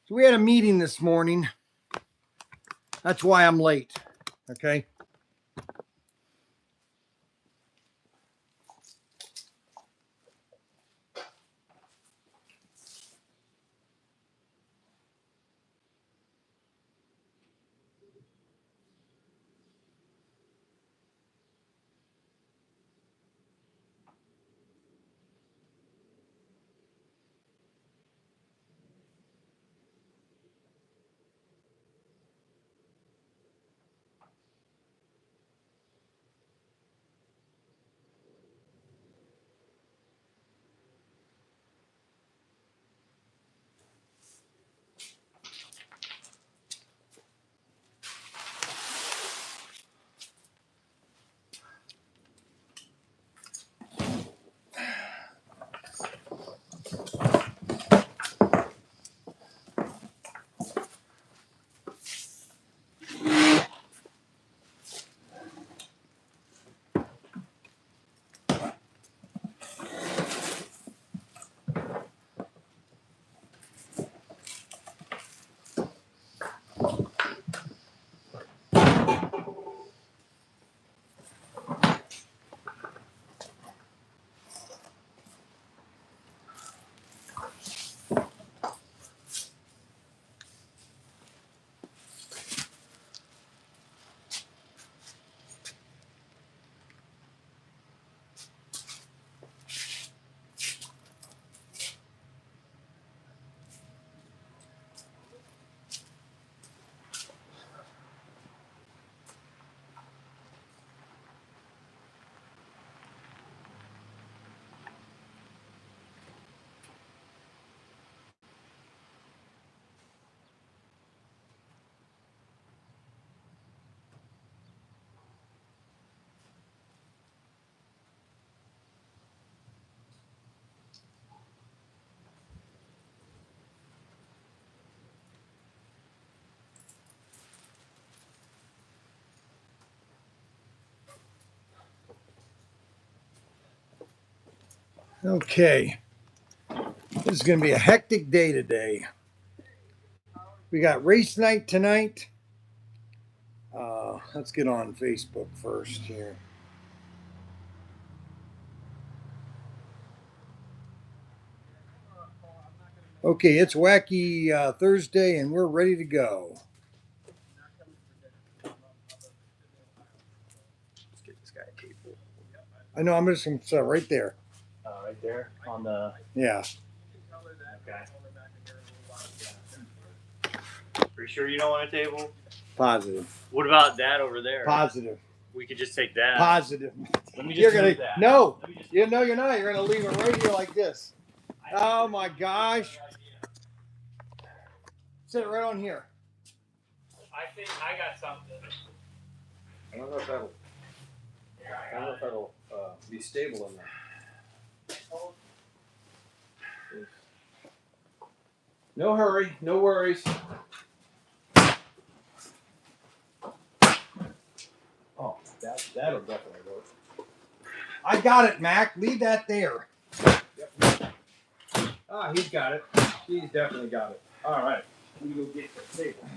So we had a meeting this morning. That's why I'm late. Okay. Okay. This is going to be a hectic day today. We got race night tonight. Let's get on Facebook first here. Okay, it's Wacky Thursday, and we're ready to go. Let's get this guy a table. I know, I'm just going to set right there. Right there on the. Yeah. Okay. Are you sure you don't want a table? Positive. What about that over there? Positive. We could just take that. Positive. Let me just move that. No. You know you're not. You're going to leave it right here like this. Oh my gosh. Sit it right on here. I think I got something. I don't know if that'll be stable in there. No hurry, no worries. Oh, that'll definitely work. I got it, Mac. Leave that there. Yep. Ah, he's got it. He's definitely got it. All right, we go get the table.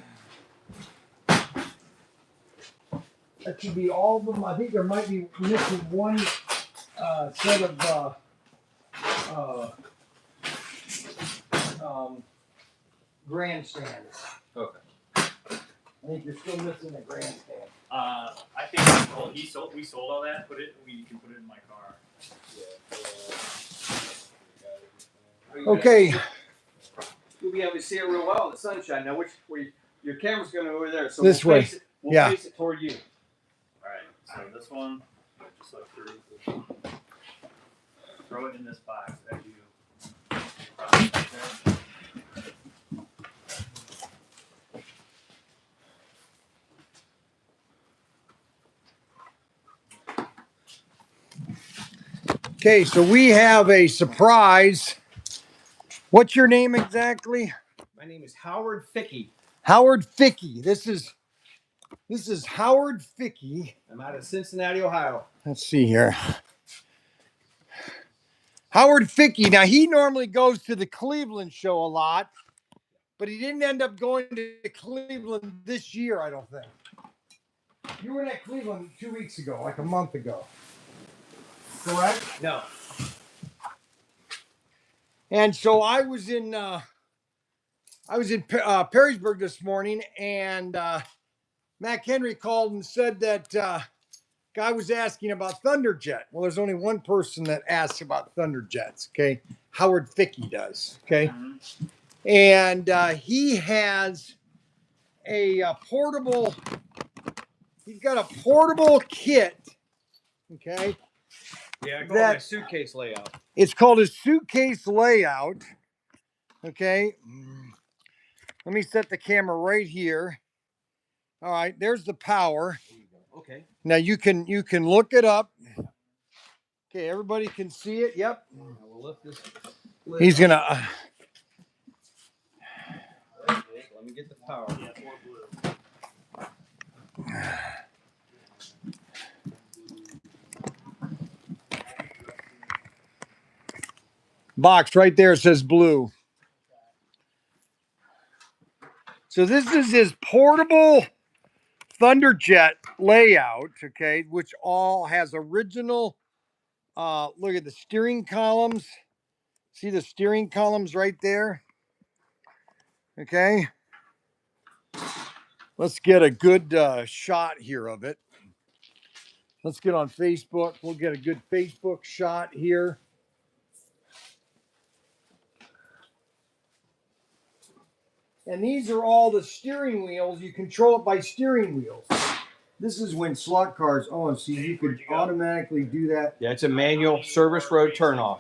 That should be all of them. I think there might be missing one set of grandstands. Okay. I think you're still missing a grandstand. I think we sold all that. We can put it in my car. Okay. You'll be able to see it real well in the sunshine. Now, your camera's going over there, so This way. We'll face it toward you. All right. So this one, just look through. Throw it in this box as you. Okay, so we have a surprise. What's your name exactly? My name is Howard Fickey. Howard Fickey. This is Howard Fickey. I'm out of Cincinnati, Ohio. Let's see here. Howard Fickey. Now he normally goes to the Cleveland show a lot. but he didn't end up going to Cleveland this year, I don't think. You were at Cleveland 2 weeks ago, like a month ago. Correct? No. And so I was in Perrysburg this morning, and Mac Henry called and said that guy was asking about Thunderjet. Well, there's only one person that asks about Thunderjets, okay? Howard Fickey does, okay? Mm-hmm. And he has a portable, he's got a portable kit, okay? Yeah, I call it my suitcase layout. It's called a suitcase layout, okay? Let me set the camera right here. All right, there's the power. Okay. Now you can look it up. Okay, everybody can see it. Yep. We'll lift this. He's gonna. Let me get the power. Yeah, or blue. Box right there says blue. So this is his portable Thunderjet layout, okay, which all has original. Look at the steering columns. See the steering columns right there? Okay. Let's get a good shot here of it. Let's get on Facebook. We'll get a good Facebook shot here. And these are all the steering wheels. You control it by steering wheels. This is when slot cars, oh, and see, you could automatically do that. Yeah, it's a manual service road turnoff.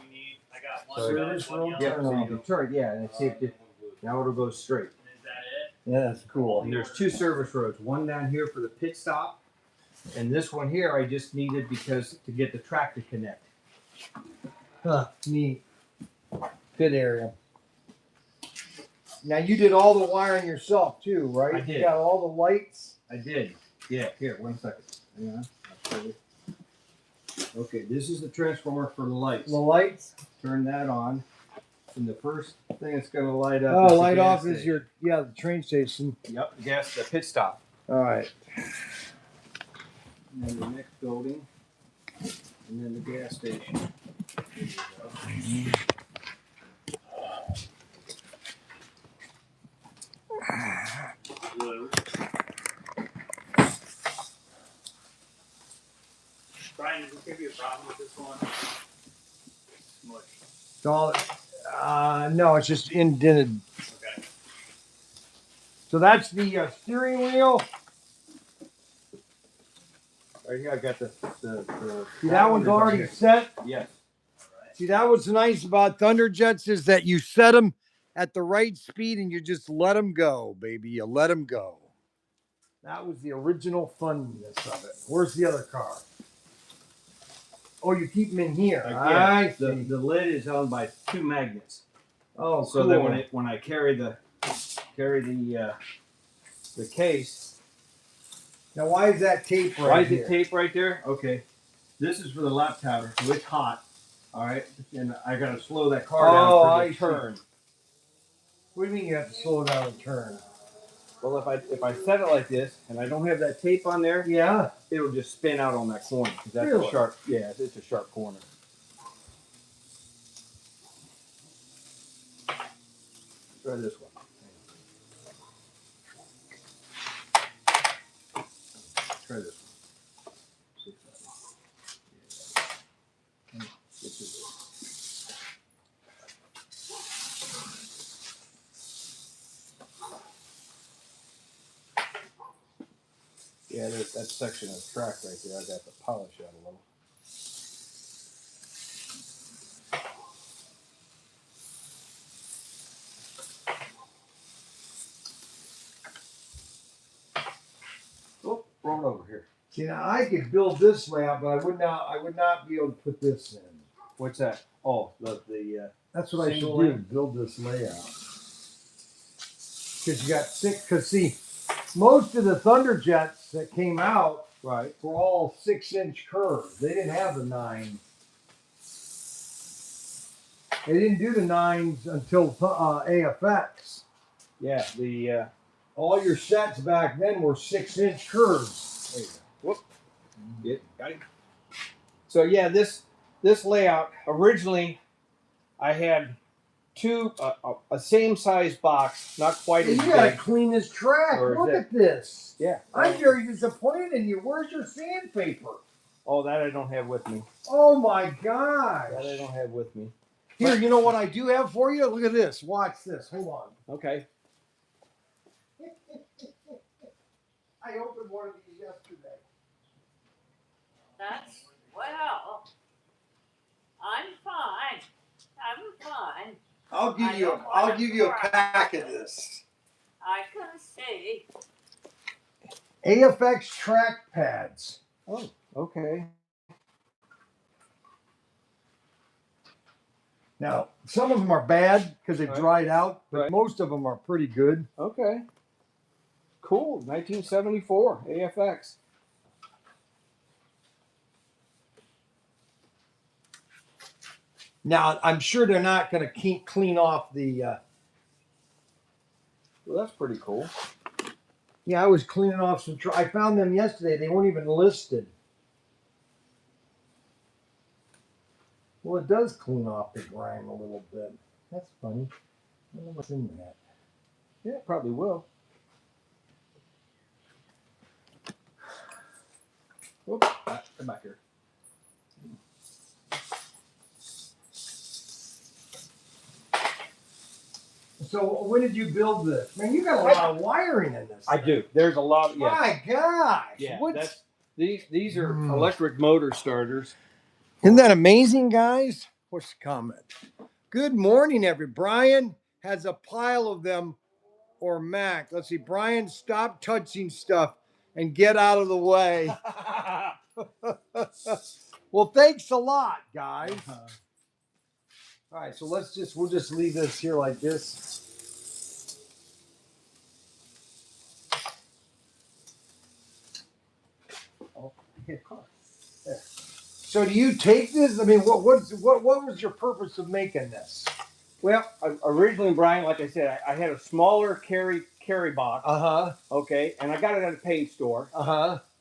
I got one. Service road Yeah, so turnoff. you turn, yeah, and it's it. Now it'll go straight. Is that it? Yeah, that's cool. And there's two service roads. One down here for the pit stop, and this one here I just needed because to get the track to connect. Huh, neat. Pit area. Now you did all the wiring yourself too, right? I did. You got all the lights. I did. Yeah, here, 1 second. Hang on. I'll show you. Okay, this is the transformer for the lights. The lights. Turn that on. And the first thing that's gonna light up. Oh, is the light gas off is station. the train station. Yep, the pit stop. All right. And then the next building. And then the gas station. There you go. Blue. Brian, is this gonna be a problem with this one? Smush. It's all, no, it's just indented. Okay. So that's the steering wheel. Right here, I got the See, that one's already set. Yes. See, that what's nice about Thunderjets is that you set them at the right speed and you just let them go, baby. You let them go. That was the original funness of it. Where's the other car? Oh, you keep them in here. I see. The lid is held by two magnets. Oh, So cool. then when I carry the case. Now, why is that tape right Why is here? it tape right there? Okay. This is for the lap powder, so it's hot. All right, and I gotta slow that car down for I the see. turn. What do you mean you have to slow down and turn? Well, if I set it like this and I don't have that tape on there, Yeah. it'll just spin out on that corner. 'Cause that's Really? a sharp. Yeah, it's a sharp corner. Try this one. Try this one. See if that- This is it. Yeah, that section of track right there, I got to polish out a little. Oh, roll over here. See, now I could build this layout, but I would not be able to put this in. What's that? Oh, the That's what I should Single do. lane? Build this layout. Because you got six. Because see, most of the Thunderjets that came out right. were all 6-inch curves. They didn't have the 9s. They didn't do the 9s until AFX. Yeah, the All your sets back then were 6-inch curves. there you go. Whoop. Got it. So yeah, this layout originally I had two a same size box, not quite Hey, as you gotta big. clean this track. Or is Look it? at this. Yeah. I'm very disappointed in you. Where's your sandpaper? Oh, that I don't have with me. Oh my gosh. That I don't have with me. Here, you know what I do have for you? Look at this. Watch this. Hold on. Okay. I opened one of these yesterday. That's well. I'm fine. I'm fine. I'll give you a pack of this. I can see. AFX track pads. Oh, okay. Now, some of them are bad because they've Right. dried out, but Right. most of them are pretty good. Okay. Cool. 1974 AFX. Now, I'm sure they're not going to clean off the. Well, that's pretty cool. Yeah, I was cleaning off some. I found them yesterday. They weren't even listed. Well, it does clean off the grime a little bit. That's funny. I wonder what's in that. Yeah, it probably will. Whoop. Come back here. So, when did you build this? Man, you got a lot of wiring in this. I do. There's a lot. Yeah. My gosh. Yeah. What's... These are electric motor starters. Isn't that amazing, guys? What's the comment? Good morning, everybody. Bryan has a pile of them, or Mac. Let's see. Bryan, stop touching stuff and get out of the way. Well, thanks a lot, guys. All right, so we'll just leave this here like this. Oh, here, come on. There. So do you take this? I mean, what was your purpose of making this? Well, originally, Bryan, like I said, I had a smaller carry box. Okay, and I got it at a paint store.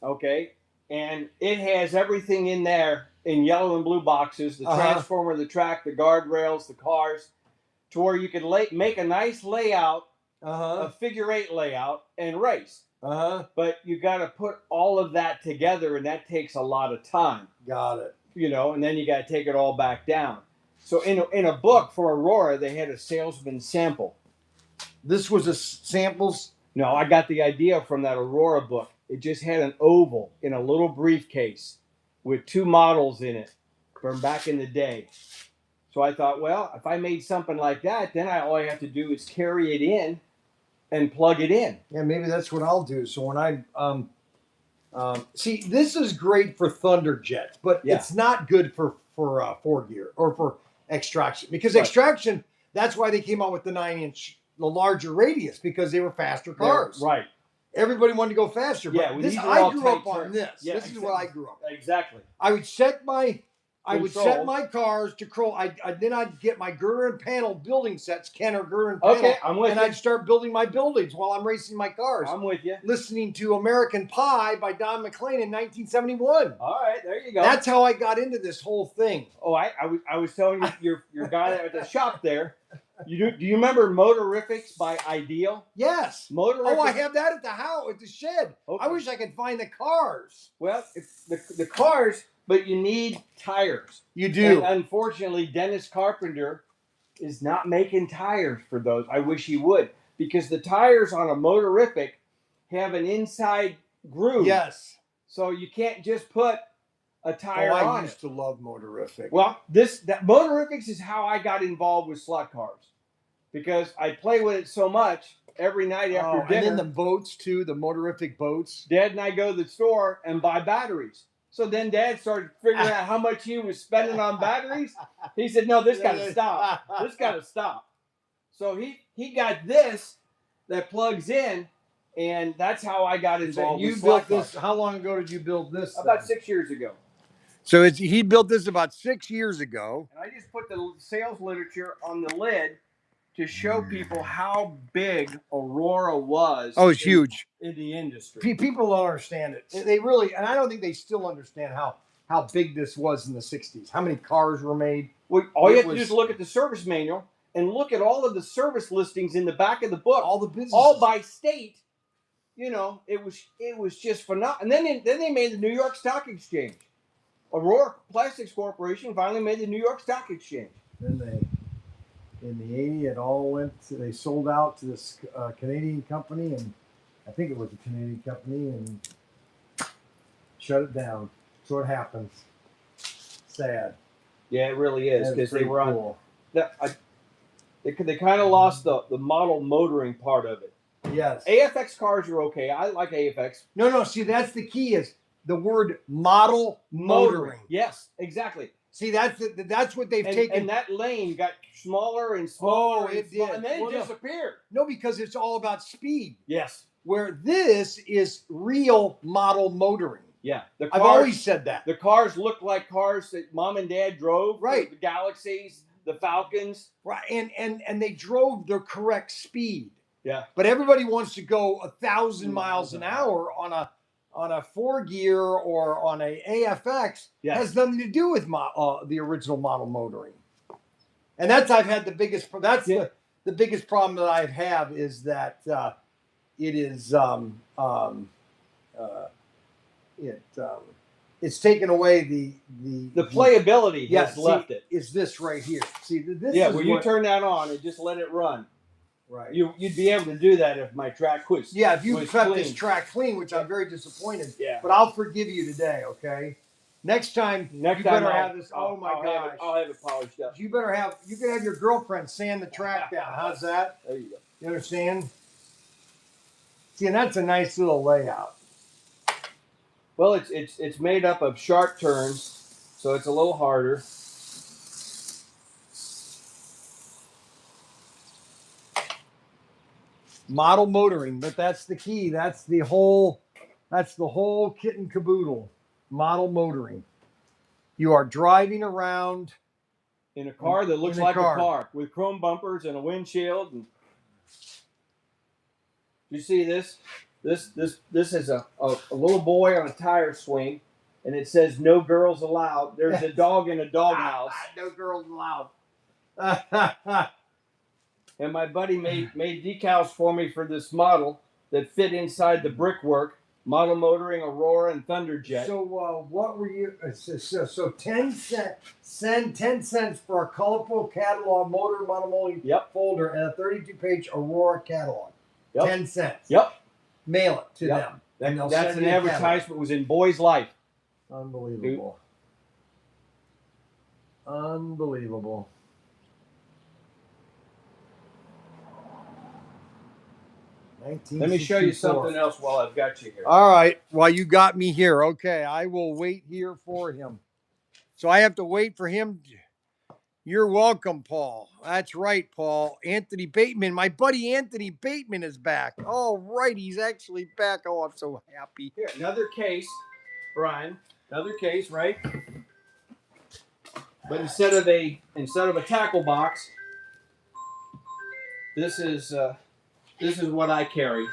Okay, and it has everything in there in yellow and blue boxes: the transformer, the track, the guardrails, the cars, to where you could make a nice layout, a figure-8 layout, and race. But you got to put all of that together, and that takes a lot of time. Got it. You know, and then you got to take it all back down. So in a book for Aurora, they had a salesman sample. This was a samples. No, I got the idea from that Aurora book. It just had an oval in a little briefcase with two models in it from back in the day. So I thought, well, if I made something like that, then all I have to do is carry it in and plug it in. Yeah, maybe that's what I'll do. So when I see, this is great for Thunderjets, but it's not good for 4-gear or for extraction, because extraction, that's why they came out with the 9-inch, the larger radius, because they were faster cars. Right. Everybody wanted to go faster. But Yeah, this, I grew up on this. Yeah, this is what I grew up on. Exactly. I would set my cars to control. Then I'd get my girder and panel building sets, Kenner girder and panel. Okay, I'm with you. And I'd start building my buildings while I'm racing my cars. I'm with you. Listening to American Pie by Don McLean in 1971. All right, there you go. That's how I got into this whole thing. Oh, I was telling you, your guy at the shop there. Do you remember Motorifics by Ideal? Yes. Motorifics. Oh, I have that at the house, at the shed. Okay. I wish I could find the cars. Well, it's the cars, but you need tires. You do. And unfortunately, Dennis Carpenter is not making tires for those. I wish he would, because the tires on a Motorific have an inside groove. Yes. So you can't just put a tire on I used to love Motorific. Well, that Motorifics is how I got involved with slot cars, because I play with it so much every night after dinner. And then the boats too, the Motorific boats. Dad and I go to the store and buy batteries. So then Dad started figuring out how much he was spending on batteries. He said, "No, this got to stop. This got to stop." So he got this that plugs in, and that's how I got involved. You with built slot this. cars. How long ago did you build this? About 6 years ago. So he built this about 6 years ago. And I just put the sales literature on the lid to show people how big Aurora was. Oh, it's huge in the industry. People don't understand it. They really, and I don't think they still understand how big this was in the 60s. How many cars were made? Well, all you have to do is look at the service manual and look at all of the service listings in the back of the book. All the businesses. All by state. You know, it was just phenomenal. And then they made the New York Stock Exchange. Aurora Plastics Corporation finally made the New York Stock Exchange. Then in the 80s, it all went. They sold out to this Canadian company, and I think it was a Canadian company, and shut it down. That's what happens. Sad. Yeah, it really is, because they were cool. They kind of lost the model motoring part of it. Yes. AFX cars are okay. I like AFX. No. See, that's the key, is the word model motoring. Yes, exactly. See, that's what they've taken. And that lane got smaller and smaller. Oh, it did. And then it disappeared. No, because it's all about speed. Yes. Where this is real model motoring. Yeah. I've always said that. The cars look like cars that mom and dad drove. Right. The Galaxies, the Falcons. Right. And they drove the correct speed. Yeah. But everybody wants to go 1,000 miles an hour on a 4-gear or on a AFX. Yes. Has nothing to do with the original model motoring. And I've had the biggest. That's the biggest problem that I have, is that it is it's taken away the playability. Has left it. Is this right here? See, this. Yeah, where you turn that on and just let it run. Right. You'd be able to do that if my track was. Yeah, if you kept clean. this track clean, which I'm very disappointed. Yeah. But I'll forgive you today, okay? Next time you better have this. Oh my gosh! I'll have it polished up. You can have your girlfriend sand the track down. How's that? There you go. You understand? See, and that's a nice little layout. Well, it's made up of sharp turns, so it's a little harder. Model motoring, but that's the key. That's the whole kit and caboodle. Model motoring. You are driving around in a car that looks like a car with chrome bumpers and a windshield. And you see this? This is a little boy on a tire swing, and it says "No girls allowed." There's a dog in a doghouse. No girls allowed. And my buddy made decals for me for this model that fit inside the brickwork. Model motoring, Aurora, and Thunderjet. So what were you? So 10 cents. Send 10 cents for a colorful catalog motor model molding folder and a 32-page Aurora catalog. 10 cents. Yep. Mail it to them. That's an advertisement. Was in Boy's Life. Unbelievable. Unbelievable. Let me show you something else while I've got you here. All right. While you got me here. Okay. I will wait here for him. So I have to wait for him. You're welcome, Paul. That's right, Paul. Anthony Bateman. My buddy Anthony Bateman is back. All right. He's actually back. Oh, I'm so happy. Here, another case, Brian. Another case, right? But instead of a tackle box, this is what I carry.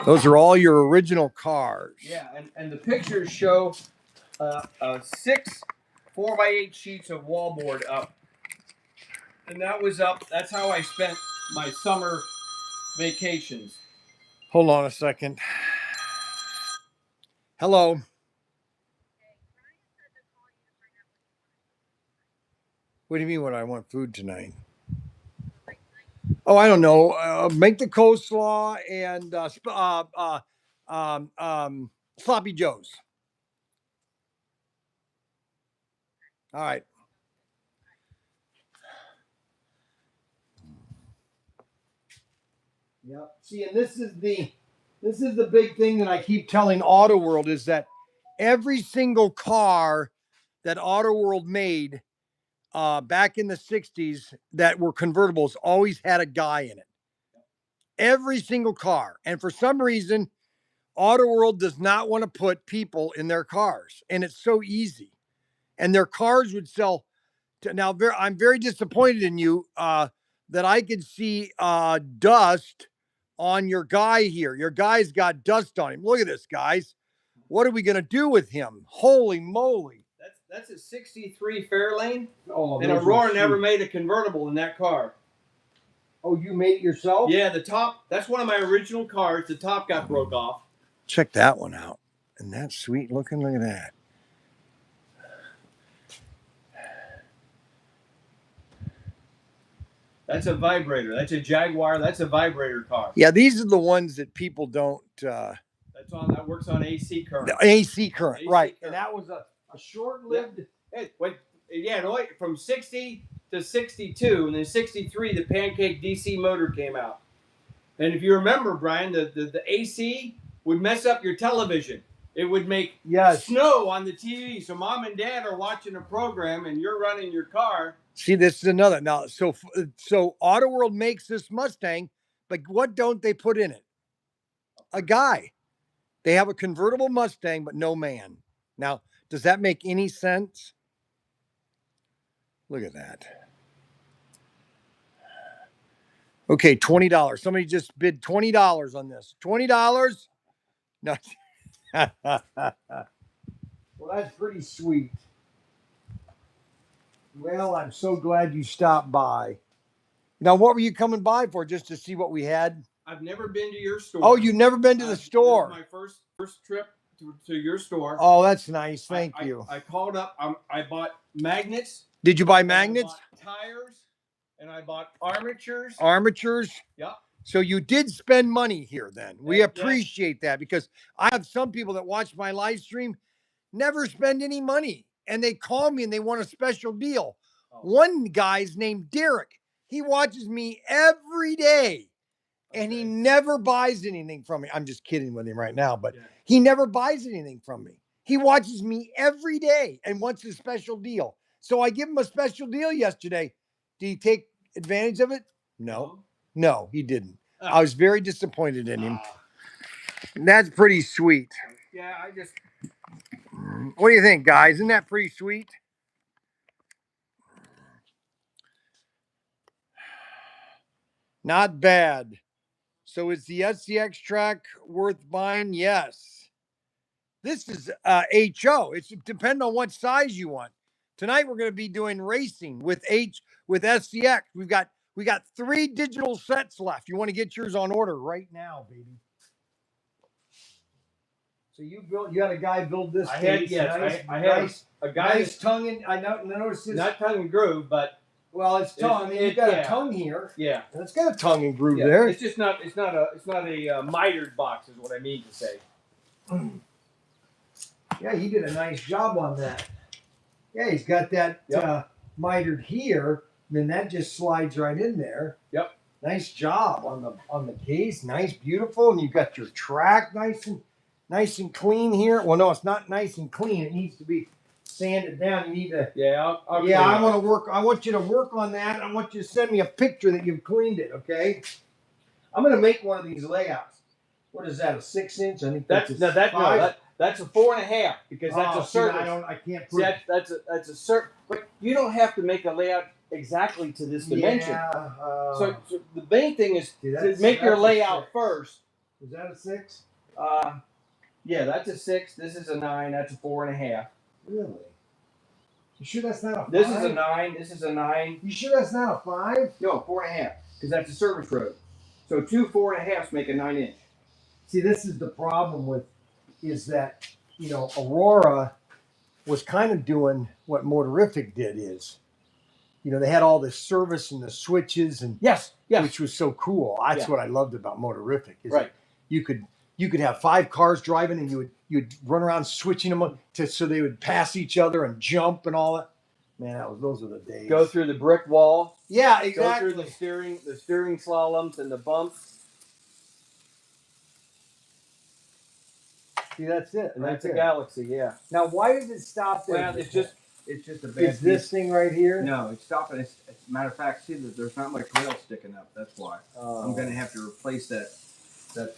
Those are all your original cars. Yeah, and the pictures show 6 4x8 sheets of wallboard up. And that was up. That's how I spent my summer vacations. Hold on a second. Hello. What do you mean what I want food tonight? Oh, I don't know. Make the coleslaw and sloppy joes. All right. Yep. See, and this is the big thing that I keep telling Auto World, is that every single car that Auto World made back in the 60s that were convertibles always had a guy in it. Every single car. And for some reason, Auto World does not want to put people in their cars. And it's so easy. And their cars would sell. Now, I'm very disappointed in you. that I could see dust on your guy here. Your guy's got dust on him. Look at this, guys. What are we going to do with him? Holy moly. That's a 63 Fairlane. Oh, And Aurora never made a convertible in that car. Oh, you made it yourself? Yeah, the top, that's one of my original cars. The top got broke off. Check that one out. Isn't that sweet looking? Look at that. That's a vibrator. That's a Jaguar. That's a vibrator car. Yeah, these are the ones that people don't. That works on AC current. AC current, AC right? current. And that was a short-lived. It went, yeah, from 60 to 62, and then 63, the Pancake DC motor came out. And if you remember, Brian, the AC would mess up your television. It would make snow on the TV. So mom and dad are watching a program, and you're running your car. See, this is another. Now, so Auto World makes this Mustang, but what don't they put in it? A guy. They have a convertible Mustang, but no man. Now, does that make any sense? Look at that. Okay, $20. Somebody just bid $20 on this. $20? No. Well, that's pretty sweet. Well, I'm so glad you stopped by. Now, what were you coming by for? Just to see what we had? I've never been to your store. Oh, you've never been to the store? This is my first trip to your store. Oh, that's nice. Thank you. I called up. I bought magnets. Did you buy magnets? I bought tires, and I bought armatures. Armatures? Yep. So you did spend money here then. We appreciate that, because I have some people that watch my live stream never spend any money, and they call me and they want a special deal. Oh. One guy's named Derek. He watches me every day, and he never buys anything from me. I'm just kidding with him right now, but he never buys anything from me. He watches me every day and wants a special deal. So I give him a special deal yesterday. Did he take advantage of it? No. No, he didn't. I was very disappointed in him. That's pretty sweet. Yeah, I just... What do you think, guys? Isn't that pretty sweet? Not bad. So is the SCX track worth buying? Yes. This is HO. It's depending on what size you want. Tonight we're going to be doing racing with SCX. We got 3 digital sets left. You want to get yours on order right now, baby. So you had a guy build this. I had a guy. Nice tongue and I noticed this. Not tongue and groove, but it's tongue. You got a tongue here. Yeah, and it's got a tongue and groove there. It's just not. It's not a mitered box, is what I mean to say. Yeah, he did a nice job on that. Yeah, he's got that mitered here. Then that just slides right in there. Yep. Nice job on the case. Nice, beautiful, and you got your track nice and clean here. Well, no, it's not nice and clean. It needs to be sanded down. You need to. Yeah, I want to work. I want you to work on that. I want you to send me a picture that you've cleaned it. Okay. I'm gonna make one of these layouts. What is that? A 6-inch? I think that's a 5. That's a 4.5 because that's a service. I can't prove it. That's a service. But you don't have to make a layout exactly to this dimension. Yeah. So the main thing is to make your layout first. Is that a 6? Yeah, that's a 6. This is a 9. That's a 4.5. Really? You sure that's not a 5? This is a 9. This is a 9. You sure that's not a 5? No, 4.5. Because that's a service road. So 2 4.5s make a 9-inch. See, this is the problem is that, Aurora was kind of doing what Motorific did they had all this service and the switches and yes, which was so cool. That's what I loved about Motorific. Right. You could have 5 cars driving and you'd run around switching them so they would pass each other and jump and all that. Man, those were the days. Go through the brick wall. Yeah, exactly. Go through the steering slaloms and the bumps. See, that's it. And that's a Galaxy, yeah. Now, why does it stop there? Well, it's just a bad Is this thing right here? No, it's stopping. As a matter of fact, see that there's not much rail sticking up. That's why. I'm going to have to replace that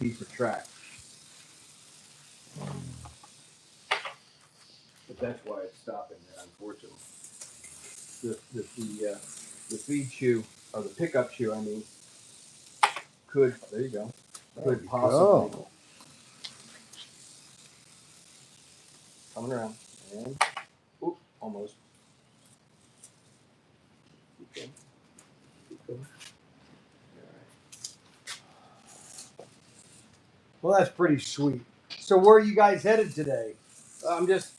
piece of track. But that's why it's stopping there, unfortunately. The feed shoe or the pickup shoe, I mean, could, there you go, There could you possibly, go. coming around, and, oop, almost. Keep going. Keep going. Well, that's pretty sweet. So where are you guys headed today? I'm just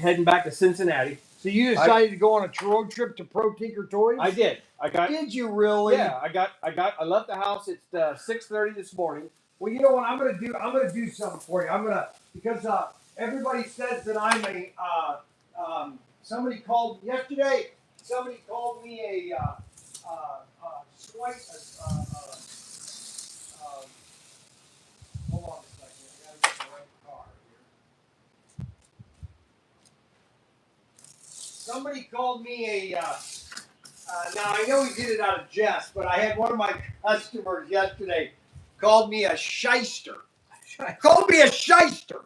heading back to Cincinnati. So you decided to go on a road trip to ProTinkerToys? I did. Did you really? Yeah, I left the house at 6:30 this morning. Well, you know what I'm gonna do? I'm gonna do something for you. Because everybody says that I'm a somebody called yesterday. Somebody called me a swipe. Hold on a second. I gotta get the right car here. Somebody called me a. Now I know he did it out of jest, but I had one of my customers yesterday called me a shyster. Called me a shyster.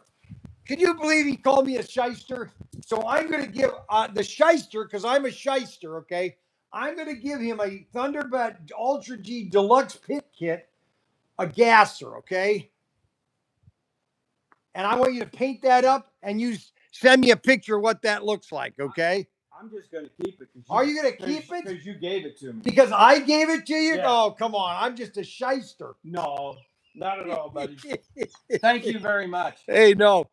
Can you believe he called me a shyster? So I'm going to give the shyster, because I'm a shyster, okay? I'm going to give him a Thunderbird Ultra G Deluxe Pit Kit, a gasser, okay? And I want you to paint that up and you send me a picture of what that looks like, okay? I'm just going to keep it. Are you going to keep it? Because you gave it to me. Because I gave it to you? Yeah. Oh, come on. I'm just a shyster. No, not at all, buddy. Thank you very much. Hey, no,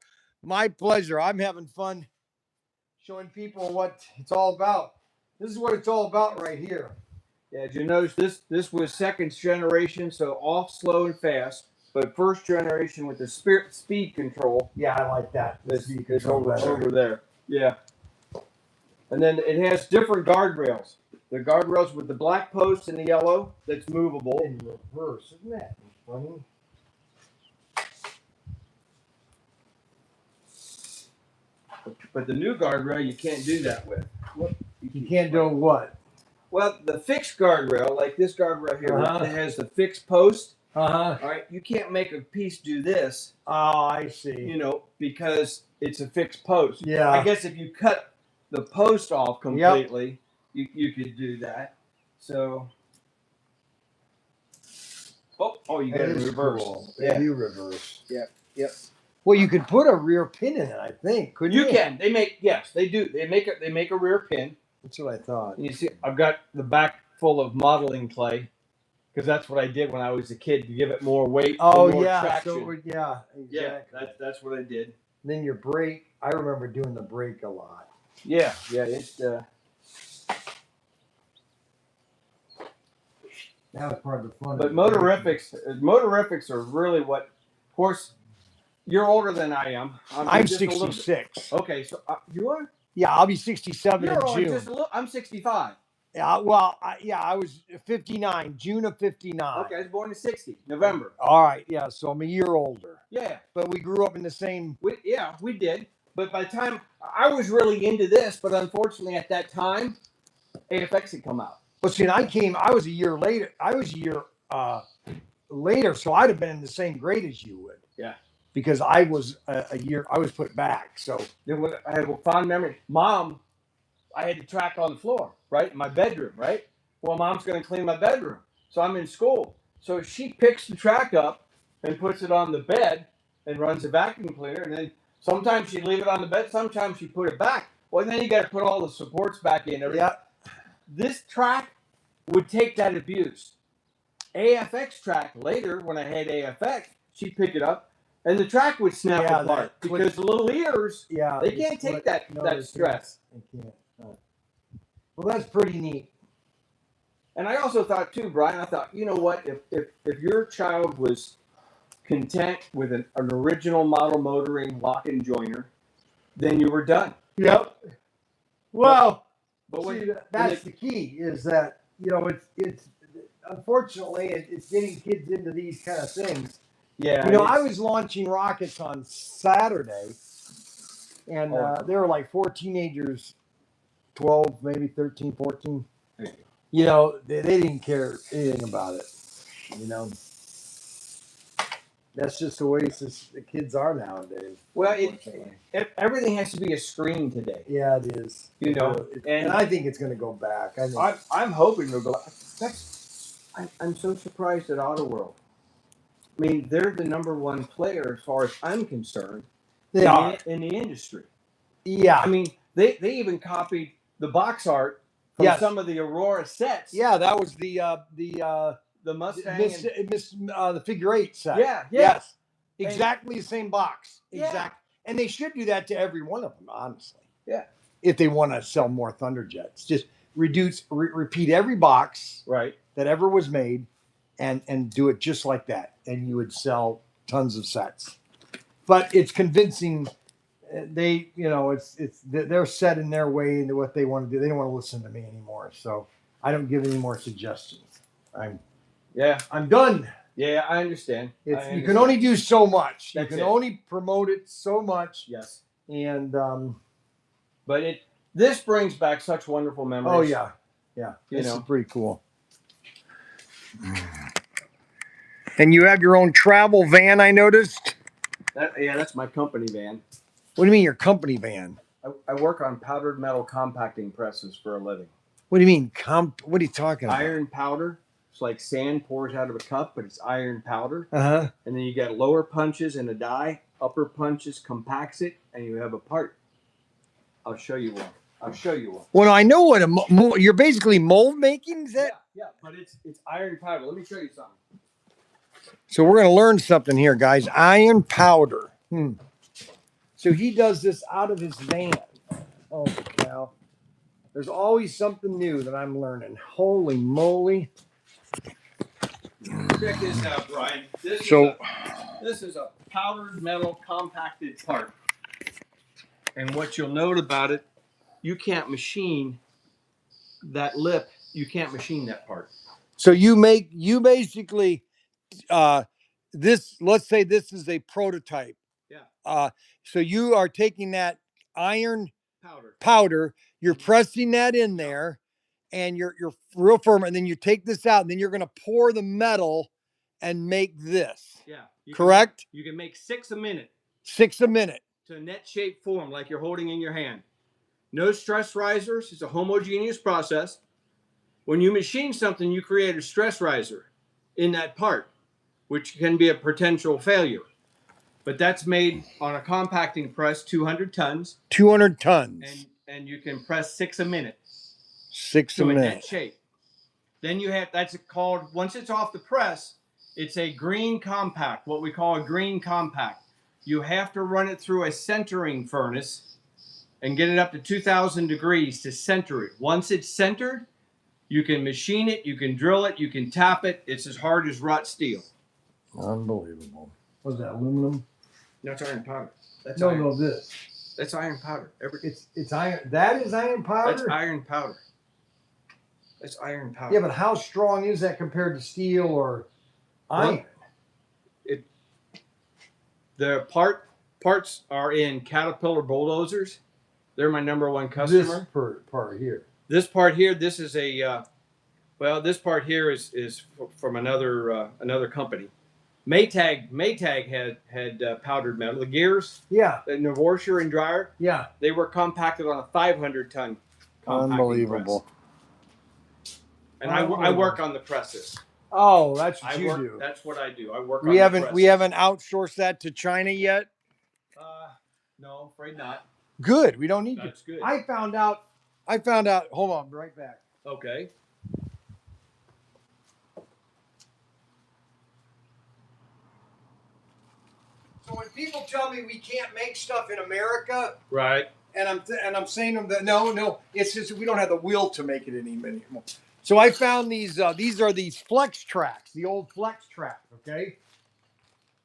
my pleasure. I'm having fun showing people what it's all about. This is what it's all about right here. Yeah, did you notice this was second generation, so off, slow, and fast. But first generation with the speed control. Yeah, I like that. This is over there. Yeah. And then it has different guardrails. The guardrails with the black post and the yellow that's movable. In reverse, isn't that funny? But the new guardrail you can't do that with. You can't do what? Well, the fixed guardrail, like this guardrail here, Uh-huh. that has the fixed post. Uh-huh. All right, you can't make a piece do this. Oh, I see. Because it's a fixed post. Yeah. I guess if you cut the post off completely, you could do that. So. Oh, you got to reverse. Cool. Yeah. You reverse. Yep. Well, you could put a rear pin in it, I think. Couldn't you? You can. They do. They make a rear pin. That's what I thought. And you see, I've got the back full of modeling clay because that's what I did when I was a kid to give it more weight. Oh, more yeah. traction. So, yeah, exactly. Yeah, that's what I did. Then your brake. I remember doing the brake a lot. Yeah. It's That was part of the fun. But motorifics are really what. Of course, you're older than I am. I'm just a little bit- 66. Okay, so you are. Yeah, I'll be 67 You're in only June. just a little. I'm 65. Yeah, well, I was 59, June of 59. Okay, I was born in 60, November. All right, yeah, so I'm a year older. Yeah, But we grew up in the same. we did. But by the time I was really into this, but unfortunately at that time, AFX had come out. Well, see, and I was a year later. Later, so I'd have been in the same grade as you would. Yeah. Because I was a year, I was put back. So Then I had a fond memory. Mom, I had the track on the floor, right? In my bedroom, right? Well, Mom's going to clean my bedroom. So I'm in school. So she picks the track up and puts it on the bed and runs a vacuum cleaner. And then sometimes she'd leave it on the bed. Sometimes she'd put it back. Well, then you got to put all the supports back in. yeah, This track would take that abuse. AFX track later, when I had AFX, she'd pick it up and the track would snap Yeah, apart that because the little ears, yeah, they can't take that stress. They can't. Well, that's pretty neat. And I also thought too, Brian, you know what? If your child was content with an original model motoring lock and joiner, then you were done. Yep. Well, But see, that's the key. Is that it's unfortunately it's getting kids into these kind of things. yeah, I was launching rockets on Saturday, and there were like 4 teenagers, 12, maybe 13, 14. They didn't care anything about it. That's just the way the kids are nowadays. Well, everything has to be a screen today. Yeah, it is. And I think it's going to go back. I'm hoping it'll go. I'm so surprised at Auto World. I mean, they're the #1 player as far as I'm concerned. They are. In the industry. Yeah. I mean, they even copied the box art from Yes. some of the Aurora sets. Yeah, that was the Mustang. the figure 8 set. Yeah, yeah. Yes. Exactly the same box. Yeah. Exactly. And they should do that to every one of them, honestly. Yeah. If they want to sell more Thunderjets, just repeat every box Right. that ever was made, and do it just like that, and you would sell tons of sets. But it's convincing. They, they're set in their way into what they want to do. They don't want to listen to me anymore, so I don't give any more suggestions. I'm done. Yeah, I understand. You can only do so much. That's you can it. only promote it so much. Yes. And but this brings back such wonderful memories. oh yeah, yeah. You This know. is pretty cool. And you have your own travel van, I noticed. That's my company van. What do you mean your company van? I work on powdered metal compacting presses for a living. What do you mean what are you talking about? Iron powder. It's like sand pours out of a cup, but it's iron powder. Uh-huh. And then you got lower punches in a die, upper punches compacts it, and you have a part. I'll show you one. Well, no, I know what you're basically mold making, is that? Yeah, but it's iron powder. Let me show you something. So we're going to learn something here, guys. Iron powder. So he does this out of his van. Oh, cow. There's always something new that I'm learning. Holy moly. Check this out, Brian. This is a powdered metal compacted part. And what you'll note about it, you can't machine that lip. You can't machine that part. So you basically, let's say this is a prototype. Yeah. So you are taking that iron Powder. you're pressing that in there, and you're real firm, and then you take this out, and then you're going to pour the metal and make this. Yeah. Correct? You can make 6 a minute. 6 a minute. To a net shape form like you're holding in your hand. No stress risers. It's a homogeneous process. When you machine something, you create a stress riser in that part, which can be a potential failure. But that's made on a compacting press, 200 tons. 200 tons. And you can press 6 a minute. 6 a to a minute. net shape. Then you have, that's called, once it's off the press, it's a green compact, what we call a green compact. You have to run it through a centering furnace and get it up to 2,000 degrees to center it. Once it's centered, you can machine it, you can drill it, you can tap it. It's as hard as wrought steel. Unbelievable. What's that, aluminum? That's iron powder. That's no, iron. no, this. That's iron powder. It's iron. That is iron powder? That's iron powder. That's iron powder. Yeah, but how strong is that compared to steel or iron? The parts are in Caterpillar bulldozers. They're my #1 customer. This part here. This part here, this is a, this part here is from another company. Maytag had powdered metal. The gears, yeah, the washer and dryer, yeah, they were compacted on a 500-ton compacting unbelievable. press. And I work on the presses. Oh, that's what you do. That's what I do. I work. We haven't outsourced that to China yet. No, afraid not. Good. We don't need to. That's good. I found out. Hold on, right back. Okay. So when people tell me we can't make stuff in America, Right. and I'm saying to them that no, it's just we don't have the will to make it anymore. So I found these. These are these flex tracks, the old flex track. Okay.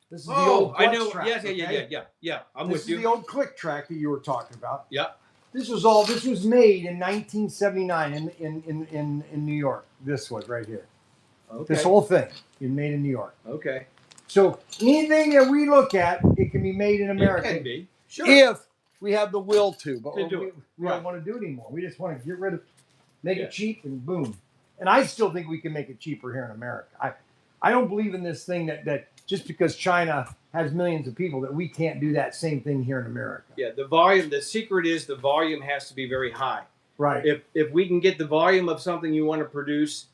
This is the old flex I know. track. Yeah. I'm This with is you. the old click track that you were talking about. Yeah. This was made in 1979 in New York. This was right here. Okay. This whole thing is made in New York. Okay. So anything that we look at, it can be made in America. It can be. Sure. If we have the will to. But To do it. we Right. don't want to do it anymore. We just want to get rid of, make Yeah. it cheap and boom. And I still think we can make it cheaper here in America. I don't believe in this thing that just because China has millions of people that we can't do that same thing here in America. Yeah. The volume. The secret is the volume has to be very high. Right. If we can get the volume of something you want to produce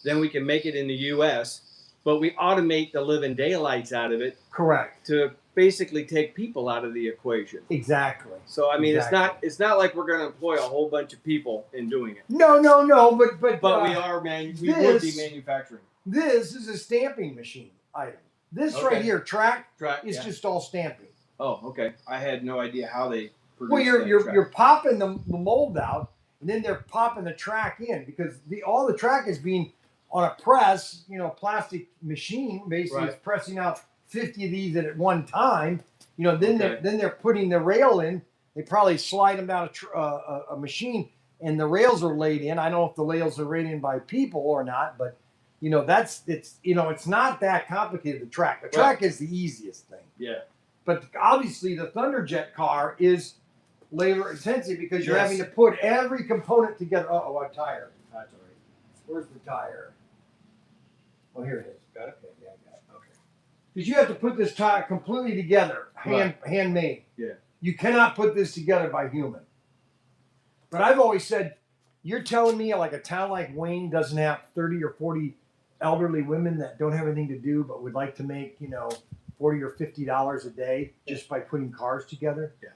then we can make it in the U.S., but we automate the living daylights out of it. Correct. To basically take people out of the equation. Exactly. So I mean, exactly. it's not like we're going to employ a whole bunch of people in doing it. No, but we are we would be manufacturing. This is a stamping machine item. This right here, track is just all stamping. Oh, okay. I had no idea how they produce. Well, you're popping the mold out, and then they're popping the track in because all the track is being on a press, plastic machine. Basically, it's pressing out 50 of these at one time. Then they're putting the rail in. They probably slide them down a machine, and the rails are laid in. I don't know if the rails are laid in by people or not, but it's not that complicated. The track is the easiest thing. Yeah. But obviously, the Thunderjet car is labor intensive because you're having to put every component together. Oh, a tire. That's all right. Where's the tire? Oh, here it is. Got it? Okay, yeah, I got it. Okay. Because you have to put this tire completely together, handmade. Yeah. You cannot put this together by human. But I've always said, you're telling me like a town like Wayne doesn't have 30 or 40 elderly women that don't have anything to do but would like to make, $40 or $50 a day just by putting cars together? Yeah.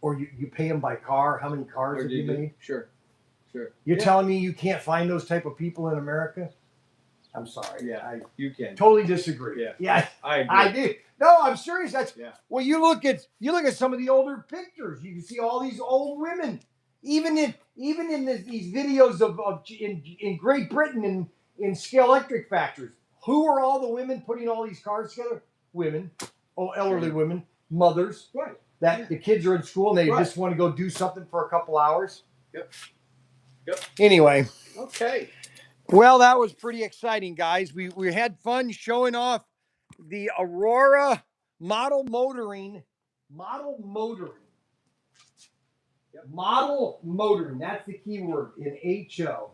Or you pay them by car? How many cars have you made? Sure. You're telling me you can't find those type of people in America? I'm sorry. Yeah, you can. Totally disagree. Yeah. I agree. I do. No, I'm serious. Yeah. Well, you look at some of the older pictures. You can see all these old women, even in these videos in Great Britain in scale electric factories. Who are all the women putting all these cars together? Women, elderly women, mothers. Right. The kids are in school and they just want to go do something for a couple hours. Yep. Anyway. Okay. Well, that was pretty exciting, guys. We had fun showing off the Aurora model motoring. Model motoring. That's the key word in HO.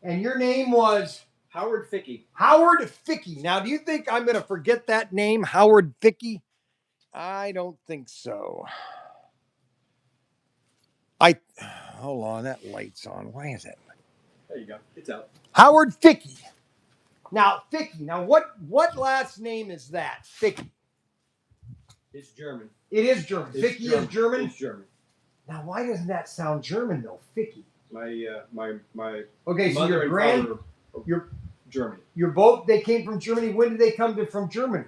And your name was? Howard Fickey. Howard Fickey. Now, do you think I'm going to forget that name, Howard Fickey? I don't think so. Hold on, that light's on. Why is it? There you go. It's out. Howard Fickey. Now, what last name is that? Fickey. It's German. It is German. Fickey is German? It's German. Now, why doesn't that sound German, though? Fickey. My okay, so mother and father, Germany. They came from Germany. When did they come from Germany?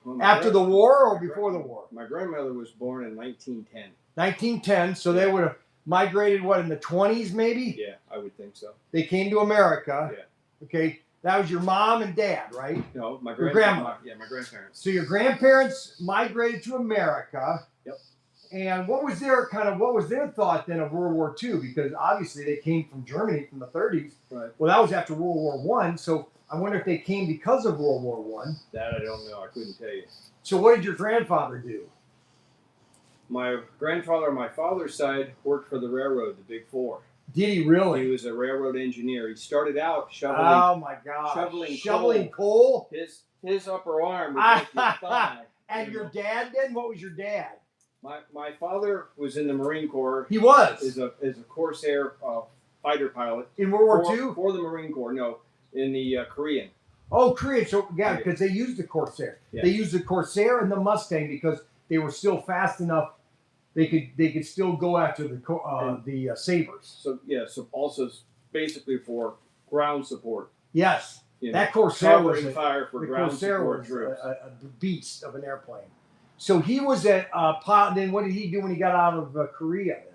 Well, after the war or before the war? My grandmother was born in 1910. 1910, so they would have migrated, in the 20s maybe? Yeah, I would think so. They came to America. Yeah. Okay, that was your mom and dad, right? No, my grandma. My grandparents. So your grandparents migrated to America. Yep. And what was their thought then of World War II? Because obviously they came from Germany from the 30s. Right. Well, that was after World War I. So I wonder if they came because of World War I. That I don't know. I couldn't tell you. So what did your grandfather do? My grandfather on my father's side worked for the railroad, the Big Four. Did he really? He was a railroad engineer. He started out shoveling. Oh my God! Shoveling coal. His upper arm was like his thigh. And your dad then? What was your dad? My father was in the Marine Corps. He was. Is a Corsair fighter pilot. In World War II? For the Marine Corps, no. In the Korean. Oh, Korean. So, because they used the Corsair. Yeah. They used the Corsair and the Mustang because they were still fast enough. They could still go after the Sabres. So, so also basically for ground support. Yes. That Corsair was fire for ground support troops. A beast of an airplane. So he was at pilot. Then what did he do when he got out of Korea? Then,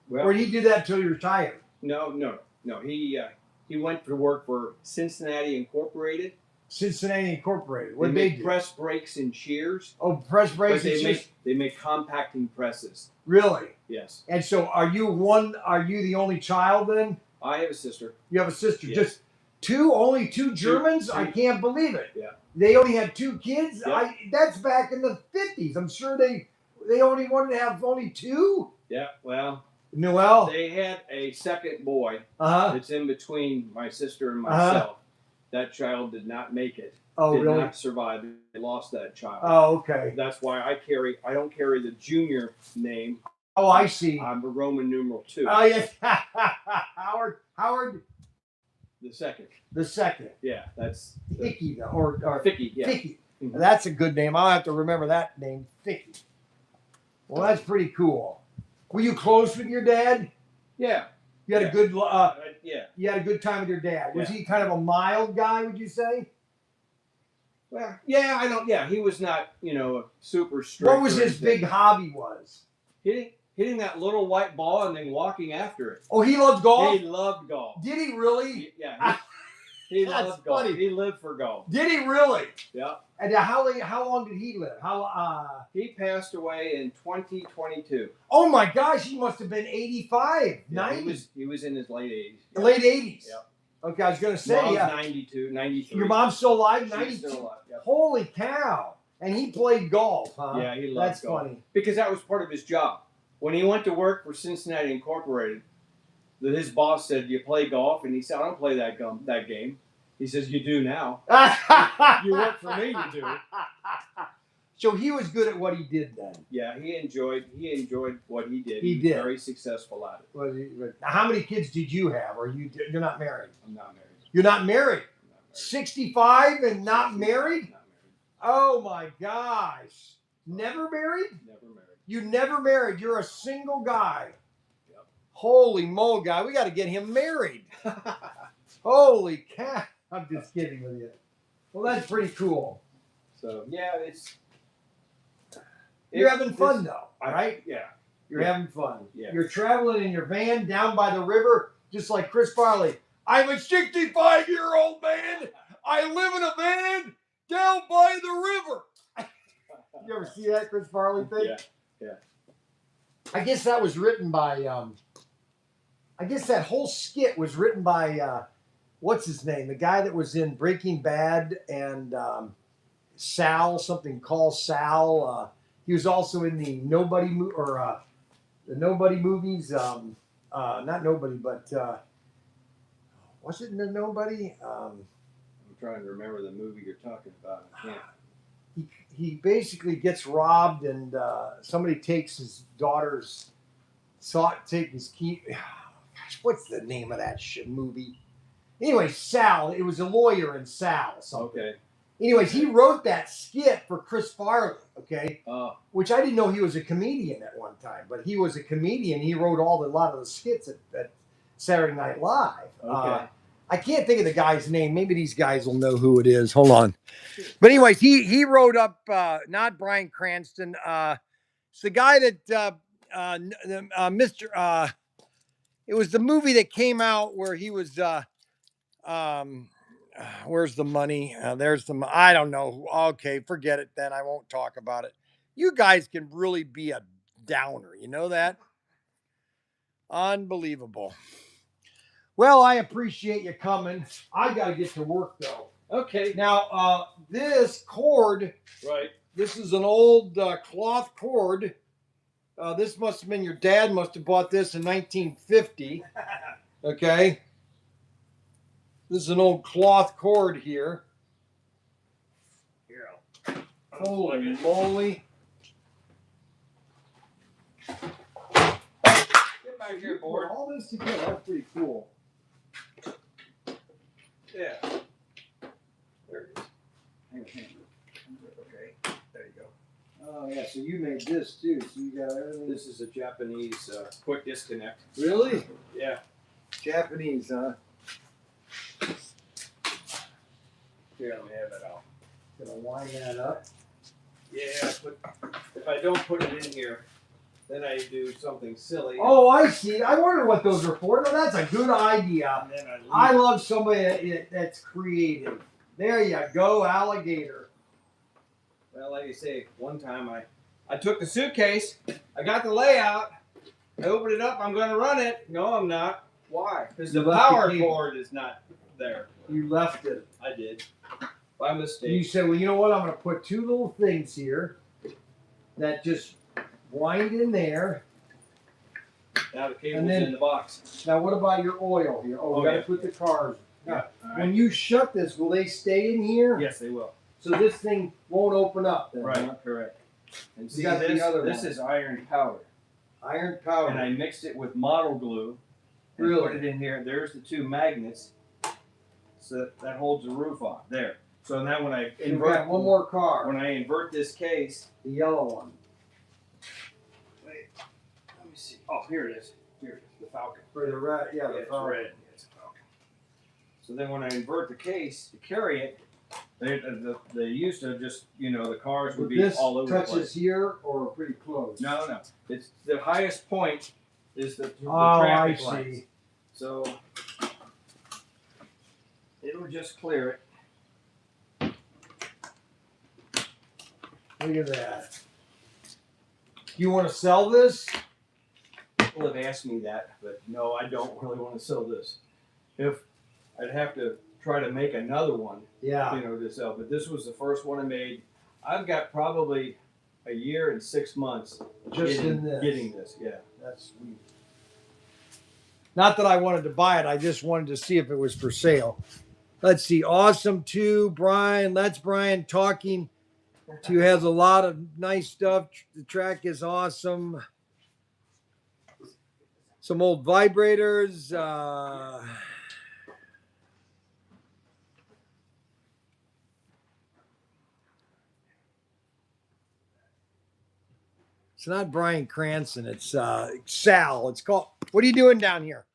well, or did he do that until he retired? No. He went to work for Cincinnati Incorporated. Cincinnati Incorporated. What they do? Press brakes and shears. Oh, press brakes and shears. They make compacting presses. Really? Yes. And so, are you the only child then? I have a sister. You have a sister. Yes. Just two? Only two Germans? Two. I can't believe it. Yeah. They only had two kids? Yep. That's back in the 50s. I'm sure they only wanted to have only two? Yeah, well. Noel? They had a second boy. It's in between my sister and myself. That child did not make it. Oh, did really? Not survive. They lost that child. Oh, okay. That's why I don't carry the junior name. Oh, I see. I'm a Roman numeral 2. Oh, yes. Howard The second. The second. Yeah, that's Hickey, though, or Ficky. Yeah. Ficky. Mhm. That's a good name. I'll have to remember that name, Ficky. Well, that's pretty cool. Were you close with your dad? Yeah. You had a good Yeah. you had a good time with your dad. Was Yeah. he kind of a mild guy, would you say? Well, yeah, I don't. Yeah, he was not, super strict. What was his big hobby was? Hitting that little white ball and then walking after it. Oh, he loved golf? He loved golf. Did he really? He That's loved golf. funny. He lived for golf. Did he really? Yeah. And how long did he live? He passed away in 2022. Oh my gosh, he must have been 85, Yeah, 90. he was in his late 80s. The late 80s. Yep. Okay, I was going to say, Mom's yeah. 92, 93. Your mom's still alive? She's 92? still alive. Yep. Holy cow. And he played golf, huh? Yeah, he loved That's golf. funny. Because that was part of his job. When he went to work for Cincinnati Incorporated, his boss said, "Do you play golf?" And he said, "I don't play that game." He says, "You do now. You work for me, you do." So he was good at what he did then. Yeah, he enjoyed what he did. He was did. Very successful at it. Now, how many kids did you have? Or you're not married? I'm not married. You're not married? I'm not married. 65 and not married? Not married. Oh my gosh. Never married? Never married. You never married. You're a single guy. Yep. Holy moly, guy. We got to get him married. Holy cow. I'm just kidding with you. Well, that's pretty cool. So, yeah, You're having fun, though, right? Yeah. You're having fun. Yeah. You're traveling in your van down by the river, just like Chris Farley. I'm a 65-year-old man. I live in a van down by the river. You ever see that Chris Farley thing? Yeah. I guess that was written by, I guess that whole skit was written by, what's his name? The guy that was in Breaking Bad and Sal, something called Sal. He was also in the Nobody movies. Not Nobody, but was it in the Nobody? I'm trying to remember the movie you're talking about. I can't. He basically gets robbed, and somebody takes his daughter's take his key. Gosh, what's the name of that movie? Anyway, Sal. It was a lawyer in Sal. Something. Okay. Anyways, he wrote that skit for Chris Farley. Okay. Which I didn't know he was a comedian at one time, but he was a comedian. He wrote a lot of the skits at Saturday Night Live. Okay. I can't think of the guy's name. Maybe these guys will know who it is. Hold on. But anyways, he wrote up not Bryan Cranston. It's the guy that Mr. It was the movie that came out where he was. Where's the money? There's the. I don't know. Okay, forget it then. I won't talk about it. You guys can really be a downer. You know that? Unbelievable. Well, I appreciate you coming. I got to get to work, though. Okay. Now, this cord, Right. this is an old cloth cord. This must have been your dad must have bought this in 1950. Okay. This is an old cloth cord here. Here. Holy moly. Get back here, board. All this together, that's pretty cool. Yeah. There it is. Hang on. Okay, there you go. Oh yeah, so you made this too. So you got everything. This is a Japanese quick disconnect. Really? Yeah. Japanese, huh? Here, let me have that out. Gonna wind that up. Yeah, but if I don't put it in here, then I do something silly. Oh, I see. I wonder what those are for. No, that's a good idea. And then I leave. I love somebody that's creative. There you go, alligator. Well, like I say, one time I took the suitcase, I got the layout, I opened it up, I'm going to run it. No, I'm not. Why? Because the You left the power cable. cord is not there. You left it. I did. By You mistake. said, well, you know what? I'm going to put two little things here that just wind in there. Now the cable's And then- in the box. Now, what about your oil here? Oh, we got to yeah. put the cars. Yeah. All When you shut this, will they stay in here? Yes, they will. So this thing won't open up then, huh? Right, correct. And see, got the this, other this one. is iron powder. Iron powder. And I mixed it with model glue and Really? put it in here. There's the two magnets. So that holds the roof on there. So now when I You've got one more car. when I invert this case, The yellow one. wait, let me see. Oh, here it is. Here it is. The Falcon. For the red, yeah, the It's Falcon. red. Yeah, it's a Falcon. So then when I invert the case to carry it, they used to just, you know, the cars would be all over the place. Touches here or pretty close? No, no. It's the highest point is the Oh, traffic I lights. see. So it'll just clear it. Look at that. You want to sell this? People have asked me that, but no, I don't really want to sell this. If I'd have to try to make another one, Yeah. you know, to sell. But this was the first one I made. I've got probably a year and 6 months Just getting, in this. getting this. Yeah. That's sweet. Not that I wanted to buy it. I just wanted to see if it was for sale. Let's see. Awesome too, Bryan. That's Bryan talking. He has a lot of nice stuff. The track is awesome. Some old vibrators. It's not Bryan Cranston. It's Sal. It's called. What are you doing down here?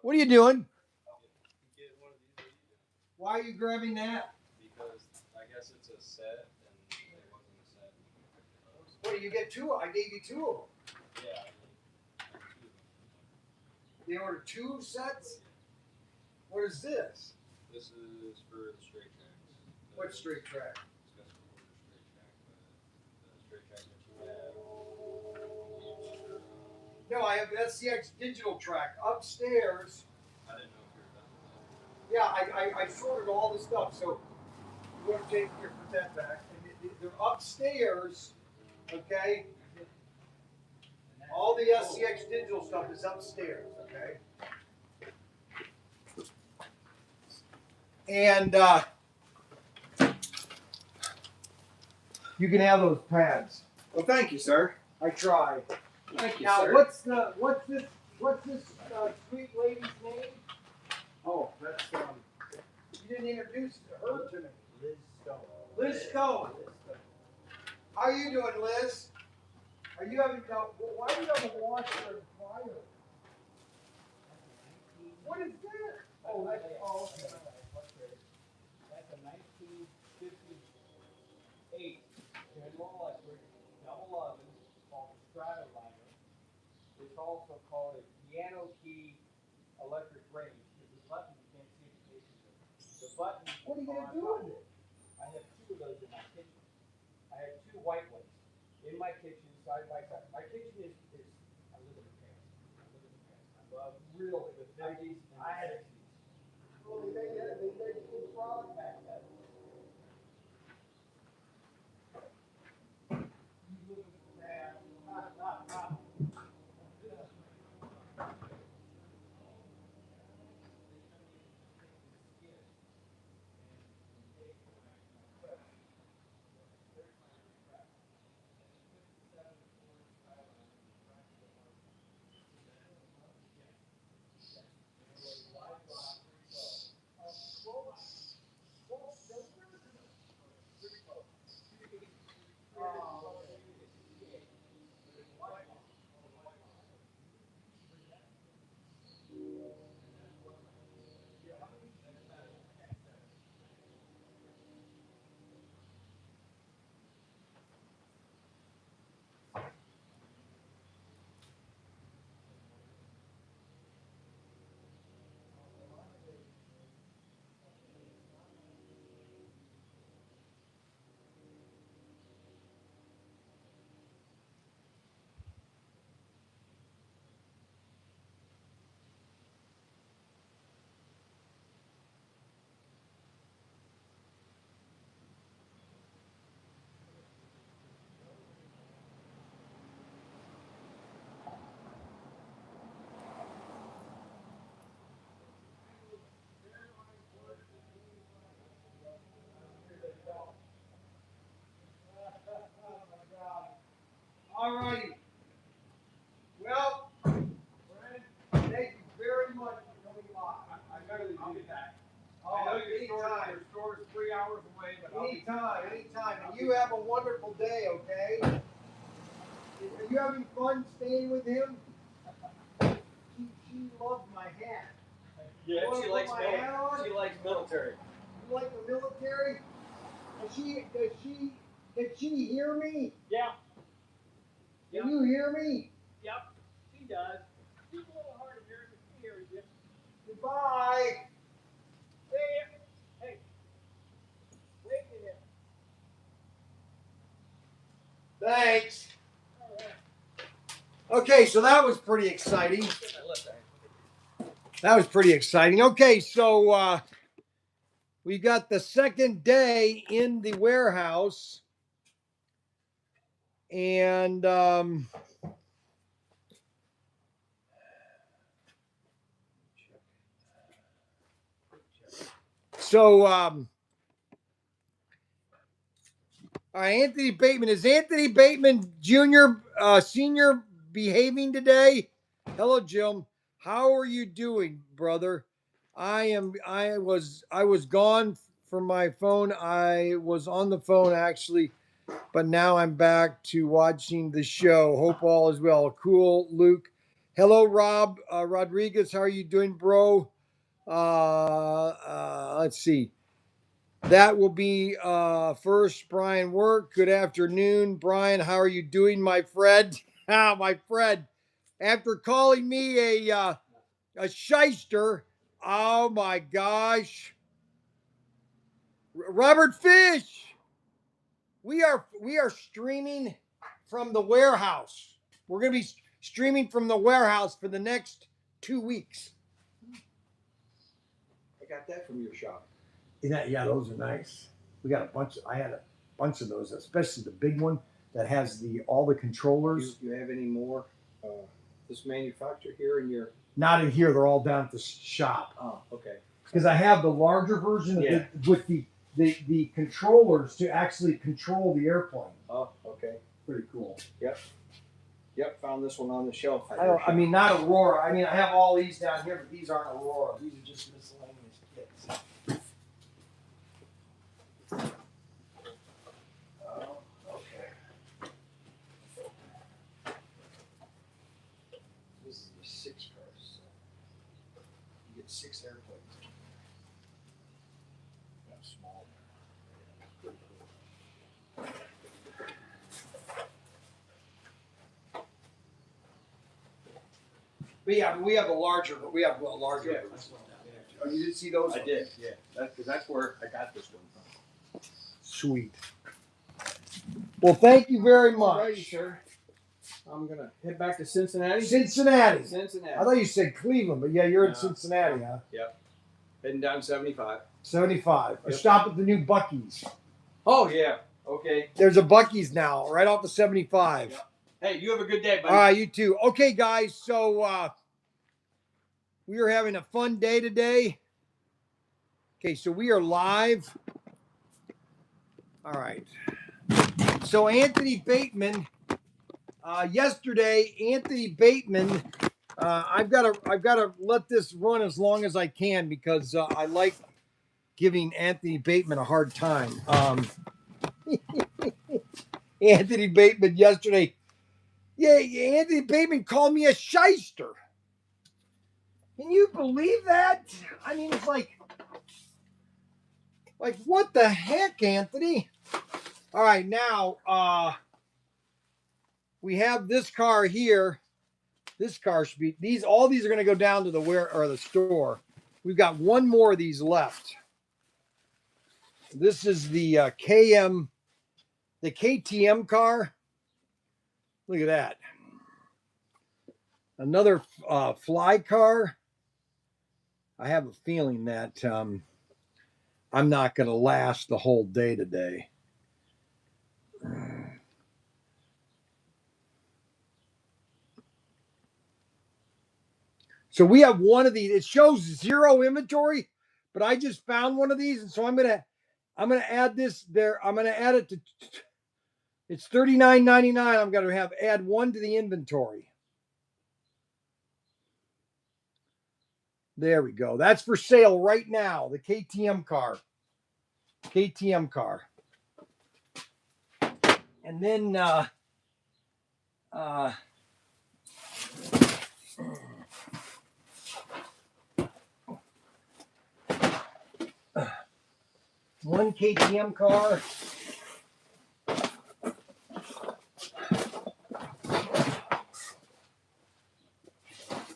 What are you doing? Why are you grabbing that? Because I guess it's a set and it wasn't a set. What do you get two? I gave you two of them. Yeah. They ordered two sets? What is this? This is for the straight tracks. What straight track? It's got some order straight track, but the straight track that you have. No, I have the SCX digital track upstairs. I didn't know if you were done with that. Yeah, I sorted all the stuff. So you want to take here, put that back. And they're upstairs, okay? All the SCX digital stuff is upstairs, okay? And you can have those pads. Well, thank you, sir. I tried. Thank you, Now, sir. what's this sweet lady's name? Oh, that's You didn't introduce her to me. Liz Stone. Liz Stone. How are you doing, Liz? Are you having why do you have a washer and fire? What is that? Oh, that's okay. That's a 1958 General Electric double oven called the Stratoliner. It's also called a piano key electric range. It's a button you can't see the pictures of. The button. What are you gonna do with it? I have two of those in my kitchen. I have two white ones in my kitchen side by side. My kitchen is I live in the past. I live in the past. I love really the 50s and the 60s. Well, they made good product back then. Anytime. Your store is 3 hours away, but Anytime, anytime. And you have a wonderful day, okay? Are you having fun staying with him? She loves my hat. Yeah, You wanna she put likes my hat on? She likes military. You like the military? Can she hear me? Yeah. Can you hear me? Yep. She does. She's a little hard of hearing, but she hears you. Goodbye. Hey. Wait a minute. Thanks. Okay, so that was pretty exciting. That was pretty exciting. Okay, so we got the second day in the warehouse, and so Anthony Bateman, is Anthony Bateman Jr. Senior behaving today? Hello, Jim. How are you doing, brother? I was gone from my phone. I was on the phone actually, but now I'm back to watching the show. Hope all is well. Cool, Luke. Hello, Rob Rodriguez. How are you doing, bro? Let's see. That will be first, Bryan Work. Good afternoon, Bryan. How are you doing, my friend? My friend. After calling me a shyster, oh my gosh. Robert Fish. We are streaming from the warehouse. We're going to be streaming from the warehouse for the next 2 weeks. I got that from your shop. Yeah, those are nice. We got a bunch. I had a bunch of those, especially the big one that has all the controllers. You have any more? This manufacturer here in your? Not in here. They're all down at the shop. Oh, okay. Because I have the larger version of with the controllers to actually control the airplane. Oh, okay. Pretty cool. Yep. Found this one on the shelf. I mean, not Aurora. I mean, I have all these down here, but these aren't Aurora. These are just miscellaneous kits. Okay. This is the 6 cars. So you get 6 airplanes. That's small. But yeah, we have a larger. We have a larger. Yeah. Oh, you did see those? I did. Yeah. That's where I got this one from. Sweet. Well, thank you very much. Alrighty, sir. I'm gonna head back to Cincinnati. Cincinnati. Cincinnati. I thought you said Cleveland, but yeah, you're in No. Cincinnati, huh? Yep. Heading down 75. 75. Yep. Stop at the new Buc-ee's. Oh yeah. Okay. There's a Buc-ee's now, right off the 75. Yep. Hey, you have a good day, buddy. All right, you too. Okay, guys, so we are having a fun day today. Okay, so we are live. All right. So Anthony Bateman, yesterday, Anthony Bateman, I've got to let this run as long as I can because I like giving Anthony Bateman a hard time. Anthony Bateman yesterday. Yeah, Anthony Bateman called me a shyster. Can you believe that? I mean, it's like what the heck, Anthony? All right, now we have this car here. This car should be all these are going to go down to the store. We've got one more of these left. This is the KTM car. Look at that. Another fly car. I have a feeling that I'm not going to last the whole day today. So we have one of these. It shows 0 inventory, but I just found one of these, and so I'm gonna add this there. I'm gonna add it to. It's $39.99. I'm gonna add one to the inventory. There we go. That's for sale right now. The KTM car. KTM car. And then one KTM car.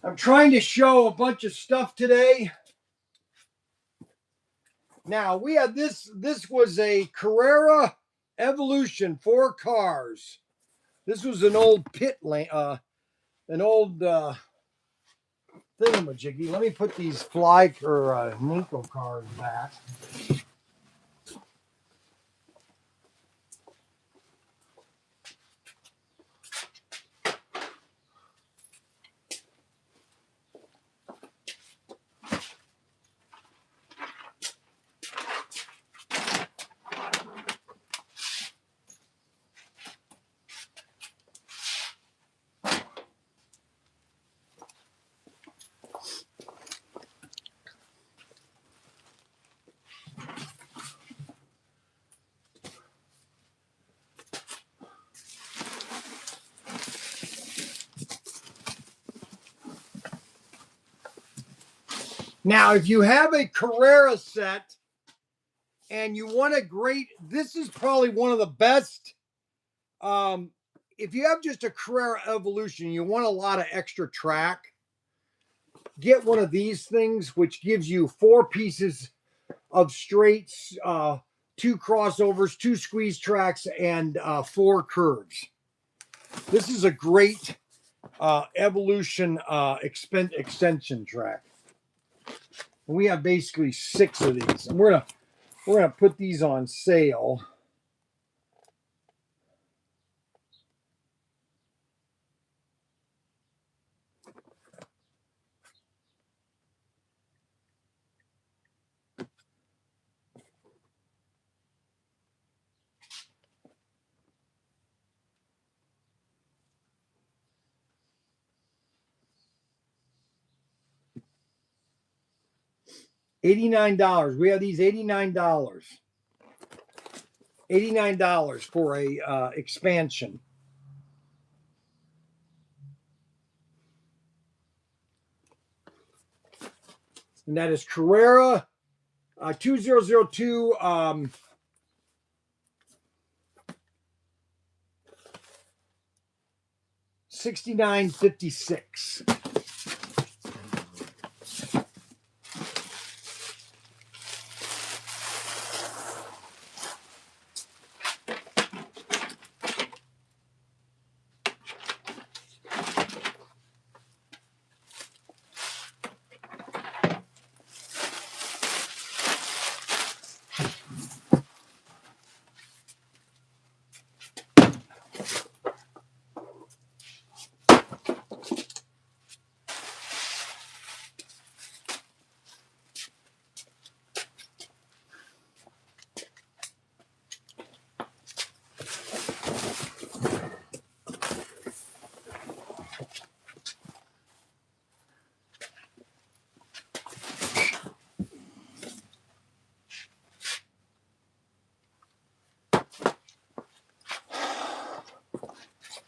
I'm trying to show a bunch of stuff today. Now we had this was a Carrera Evolution, 4 cars. This was an old an old thingamajiggy. Let me put these Ninko cars back. Now, if you have a Carrera set and you want this is probably one of the best. If you have just a Carrera Evolution, you want a lot of extra track. Get one of these things, which gives you 4 pieces of straights, 2 crossovers, 2 squeeze tracks, and 4 curves. This is a great Evolution extension track. We have basically 6 of these, and we're gonna put these on sale. $89. We have these $89. $89 for a expansion. And that is Carrera 2002 6956.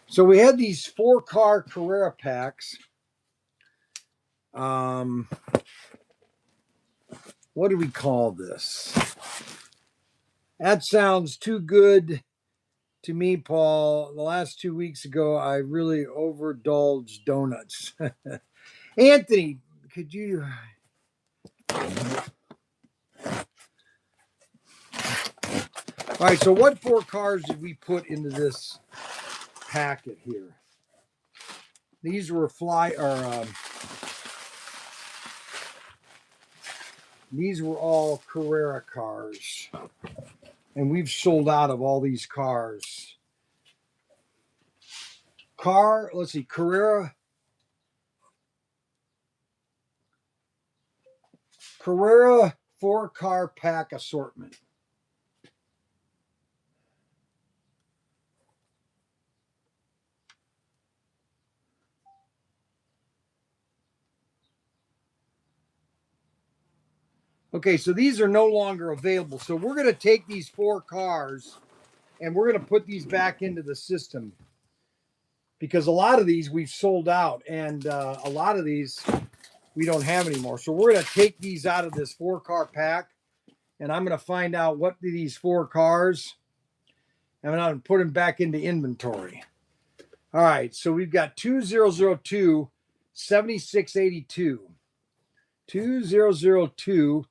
So we had these 4-car Carrera packs. What do we call this? That sounds too good to me, Paul. The last 2 weeks ago, I really overindulged donuts. Anthony, could you? All right, so what 4 cars did we put into this packet here? These were these were all Carrera cars, and we've sold out of all these cars. Let's see, Carrera 4-car pack assortment. Okay, so these are no longer available. So we're going to take these 4 cars and we're going to put these back into the system because a lot of these we've sold out and a lot of these we don't have anymore. So we're going to take these out of this 4-car pack and I'm going to find out what these 4 cars and I'm going to put them back into inventory. All right, so we've got 2002 7682. 2002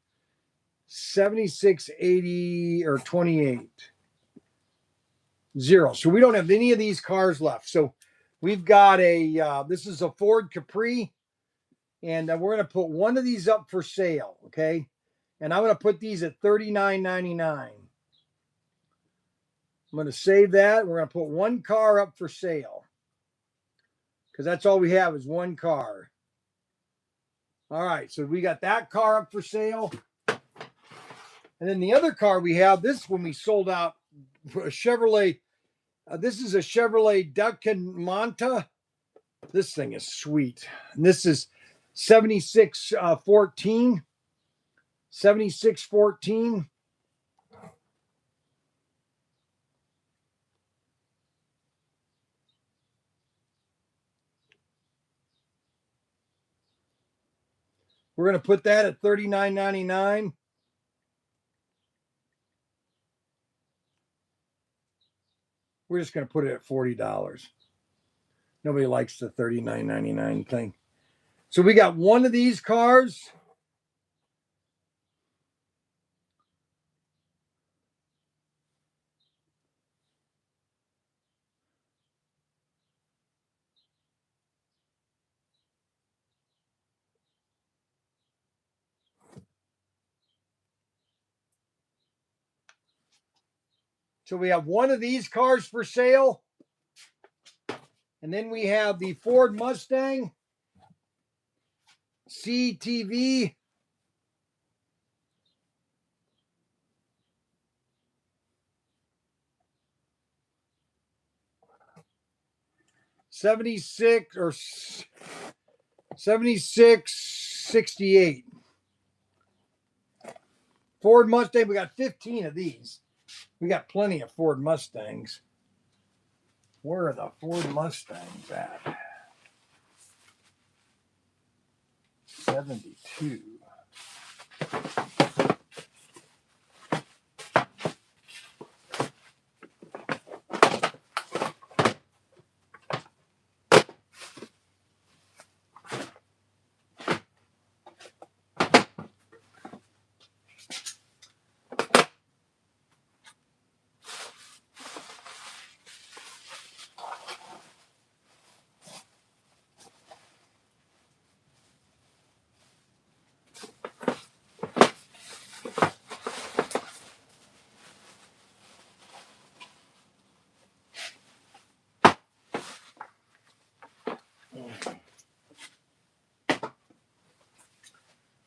7680 or 28. 0. So we don't have any of these cars left. So we've got a, this is a Ford Capri, and we're going to put one of these up for sale, okay? And I'm going to put these at $39.99. I'm going to save that. We're going to put one car up for sale because that's all we have is one car. All right, so we got that car up for sale. And then the other car we have, this one we sold out, a Chevrolet. This is a Chevrolet Duncan Manta. This thing is sweet. And this is 7614. 7614. We're going to put that at $39.99. We're just going to put it at $40. Nobody likes the $39.99 thing. So we got one of these cars. So we have one of these cars for sale. And then we have the Ford Mustang CTV. $76 $76.68. Ford Mustang, we got 15 of these. We got plenty of Ford Mustangs. Where are the Ford Mustangs at? 72.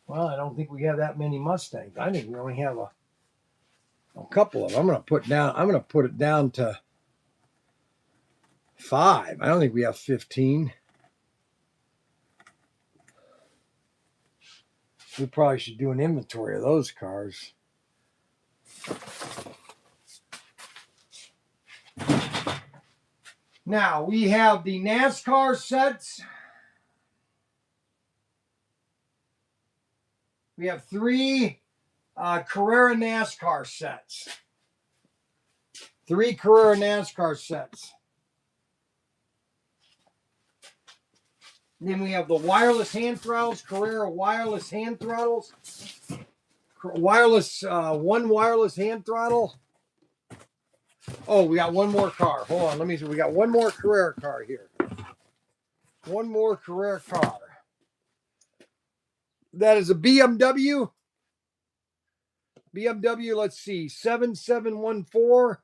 Well, I don't think we have that many Mustangs. I think we only have a couple of them. I'm going to put it down to 5. I don't think we have 15. We probably should do an inventory of those cars. Now we have the NASCAR sets. We have 3 Carrera NASCAR sets. 3 Carrera NASCAR sets. Then we have the wireless hand throttles, Carrera wireless hand throttles. Wireless, 1 wireless hand throttle. Oh, we got one more car. Hold on, let me see. We got one more Carrera car here. One more Carrera car. That is a BMW. BMW, let's see, 7714.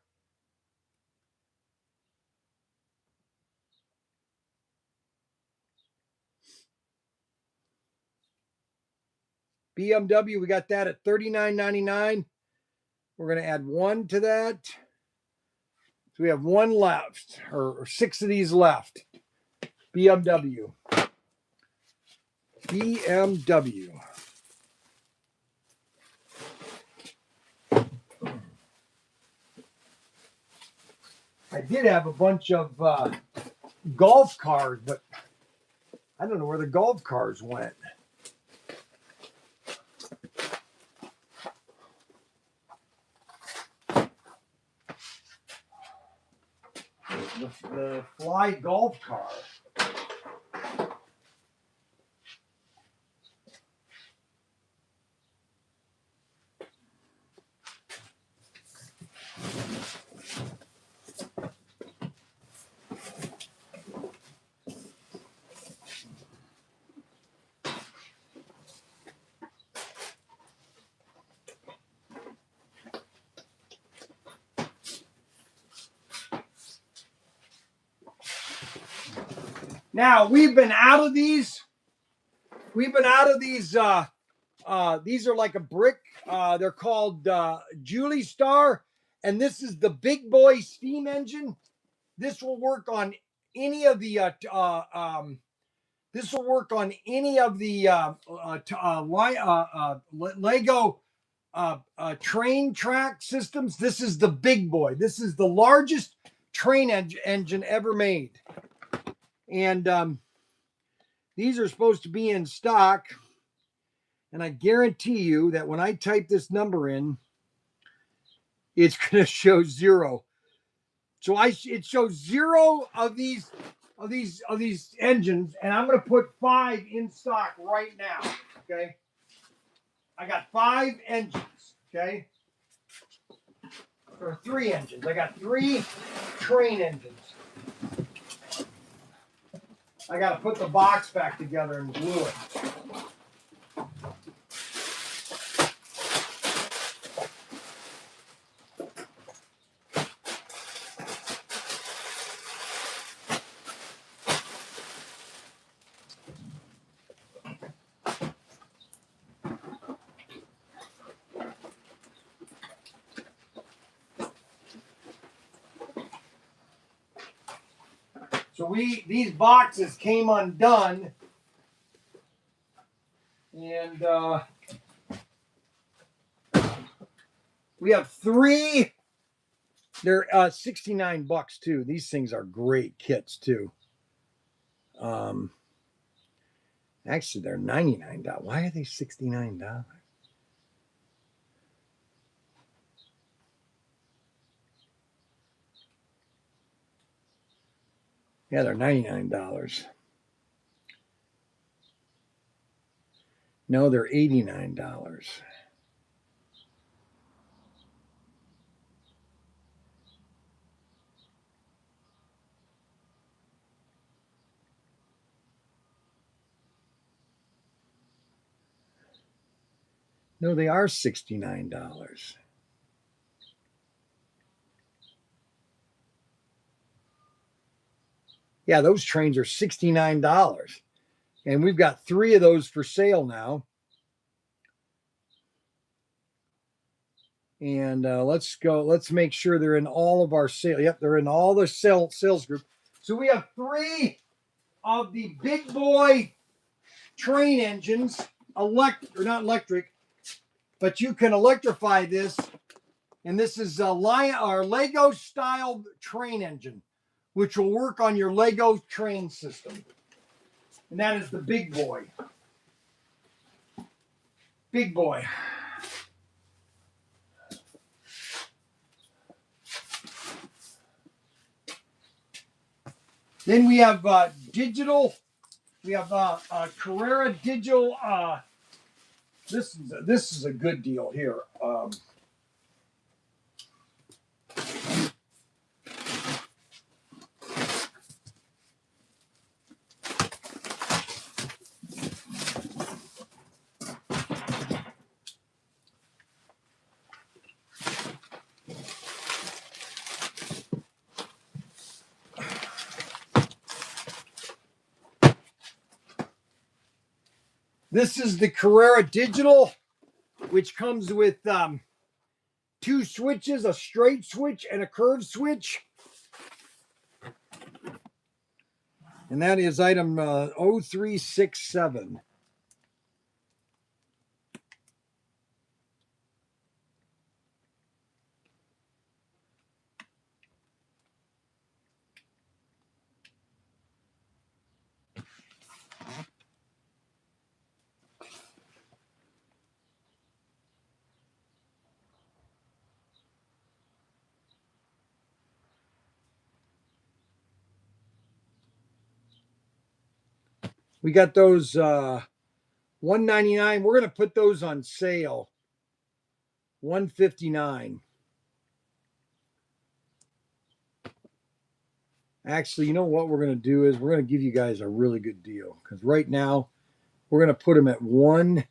BMW, we got that at $39.99. We're going to add 1 to that. So we have 1 left, or 6 of these left. BMW. BMW. I did have a bunch of golf cars, but I don't know where the golf cars went. The fly golf car. Now we've been out of these. We've been out of these. These are like a brick. They're called Julie Star, and this is the big boy steam engine. This will work on any of the. This will work on any of the Lego train track systems. This is the big boy. This is the largest train engine ever made, and these are supposed to be in stock. And I guarantee you that when I type this number in, it's going to show 0. So it shows 0 of these engines, and I'm going to put 5 in stock right now. Okay, I got 5 engines. Okay, or 3 engines. I got 3 train engines. I got to put the box back together and glue it. So these boxes came undone, and we have 3. They're $69 too. These things are great kits too. Actually, they're $99. Why are they $69? Yeah, they're $99. No, they're $89. No, they are $69. Yeah, those trains are $69. And we've got 3 of those for sale now. And let's go. Let's make sure they're in all of our sales. Yep, they're in all the sales group. So we have 3 of the big boy train engines, not electric, but you can electrify this. And this is our Lego style train engine, which will work on your Lego train system. And that is the big boy. Big boy. Then we have digital. We have Carrera digital. This is a good deal here. This is the Carrera digital, which comes with 2 switches, a straight switch and a curved switch. And that is item 0367. We got those $199. We're going to put those on sale. $159. Actually, you know what we're going to do is we're going to give you guys a really good deal because right now we're going to put them at one.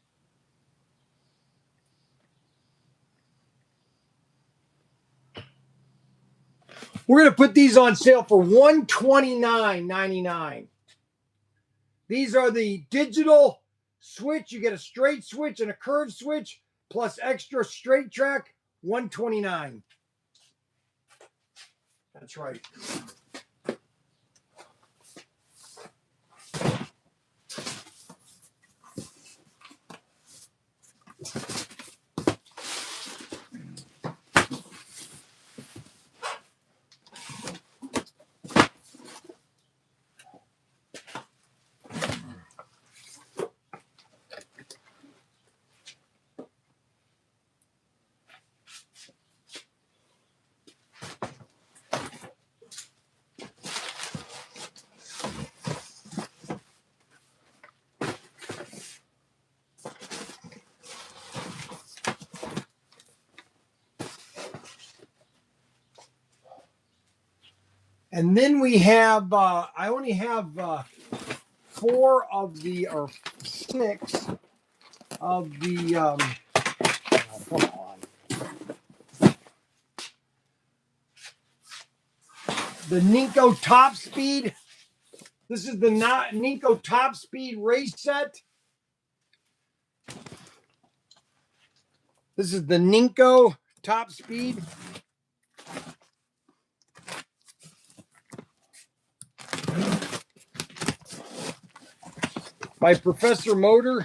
We're going to put these on sale for $129.99. These are the digital switch. You get a straight switch and a curved switch plus extra straight track. $129. That's right. And then we have, I only have 4 of the, or 6 of the, come on. The Ninko Top Speed. This is the Ninko Top Speed race set. This is the Ninko Top Speed. By Professor Motor.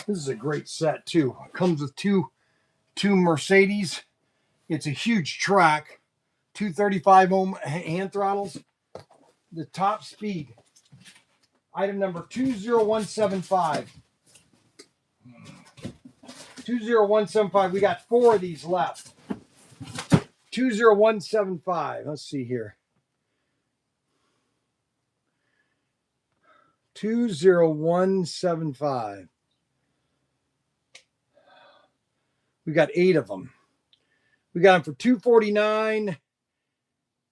This is a great set too. It comes with two Mercedes. It's a huge track. 235 ohm hand throttles. The Top Speed. Item number 20175. 20175. We got 4 of these left. 20175. Let's see here. 20175. We got 8 of them. We got them for $249.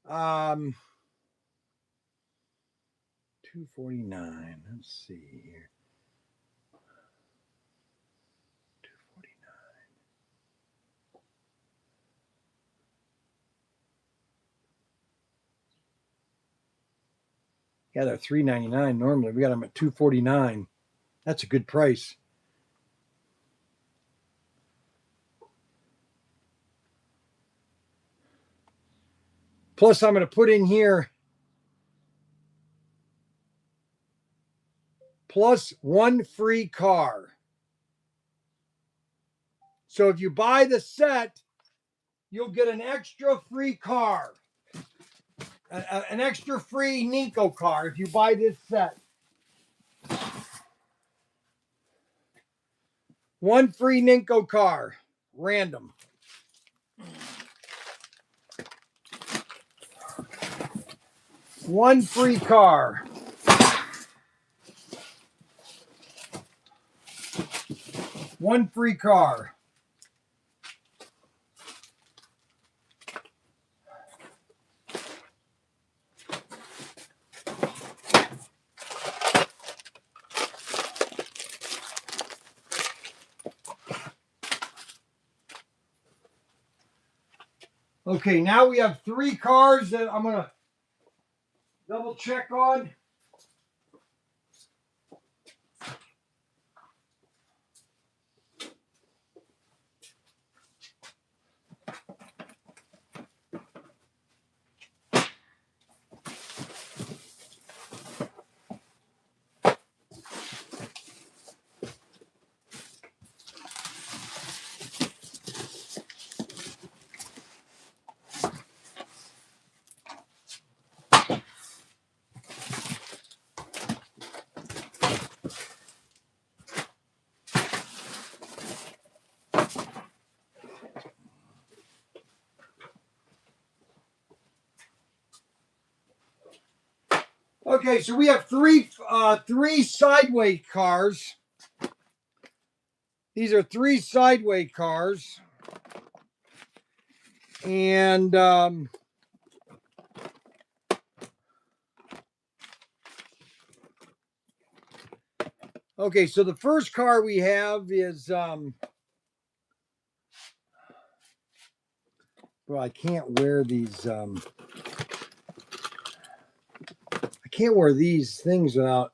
249. Let's see here. 249. Yeah, they're $399 normally. We got them at $249. That's a good price. Plus, I'm going to put in here plus 1 free car. So if you buy the set, you'll get an extra free car. An extra free Ninko car if you buy this set. 1 free Ninko car. Random. One free car. One free car. Okay, now we have 3 cars that I'm going to double check on. Okay, so we have three sideway cars. These are three sideway cars. And okay, so the first car we have is well, I can't wear these I can't wear these things without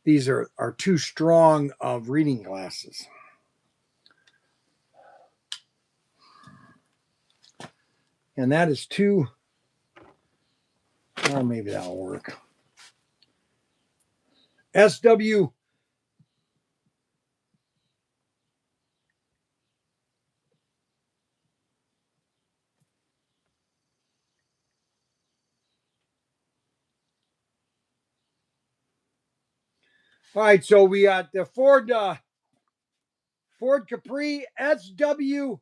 these are too strong of reading glasses. And that is too, oh, maybe that'll work. SW. All right, so we got the Ford Capri SW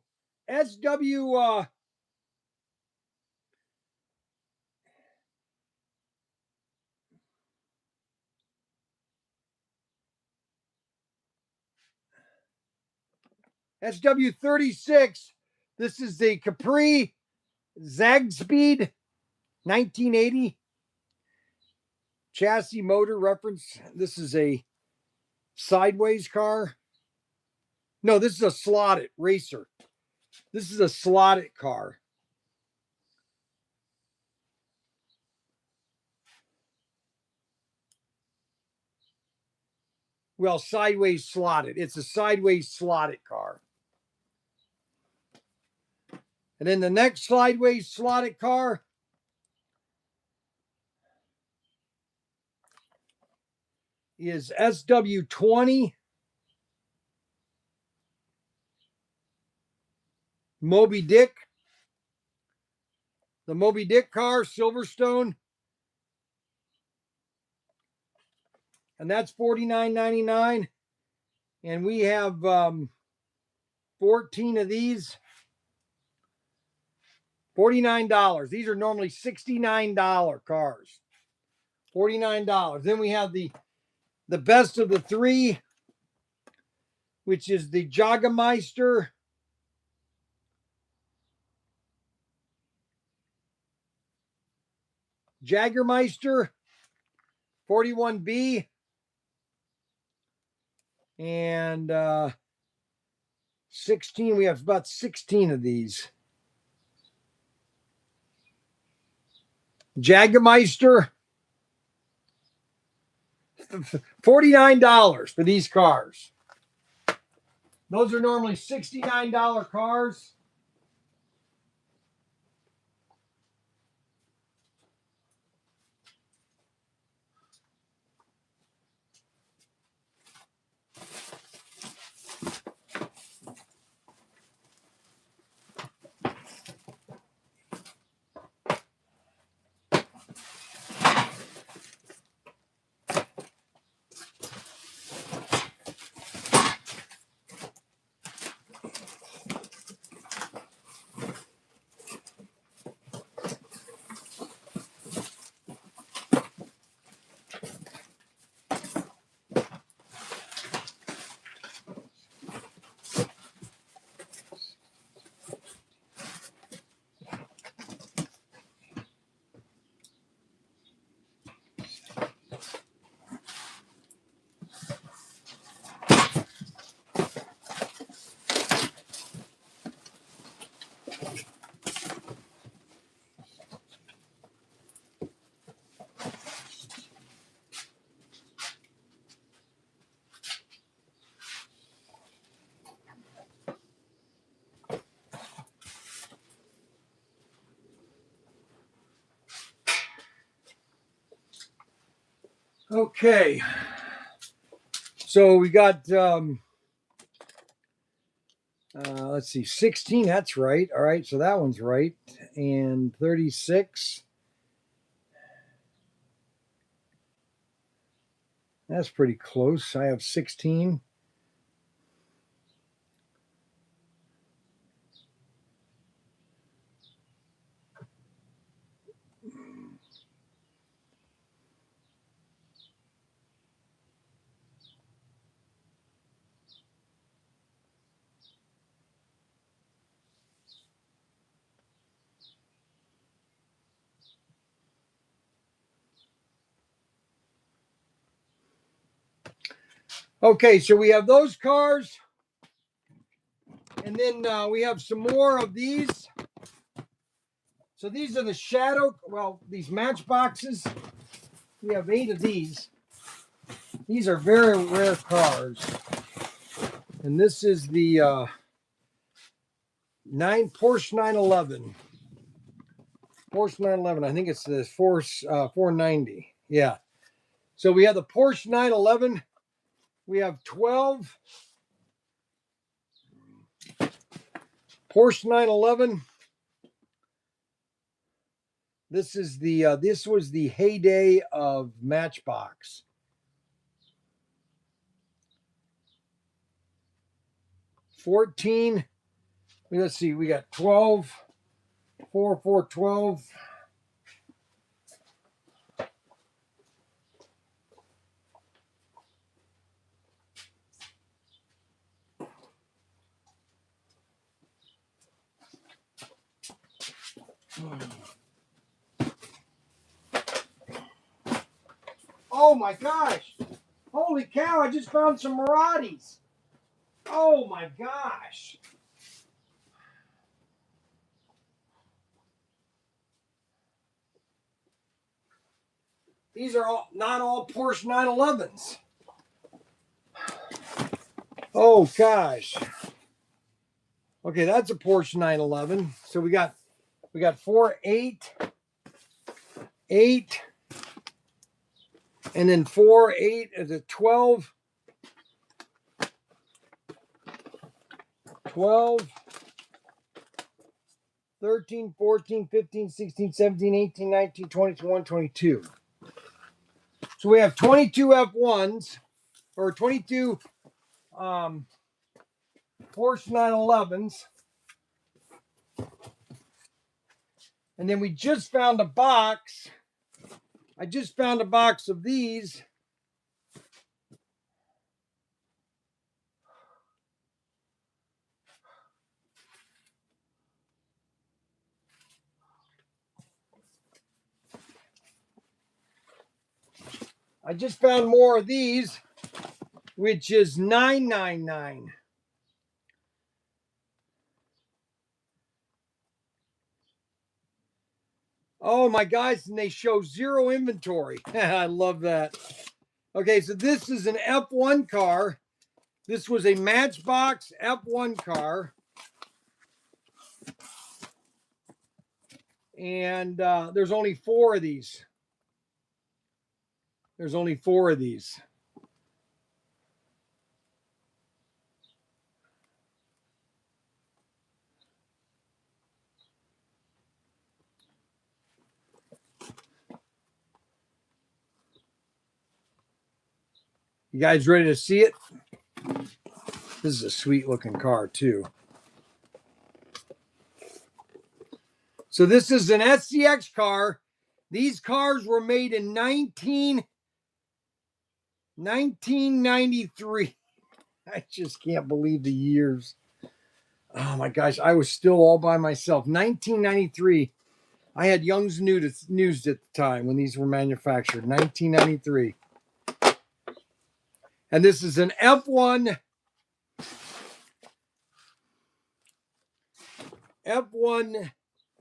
SW36. This is the Capri Zagspeed 1980 chassis motor reference. This is a sideways car. No, this is a slotted racer. This is a slotted car. Well, sideways slotted. It's a sideways slotted car. And then the next sideways slotted car is SW20 Moby Dick. The Moby Dick car, Silverstone. And that's $49.99. And we have 14 of these. $49. These are normally $69 cars. $49. Then we have the best of the three, which is the Jagermeister Jagermeister 41B. And 16, we have about 16 of these. Jagermeister, $49 for these cars. Those are normally $69 cars. Okay. So we got, let's see, 16. That's right. All right. So that one's right. And 36. That's pretty close. I have 16. Okay, so we have those cars. And then we have some more of these. So these are the shadow, well, these matchboxes. We have 8 of these. These are very rare cars. And this is the Porsche 911. Porsche 911. I think it's the 490. Yeah. So we have the Porsche 911. We have 12 Porsche 911. This is the this was the heyday of Matchbox. 14. Let's see, we got 12, 4, 4, 12. Oh my gosh. Holy cow, I just found some Marathis. Oh my gosh. These are not all Porsche 911s. Oh gosh. Okay, that's a Porsche 911. So we got 4, 8, 8, and then 4, 8 is a 12, 12, 13, 14, 15, 16, 17, 18, 19, 20, 21, 22. So we have 22 F1s or 22 Porsche 911s. And then we just found a box. I just found a box of these. I just found more of these, which is 999. Oh my guys, and they show 0 inventory. I love that. Okay, so this is an F1 car. This was a Matchbox F1 car. And there's only 4 of these. There's only 4 of these. You guys ready to see it? This is a sweet looking car too. So this is an SCX car. These cars were made in 1993. I just can't believe the years. Oh my gosh, I was still all by myself. 1993. I had Young's News at the time when these were manufactured. 1993. And this is an F1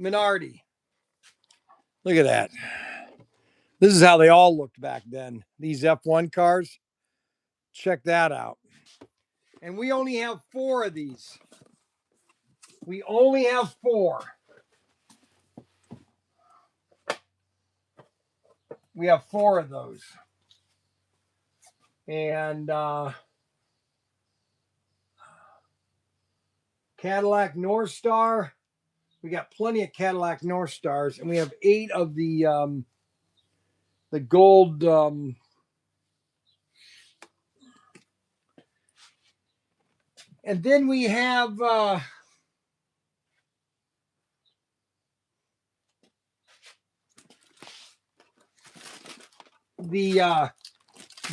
Minardi. Look at that. This is how they all looked back then. These F1 cars. Check that out. And we only have 4 of these. We only have 4. We have 4 of those. And Cadillac North Star. We got plenty of Cadillac North Stars, and we have 8 of the gold. And then we have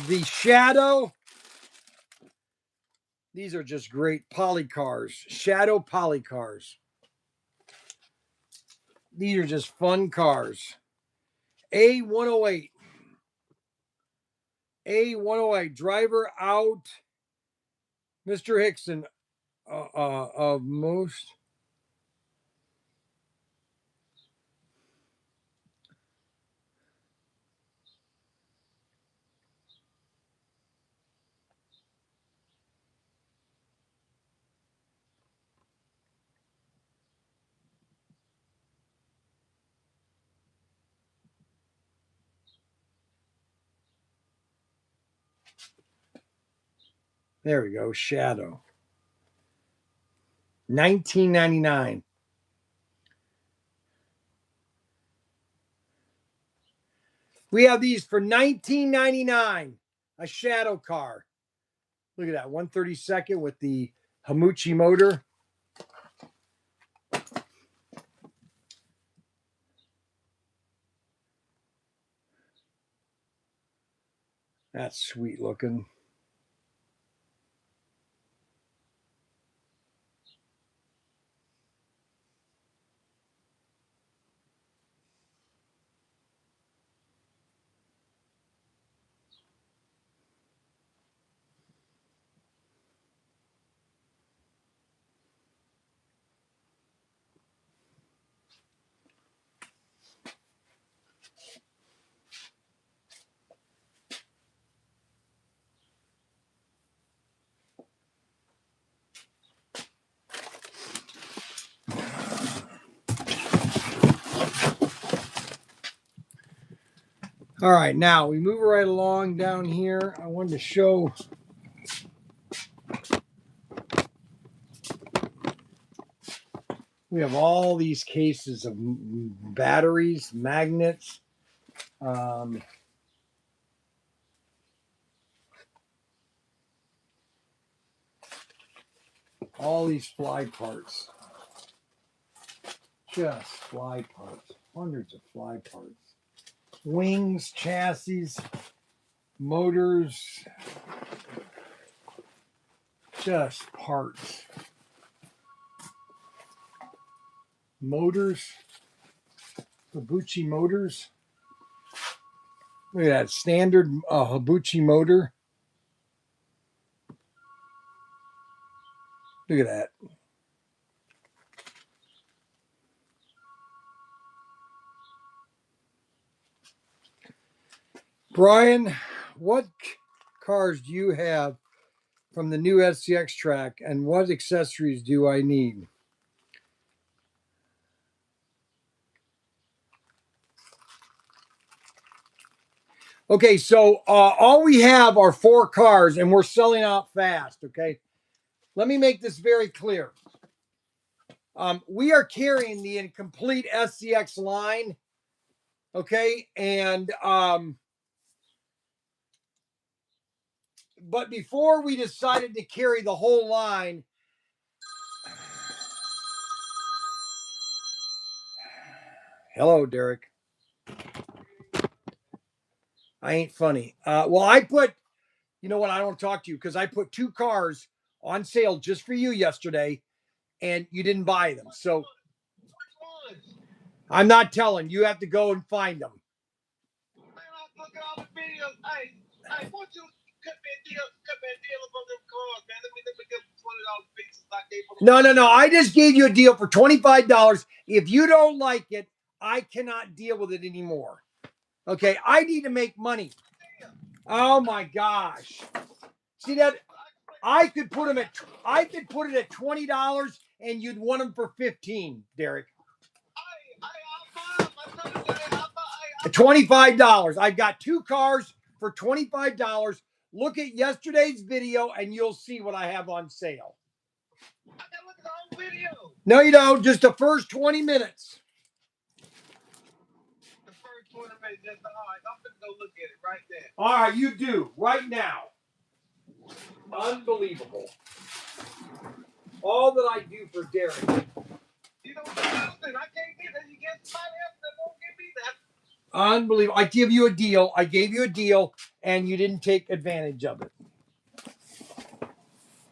the Shadow. These are just great poly cars, Shadow poly cars. These are just fun cars. A108. A108 driver out. Mr. Hickson of most. There we go. Shadow. 1999. We have these for $19.99. A shadow car. Look at that. 132nd with the Hamachi motor. That's sweet looking. All right, now we move right along down here. I wanted to show we have all these cases of batteries, magnets, all these fly parts. Just fly parts. Hundreds of fly parts. Wings, chassis, motors, just parts. Motors, Hamachi motors. Look at that standard Hamachi motor. Look at that. Bryan, what cars do you have from the new SCX track, and what accessories do I need? Okay, so all we have are 4 cars, and we're selling out fast, okay? Let me make this very clear. We are carrying the incomplete SCX line, okay? And, but before we decided to carry the whole line, hello, Derek. I ain't funny. Well, I put, you know what? I don't talk to you because I put 2 cars on sale just for you yesterday, and you didn't buy them. So I'm not telling. You have to go and find them. Man, I look at all the videos. Hey, won't you cut me a deal about them cars, man? Let me get $20 pieces like they put. No. I just gave you a deal for $25. If you don't like it, I cannot deal with it anymore. Okay, I need to make money. Oh my gosh. See that? I could put it at $20 and you'd want them for $15, Derek. I'll buy them. $25. I've got 2 cars for $25. Look at yesterday's video and you'll see what I have on sale. I gotta look at the whole video. No, you don't. Just the first 20 minutes. The first 20 minutes. That's all right. I'm gonna go look at it right there. All right, you do right now. Unbelievable. All that I do for Derek. You know what I'm saying? I can't get that. You get somebody else that won't give me that. Unbelievable. I give you a deal. I gave you a deal and you didn't take advantage of it.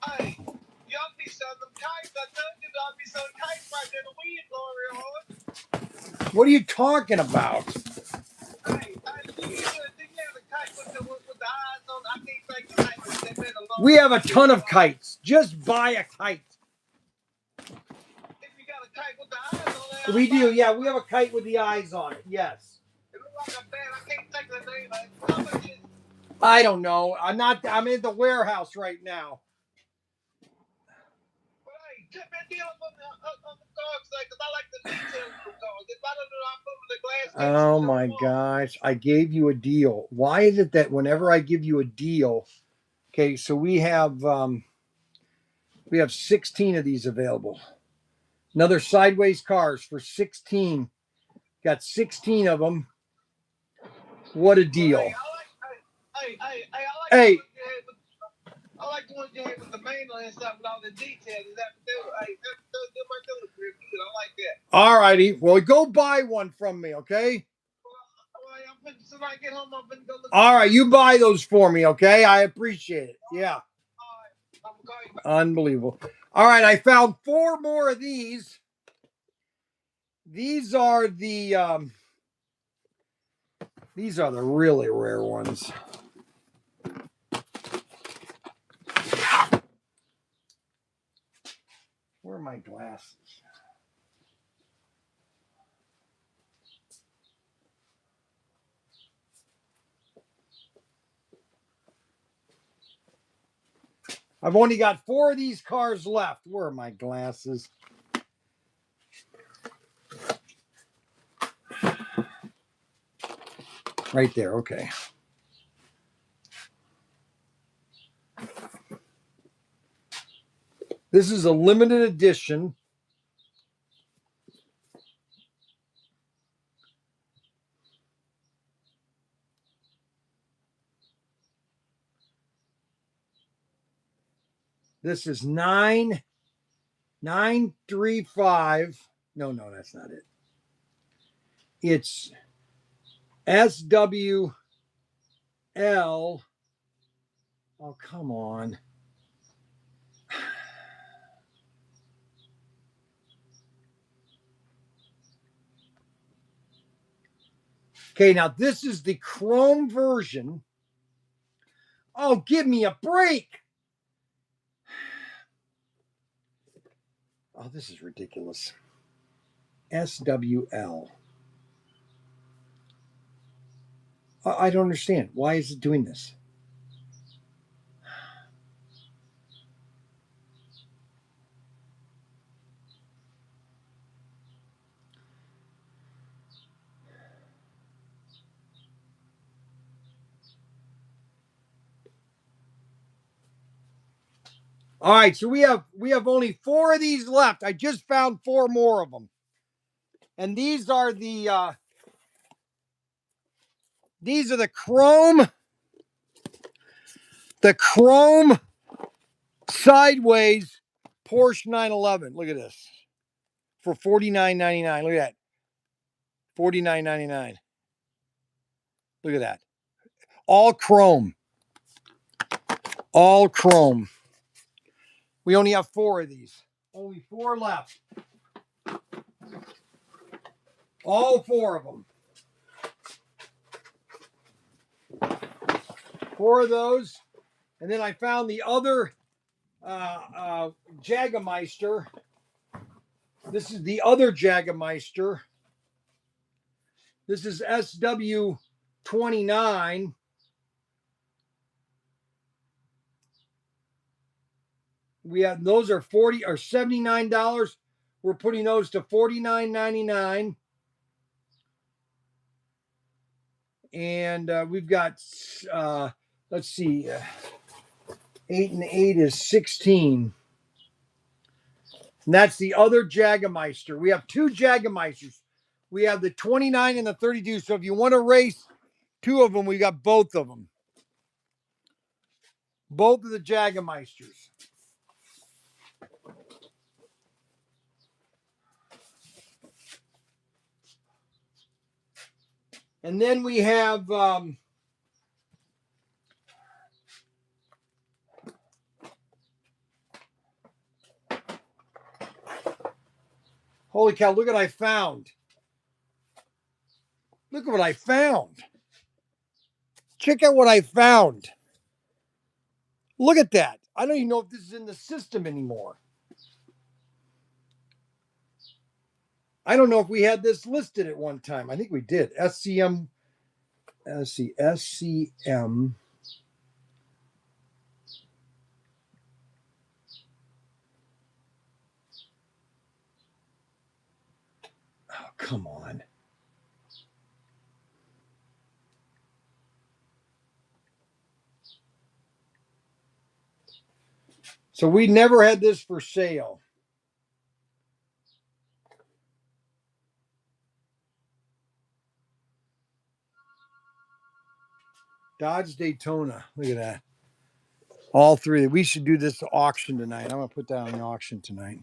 Hey, y'all be selling them kites. I tell you, y'all be selling kites right there. The wind blowing real hard. What are you talking about? Hey, you have the kite with the eyes We have a ton of kites. Just buy a kite. If you got a kite with the eyes on it, We do, yeah. We have a kite with the eyes on it. Yes. it looks like a band. I can't think of the name. How much is it? I don't know. I'm in the warehouse right now. But hey, cut me a deal on the dogs, because I like the details of the dogs. If I don't know, I put them in the glass case. Oh my gosh. I gave you a deal. Why is it that whenever I give you a deal, okay, so we have 16 of these available. Another sideways cars for 16. Got 16 of them. What a deal. Hey. I like the ones you had with the mainland and stuff with all the details. Is that hey, that might do look pretty good. I like that. All righty. Well, go buy one from me, okay? Well, as soon as I get home, I'm going to go look. All right, you buy those for me, okay? I appreciate it. Yeah. All right. I'm going to call you back. Unbelievable. All right, I found 4 more of these. These are the really rare ones. Where are my glasses? I've only got 4 of these cars left. Where are my glasses? Right there, okay. This is a limited edition. This is 9935. No, that's not it. It's SWL. Oh, come on. Okay, now this is the chrome version. Oh, give me a break. Oh, this is ridiculous. SWL. I don't understand. Why is it doing this? All right, so we have only 4 of these left. I just found 4 more of them. And these are the chrome sideways Porsche 911. Look at this. For $49.99. Look at that. $49.99. Look at that. All chrome. All chrome. We only have 4 of these. Only 4 left. All 4 of them. 4 of those. And then I found the other Jagermeister. This is the other Jagermeister. This is SW29. We have those are $79. We're putting those to $49.99. And we've got let's see, 8 and 8 is 16. And that's the other Jagermeister. We have 2 Jagermeisters. We have the 29 and the 32. So if you want to race 2 of them, we got both of them. Both of the Jagermeisters. And then we have holy cow, look what I found. Look at what I found. Check out what I found. Look at that. I don't even know if this is in the system anymore. I don't know if we had this listed at one time. I think we did. SCM. Let's see. SCM. Oh, come on. So we never had this for sale. Dodge Daytona. Look at that. All three. We should do this auction tonight. I'm going to put that on the auction tonight.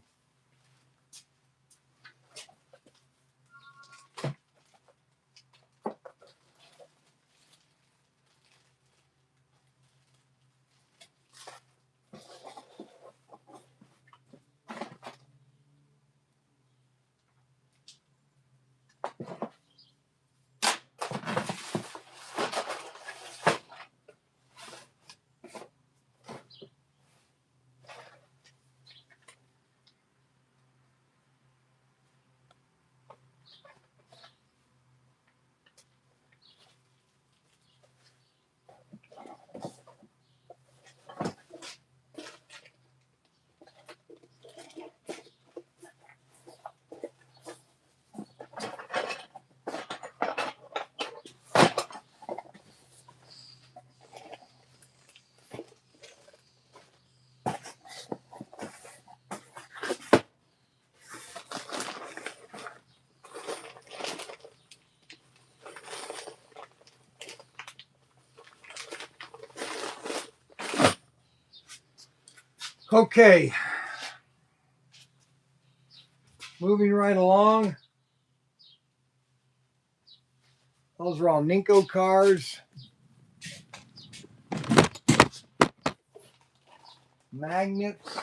Okay. Moving right along. Those are all Ninko cars. Magnets.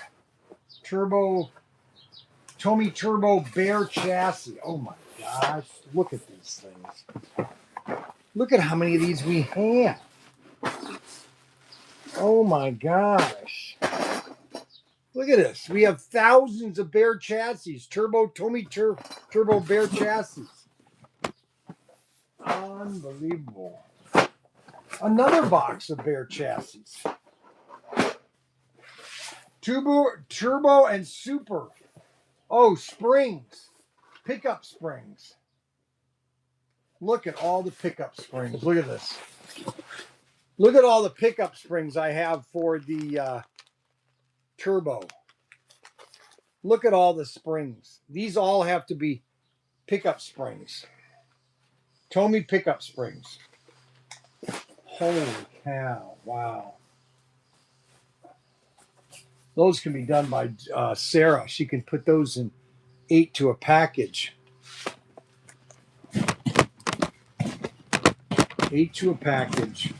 Turbo. Tommy Turbo Bear chassis. Oh my gosh. Look at these things. Look at how many of these we have. Oh my gosh. Look at this. We have thousands of Bear chassis. Turbo Bear chassis. Unbelievable. Another box of Bear chassis. Turbo and Super. Oh, springs. Pickup springs. Look at all the pickup springs. Look at this. Look at all the pickup springs I have for the Turbo. Look at all the springs. These all have to be pickup springs. Tommy pickup springs. Holy cow. Wow. Those can be done by Sarah. She can put those in 8 to a package. 8 to a package.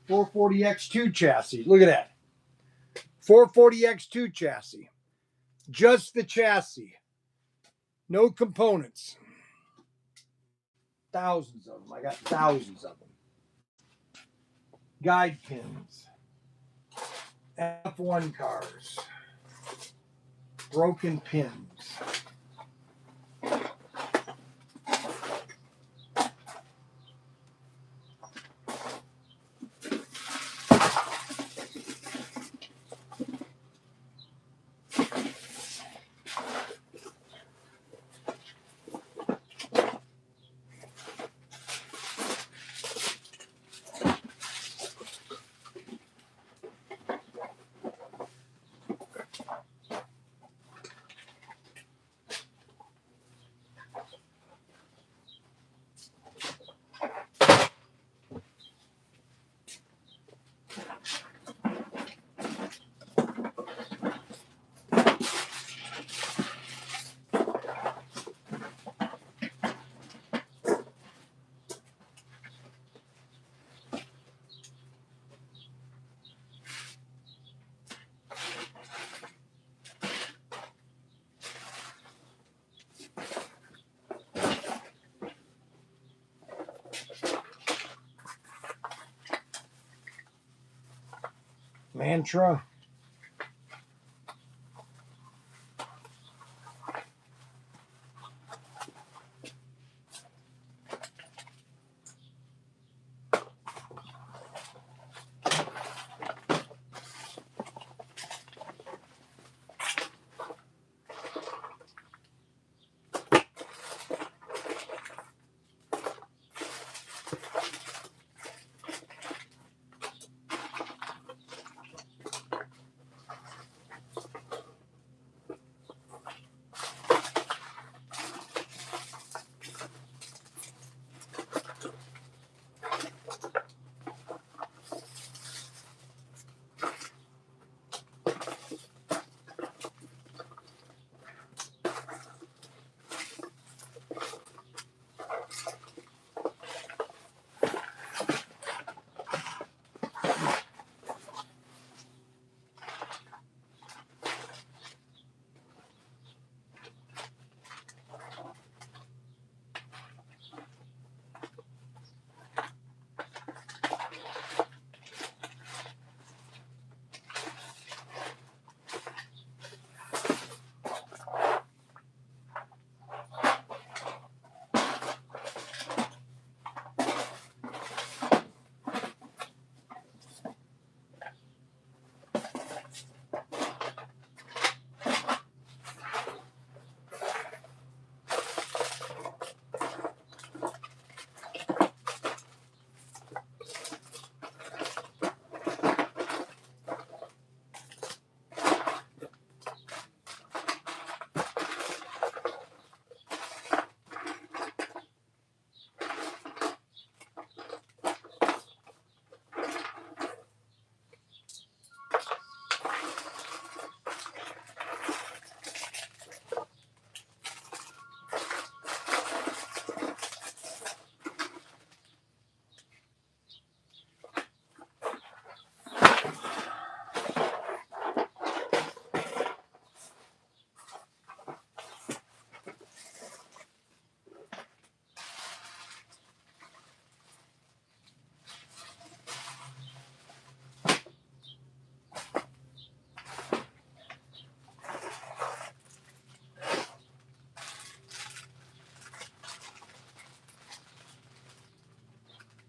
$440X2 chassis. Look at that. $440X2 chassis. Just the chassis. No components. Thousands of them. I got thousands of them. Guide pins. F1 cars. Broken pins. Mantra.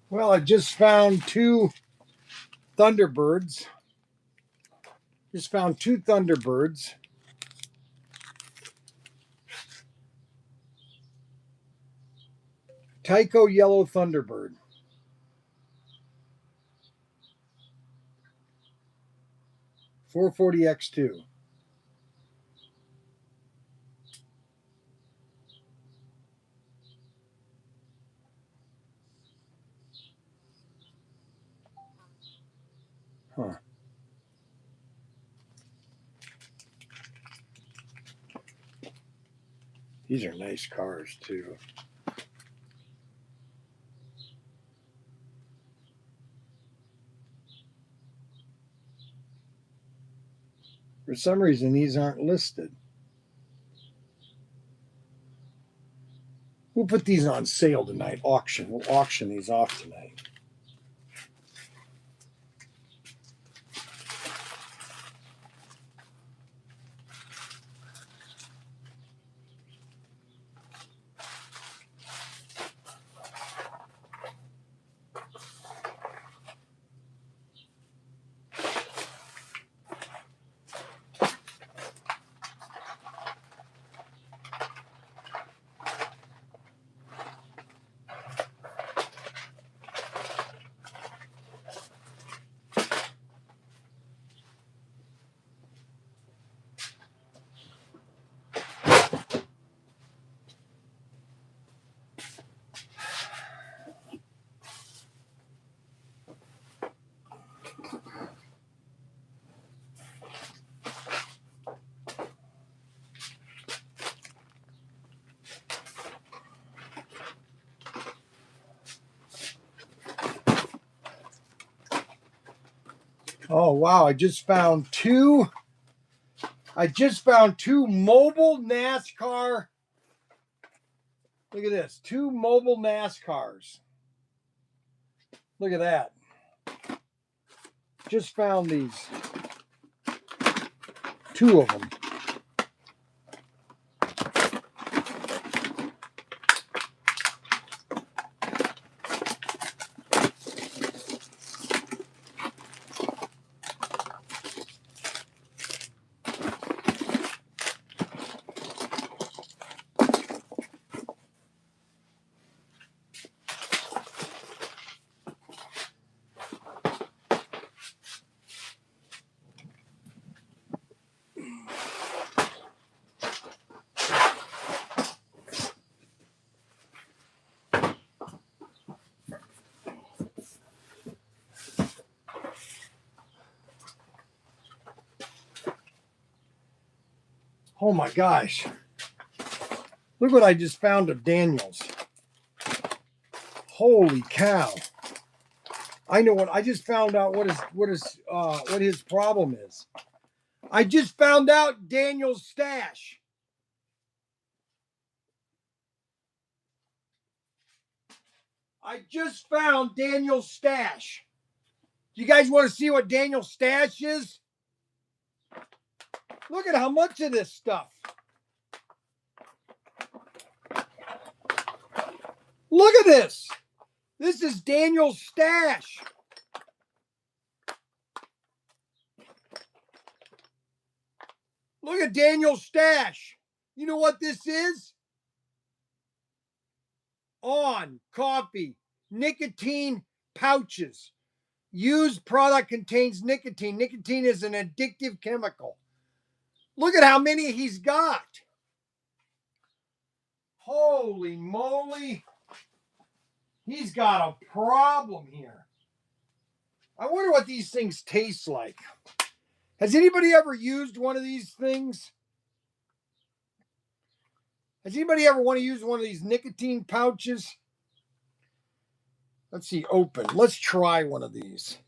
Well, I just found two Thunderbirds. Just found two Thunderbirds. Tyco Yellow Thunderbird. 440X2. Huh. These are nice cars too. For some reason, these aren't listed. We'll put these on sale tonight. Auction. We'll auction these off tonight. Oh wow, I just found two mobile NASCAR. Look at this. Two mobile NASCARs. Look at that. Just found these. 2 of them. Oh my gosh. Look what I just found of Daniel's. Holy cow. I know what I just found out what his problem is. I just found out Daniel's stash. I just found Daniel's stash. You guys want to see what Daniel's stash is? Look at how much of this stuff. Look at this. This is Daniel's stash. Look at Daniel's stash. You know what this is? On coffee, nicotine pouches. Used product contains nicotine. Nicotine is an addictive chemical. Look at how many he's got. Holy moly. He's got a problem here. I wonder what these things taste like. Has anybody ever used one of these things? Has anybody ever want to use one of these nicotine pouches? Let's see, open. Let's try one of these.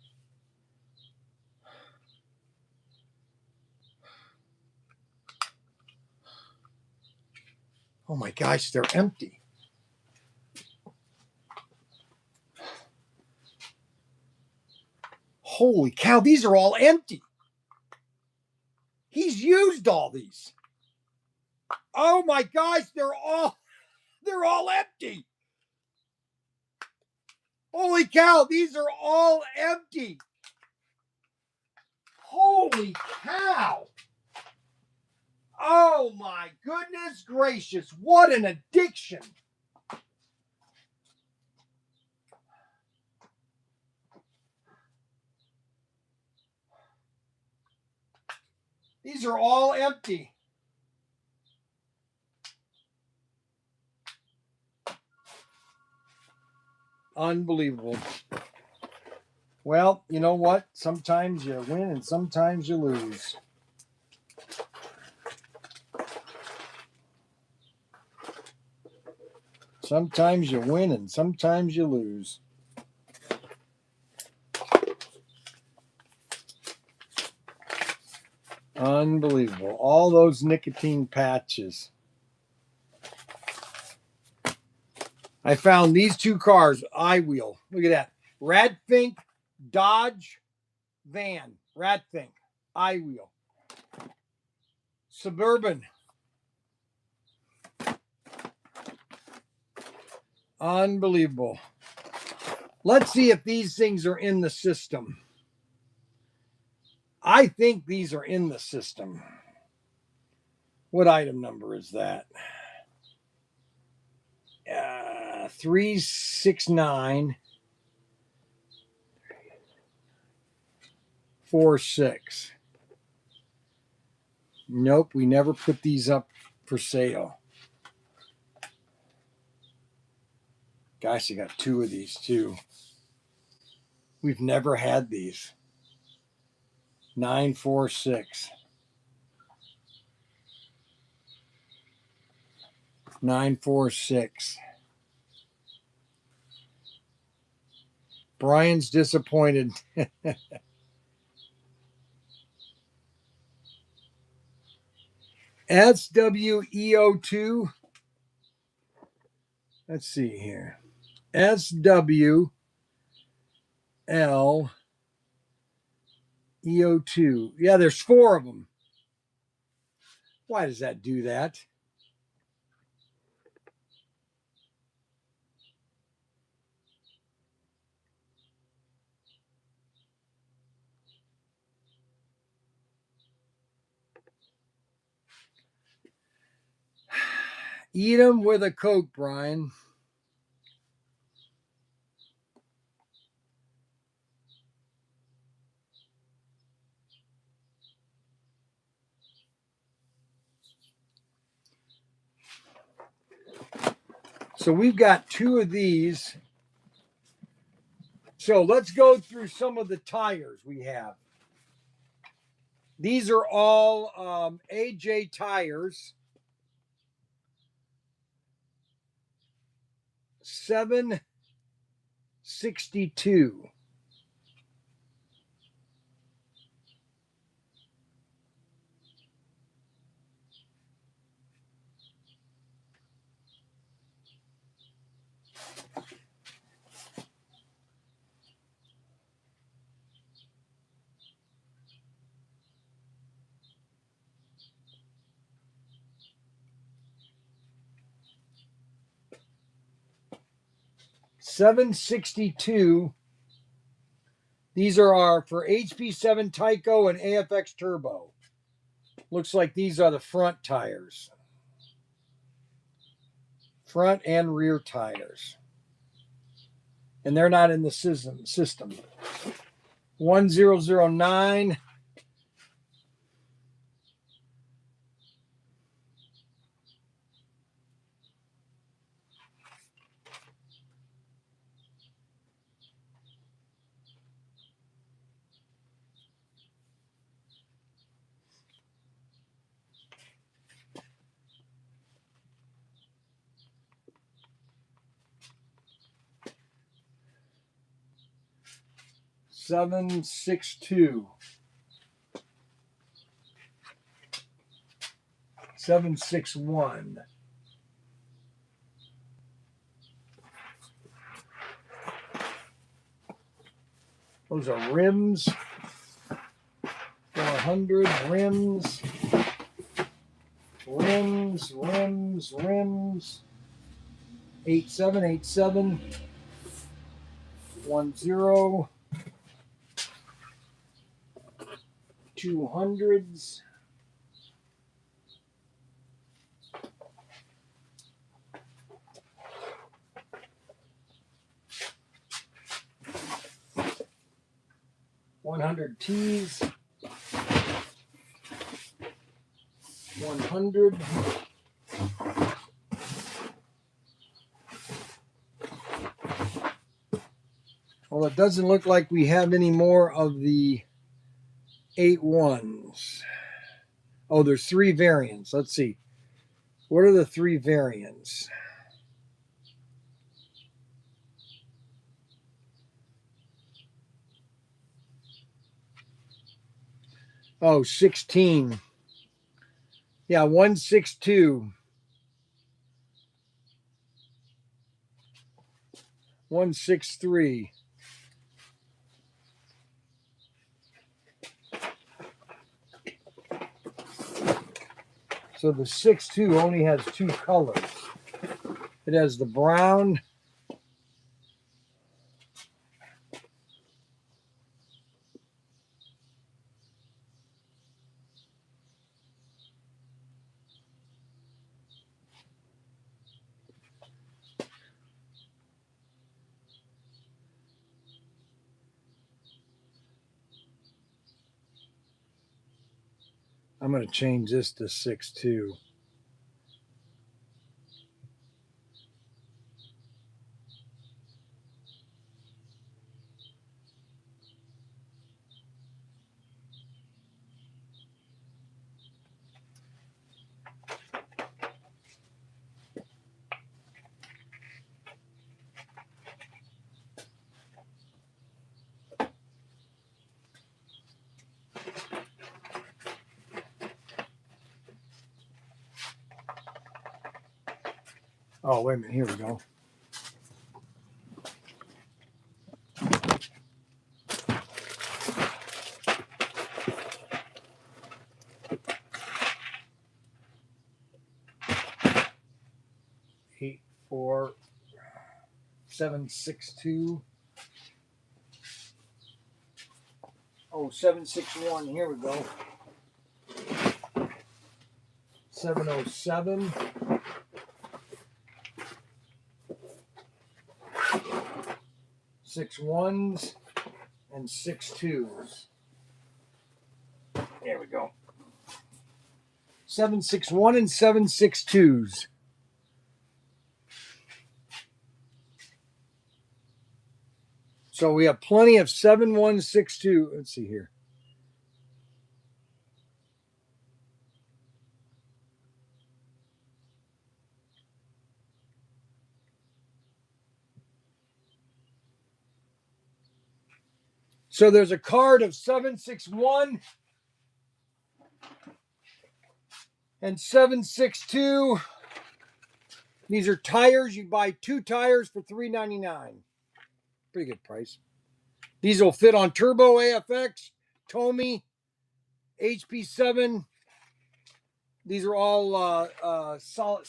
Oh my gosh, they're empty. Holy cow, these are all empty. He's used all these. Oh my gosh, they're all empty. Holy cow, these are all empty. Holy cow. Oh my goodness gracious, what an addiction. These are all empty. Unbelievable. Well, you know what? Sometimes you win and sometimes you lose. Sometimes you win and sometimes you lose. Unbelievable. All those nicotine patches. I found these 2 cars, I-wheel. Look at that. Radfink Dodge van. Radfink I-wheel. Suburban. Unbelievable. Let's see if these things are in the system. I think these are in the system. What item number is that? 36946. Nope, we never put these up for sale. Gosh, I got 2 of these too. We've never had these. 946. 946. Brian's disappointed. SWEO2. Let's see here. SWL EO2. Yeah, there's 4 of them. Why does that do that? Eat them with a Coke, Bryan. So we've got 2 of these. So let's go through some of the tires we have. These are all AJ tires. 762. $762. These are our for HP7 Tyco and AFX Turbo. Looks like these are the front tires. Front and rear tires. And they're not in the system. 1009. $762. 761. Those are rims. 400 rims. Rims. 8787. 10. 200s. $100Ts. 100. Well, it doesn't look like we have any more of the 81s. Oh, there's 3 variants. Let's see. What are the 3 variants? Oh, 16. Yeah, 162. 163. So the 6.2 only has 2 colors. It has the brown. I'm going to change this to 6.2. Oh, wait a minute. Here we go. 84762. Oh, 761. Here we go. 707. 6 1s and 6 2s. There we go. 761 and 762s. So we have plenty of 7162. Let's see here. So there's a card of 761 and 762. These are tires. You buy 2 tires for $3.99. Pretty good price. These will fit on Turbo AFX, Tomy, HP7. These are all solid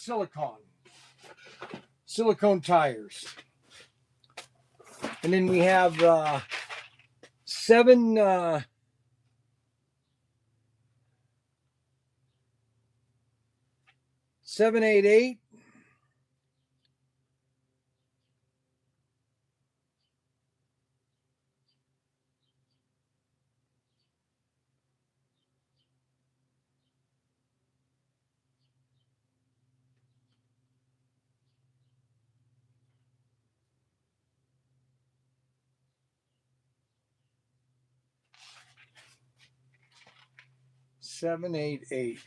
silicone tires. And then we have 788. Seven, eight, eight.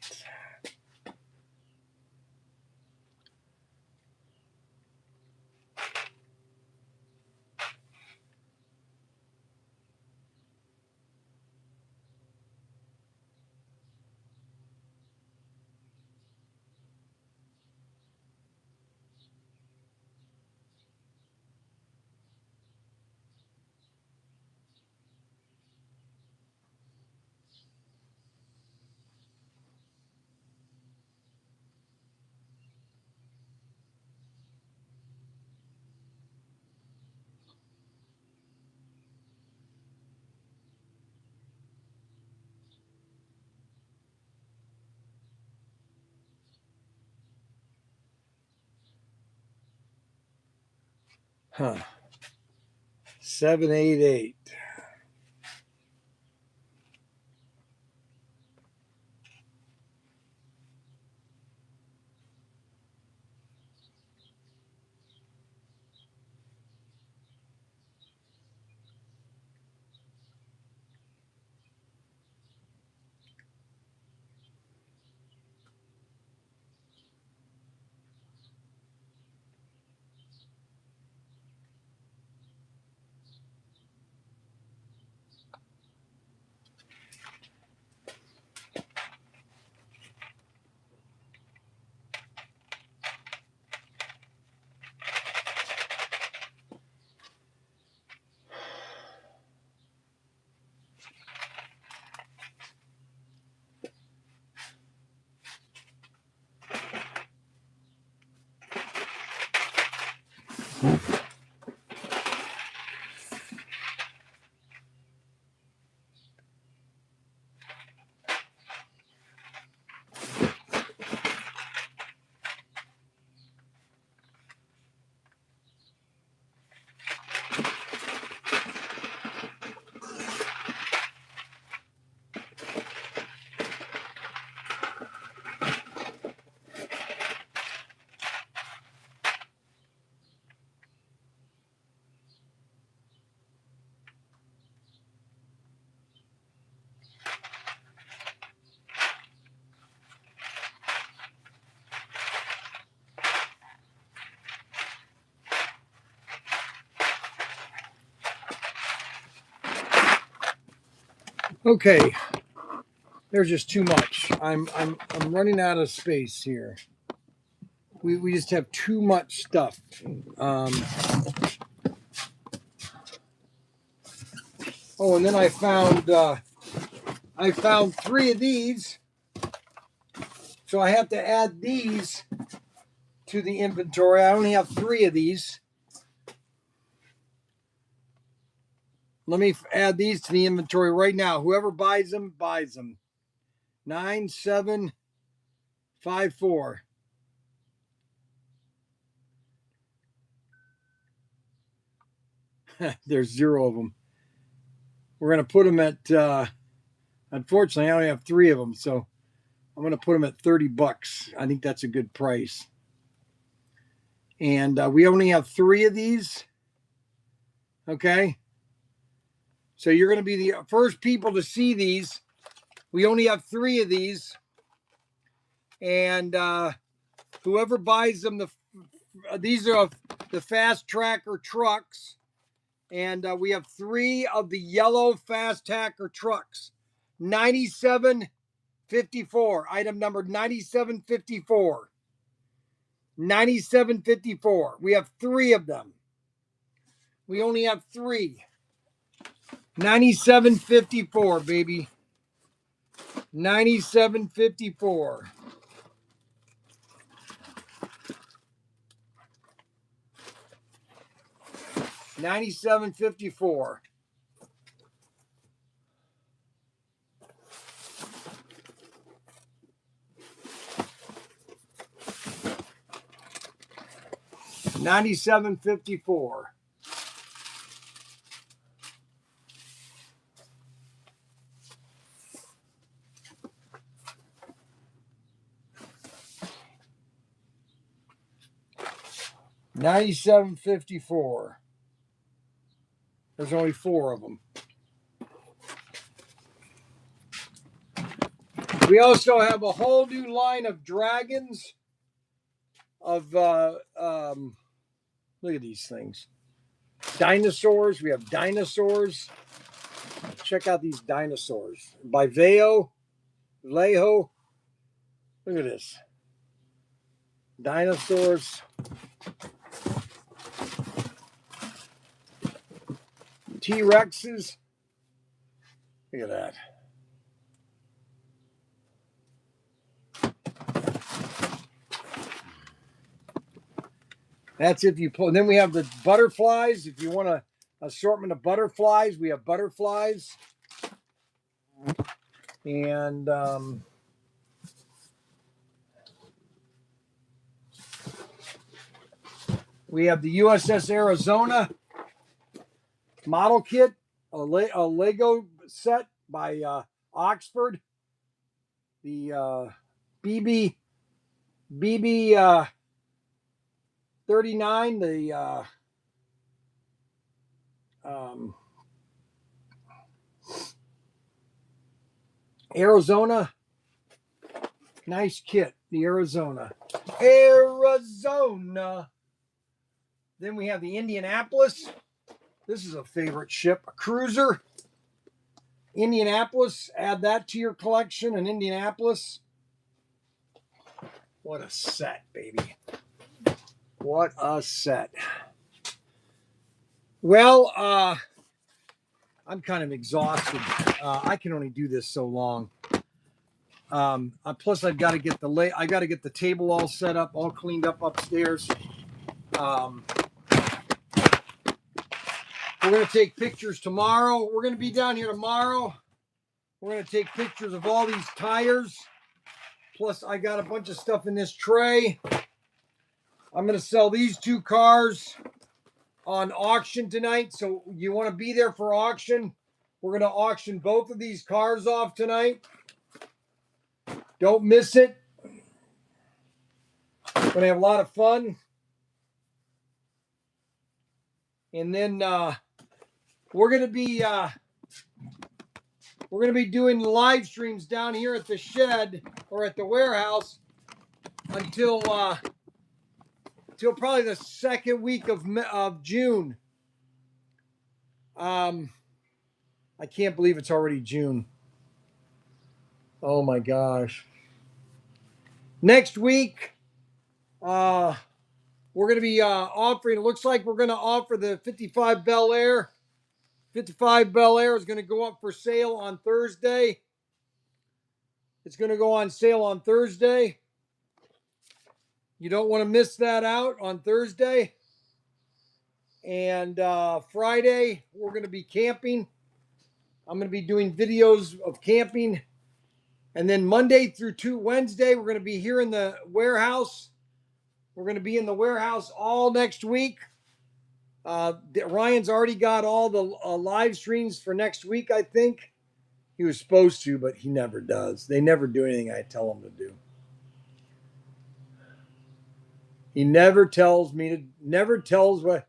Huh. 788. Okay, there's just too much. I'm running out of space here. We just have too much stuff. Oh, and then I found 3 of these, so I have to add these to the inventory. I only have 3 of these. Let me add these to the inventory right now. Whoever buys them, buys them. 9754. There's 0 of them. We're going to put them at, unfortunately, I only have 3 of them. So I'm going to put them at $30. I think that's a good price. And we only have 3 of these. Okay. So you're going to be the first people to see these. We only have 3 of these. And whoever buys them, these are the fast tracker trucks. And we have 3 of the yellow fast tracker trucks. 9754. Item number 9754. 9754. We have 3 of them. We only have 3. 9754, baby. 9754. $97.54. $97.54. $97.54. There's only 4 of them. We also have a whole new line of dragons. Of look at these things. Dinosaurs. We have dinosaurs. Check out these dinosaurs. By Vallejo. Look at this. Dinosaurs. T-Rexes. Look at that. That's if you pull. And then we have the butterflies. If you want an assortment of butterflies, we have butterflies. And we have the USS Arizona model kit, a Lego set by Oxford. The BB 39, the Arizona. Nice kit, the Arizona. Then we have the Indianapolis. This is a favorite ship, a cruiser. Indianapolis, add that to your collection, an Indianapolis. What a set, baby. What a set. Well, I'm kind of exhausted. I can only do this so long. Plus, I've got to get the table all set up, all cleaned up upstairs. We're going to take pictures tomorrow. We're going to be down here tomorrow. We're going to take pictures of all these tires. Plus, I got a bunch of stuff in this tray. I'm going to sell these 2 cars on auction tonight. So you want to be there for auction. We're going to auction both of these cars off tonight. Don't miss it. We're going to have a lot of fun. And then we're going to be doing live streams down here at the shed or at the warehouse until probably the second week of June. I can't believe it's already June. Oh my gosh. Next week, we're going to be offering, it looks like we're going to offer the 55 Bel Air. 55 Bel Air is going to go up for sale on Thursday. It's going to go on sale on Thursday. You don't want to miss that out on Thursday. And Friday, we're going to be camping. I'm going to be doing videos of camping. And then Monday through Wednesday, we're going to be here in the warehouse. We're going to be in the warehouse all next week. Ryan's already got all the live streams for next week, I think. He was supposed to, but he never does. They never do anything I tell him to do. He never tells what.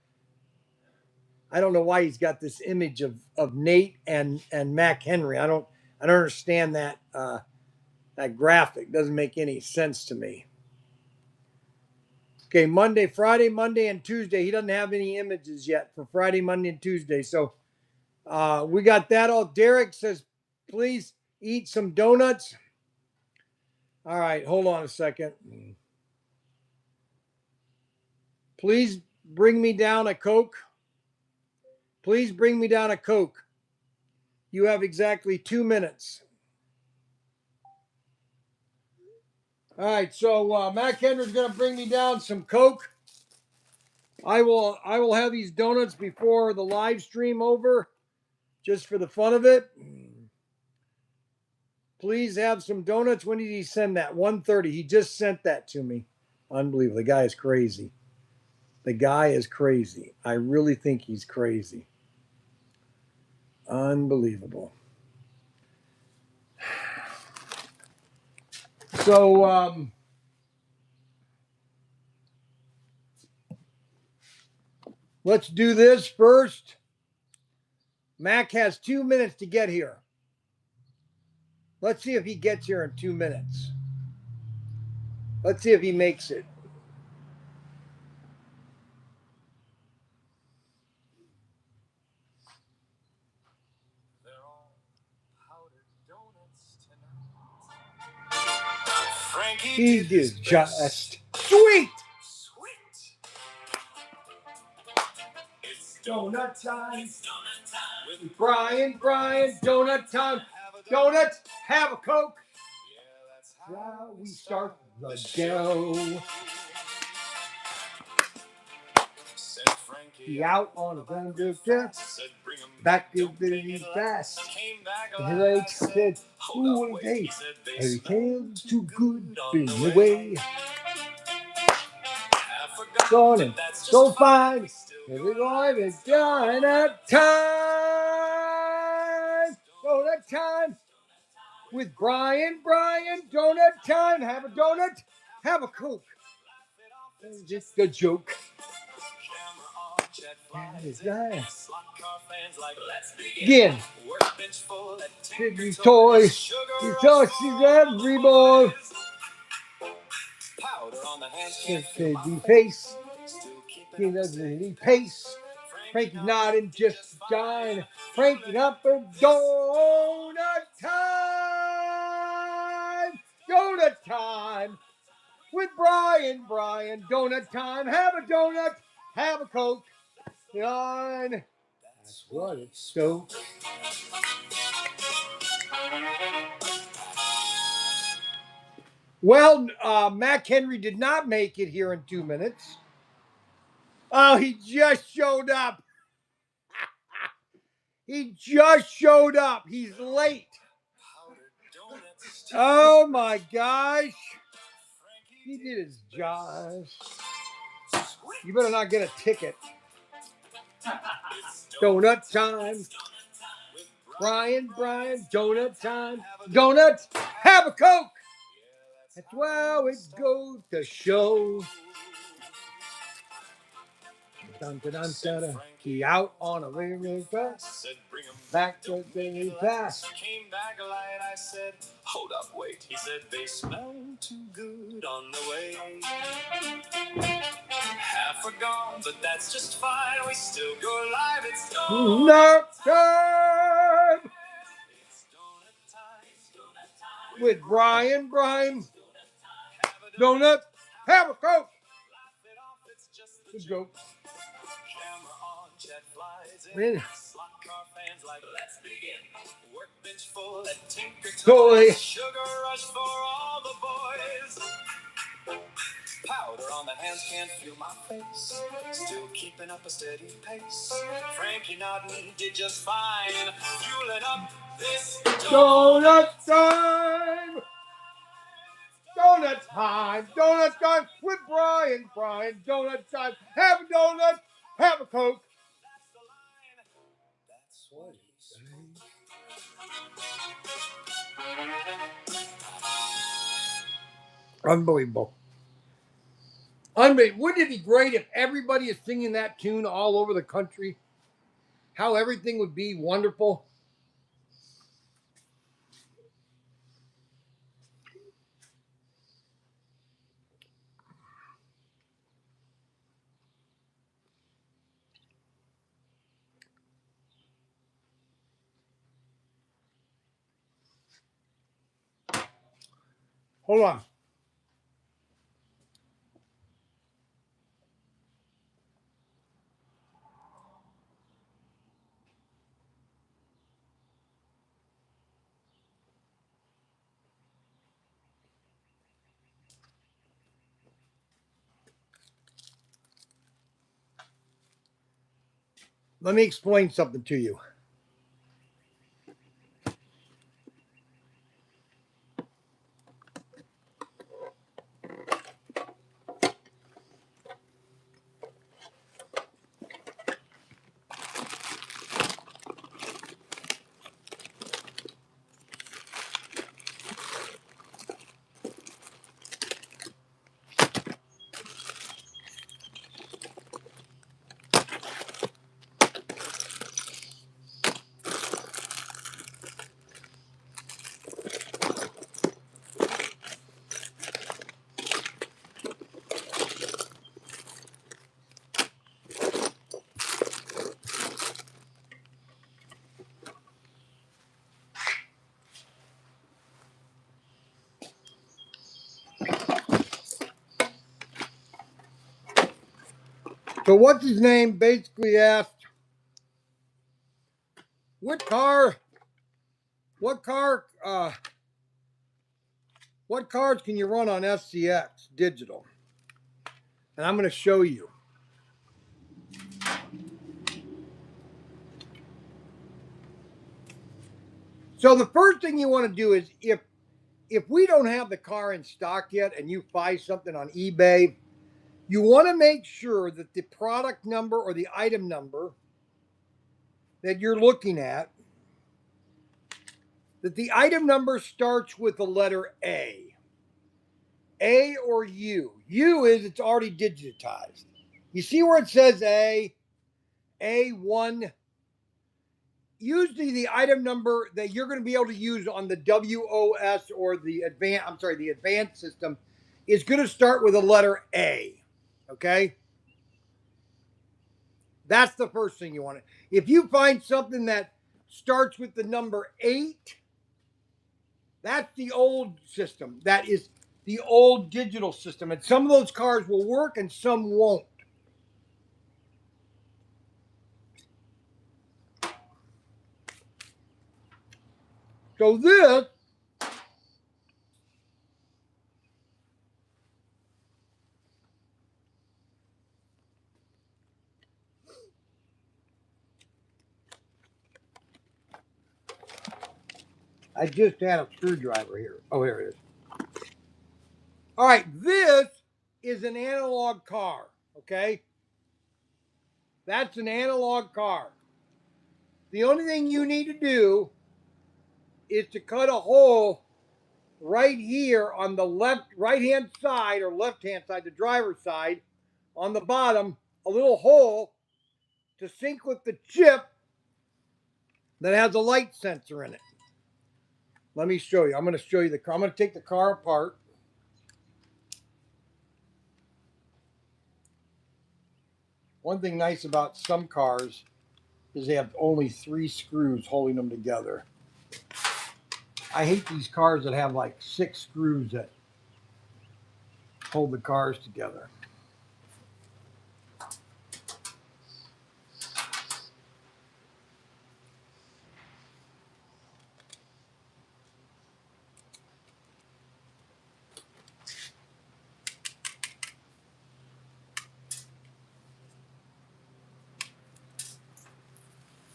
I don't know why he's got this image of Nate and Mac Henry. I don't understand that that graphic. Doesn't make any sense to me. Okay, Friday, Monday, and Tuesday. He doesn't have any images yet for Friday, Monday, and Tuesday. So we got that all. Derek says, please eat some donuts. All right, hold on a second. Please bring me down a Coke. Please bring me down a Coke. You have exactly 2 minutes. All right, so Mac Henry's going to bring me down some Coke. I will have these donuts before the live stream over, just for the fun of it. Please have some donuts. When did he send that? 1:30. He just sent that to me. Unbelievable. The guy is crazy. The guy is crazy. I really think he's crazy. Unbelievable. So, let's do this first. Mac has 2 minutes to get here. Let's see if he gets here in 2 minutes. Let's see if he makes it. He is just sweet. It's donut time. With Bryan, donut time. Donuts, have a Coke. That's how we start the show. He out on a thunder jet, back to the fast. And he said, "Ooh, hey, he came too good, been away. Going so fine, every life is donut time. Donut time with Bryan, donut time. Have a donut, have a Coke. It's just a joke. That is nice. Again, Piggy's toy. He tosses every boy. Piggy face. He doesn't any pace. Frankie's nodding just fine. Frankie up a donut time. Donut time. With Bryan, donut time. Have a donut, have a Coke. On. That's what it's so. Well, Mac Henry did not make it here in 2 minutes. Oh, he just showed up. He just showed up. He's late. Oh my gosh. He did his job. You better not get a ticket. Donut time. Bryan, donut time. Donuts, have a Coke. That's how it goes to show. Dun, dun, dun, dun, dun. He out on a really fast. Back to the fast. Came back light. I said, hold up, wait. He said, they smell too good on the way. Half are gone, but that's just fine. We still go live. It's donut time. It's donut time. With Bryan, donut, have a Coke. It's a joke. Man. Let's begin. Workbench full at ProTinkerToys. Sugar rush for all the boys. Powder on the hands, can't feel my face. Still keeping up a steady pace. Frankie Naughton did just fine. Fueling up this Donut time! Donut time! Donut time with Bryan. Bryan, donut time. Have a donut. Have a Coke. That's what he said. Unbelievable. Unbelievable. Wouldn't it be great if everybody is singing that tune all over the country? How everything would be wonderful. Hold on. Let me explain something to you. So what's his name basically asked, what cars can you run on SCX digital? And I'm going to show you. So the first thing you want to do is if we don't have the car in stock yet and you buy something on eBay, you want to make sure that the product number or the item number that you're looking at, that the item number starts with the letter A. A or U. U is it's already digitized. You see where it says A1? Usually the item number that you're going to be able to use on the WOS or the advanced system is going to start with a letter A. Okay? That's the first thing you want to. If you find something that starts with the number 8, that's the old system. That is the old digital system. And some of those cars will work and some won't. So this I just had a screwdriver here. Oh, here it is. All right, this is an analog car, okay? That's an analog car. The only thing you need to do is to cut a hole right here on the right-hand side or left-hand side, the driver's side, on the bottom, a little hole to sync with the chip that has a light sensor in it. Let me show you. I'm going to show you the car. I'm going to take the car apart. One thing nice about some cars is they have only 3 screws holding them together. I hate these cars that have like 6 screws that hold the cars together.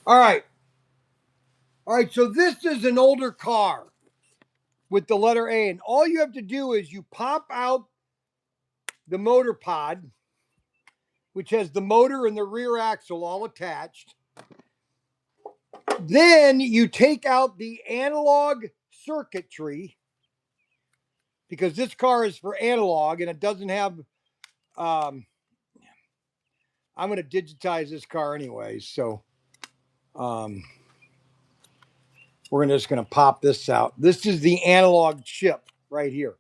All right. All right. So this is an older car with the letter A. And all you have to do is you pop out the motor pod, which has the motor and the rear axle all attached. Then you take out the analog circuitry, because this car is for analog and it doesn't have, I'm going to digitize this car anyway. So we're just going to pop this out. This is the analog chip right here.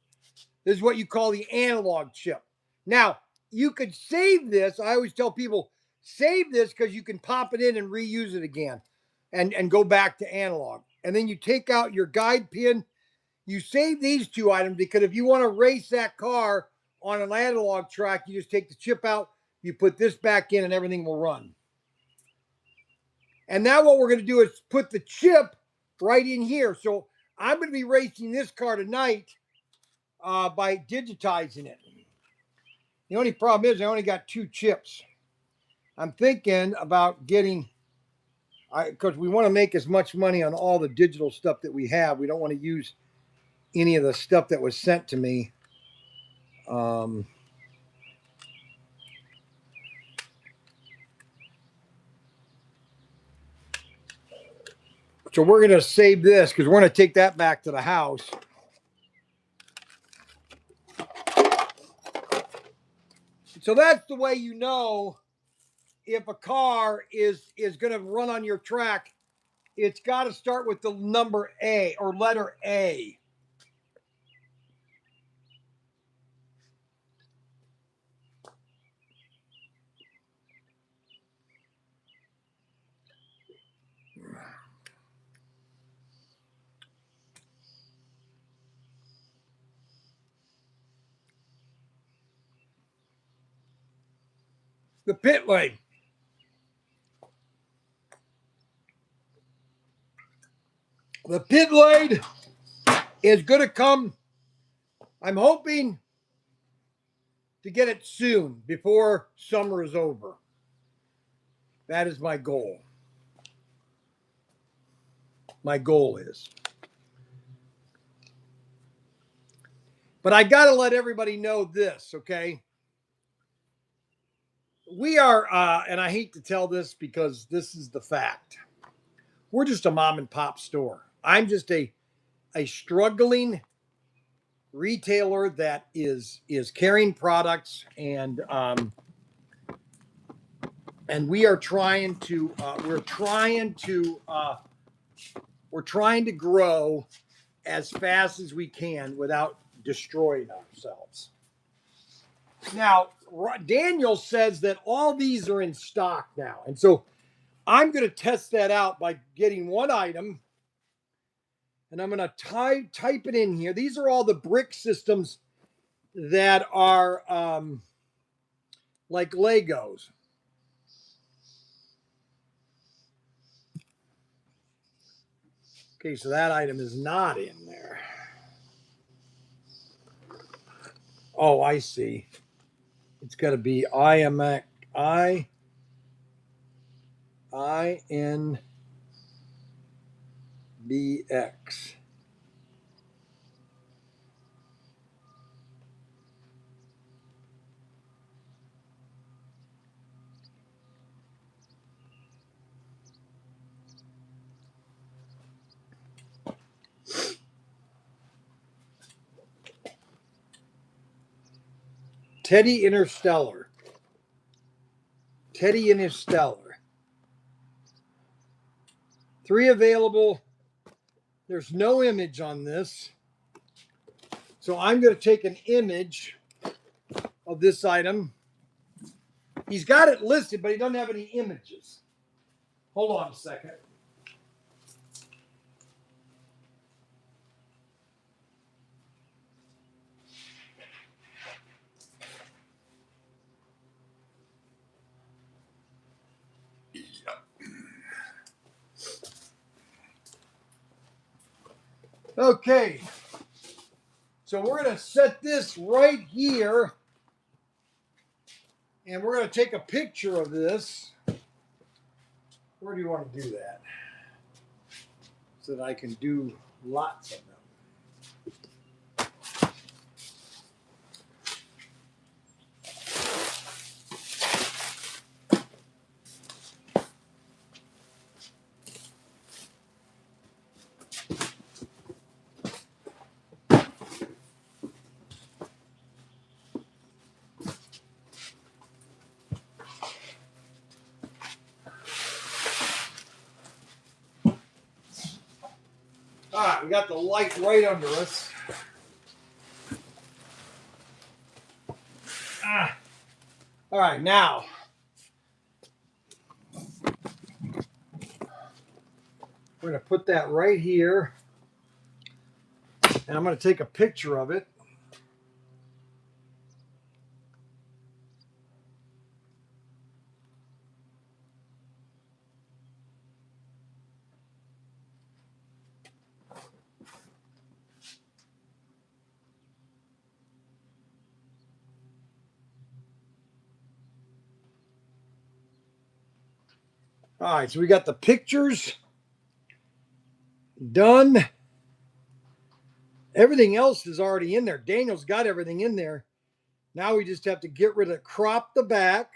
This is what you call the analog chip. Now, you could save this. I always tell people, save this because you can pop it in and reuse it again and go back to analog. And then you take out your guide pin. You save these two items because if you want to race that car on an analog track, you just take the chip out, you put this back in, and everything will run. And now what we're going to do is put the chip right in here. So I'm going to be racing this car tonight by digitizing it. The only problem is I only got 2 chips. I'm thinking about getting, because we want to make as much money on all the digital stuff that we have. We don't want to use any of the stuff that was sent to me. So we're going to save this because we're going to take that back to the house. So that's the way you know if a car is going to run on your track. It's got to start with the number A or letter A. The pit lane. The pit lane is going to come. I'm hoping to get it soon before summer is over. That is my goal. My goal is. But I got to let everybody know this, okay? We are, and I hate to tell this because this is the fact. We're just a mom and pop store. I'm just a struggling retailer that is carrying products, and we are trying to we're trying to grow as fast as we can without destroying ourselves. Now, Daniel says that all these are in stock now, and so I'm going to test that out by getting one item, and I'm going to type it in here. These are all the brick systems that are like Legos. Okay, so that item is not in there. Oh, I see. It's got to be INBX. Teddy Interstellar. 3 available. There's no image on this. So I'm going to take an image of this item. He's got it listed, but he doesn't have any images. Hold on a second. Okay. So we're going to set this right here. And we're going to take a picture of this. Where do you want to do that? So that I can do lots of them. All right, we got the light right under us. All right, now we're going to put that right here, and I'm going to take a picture of it. All right, so we got the pictures done. Everything else is already in there. Daniel's got everything in there. Now we just have to get rid of, crop the back.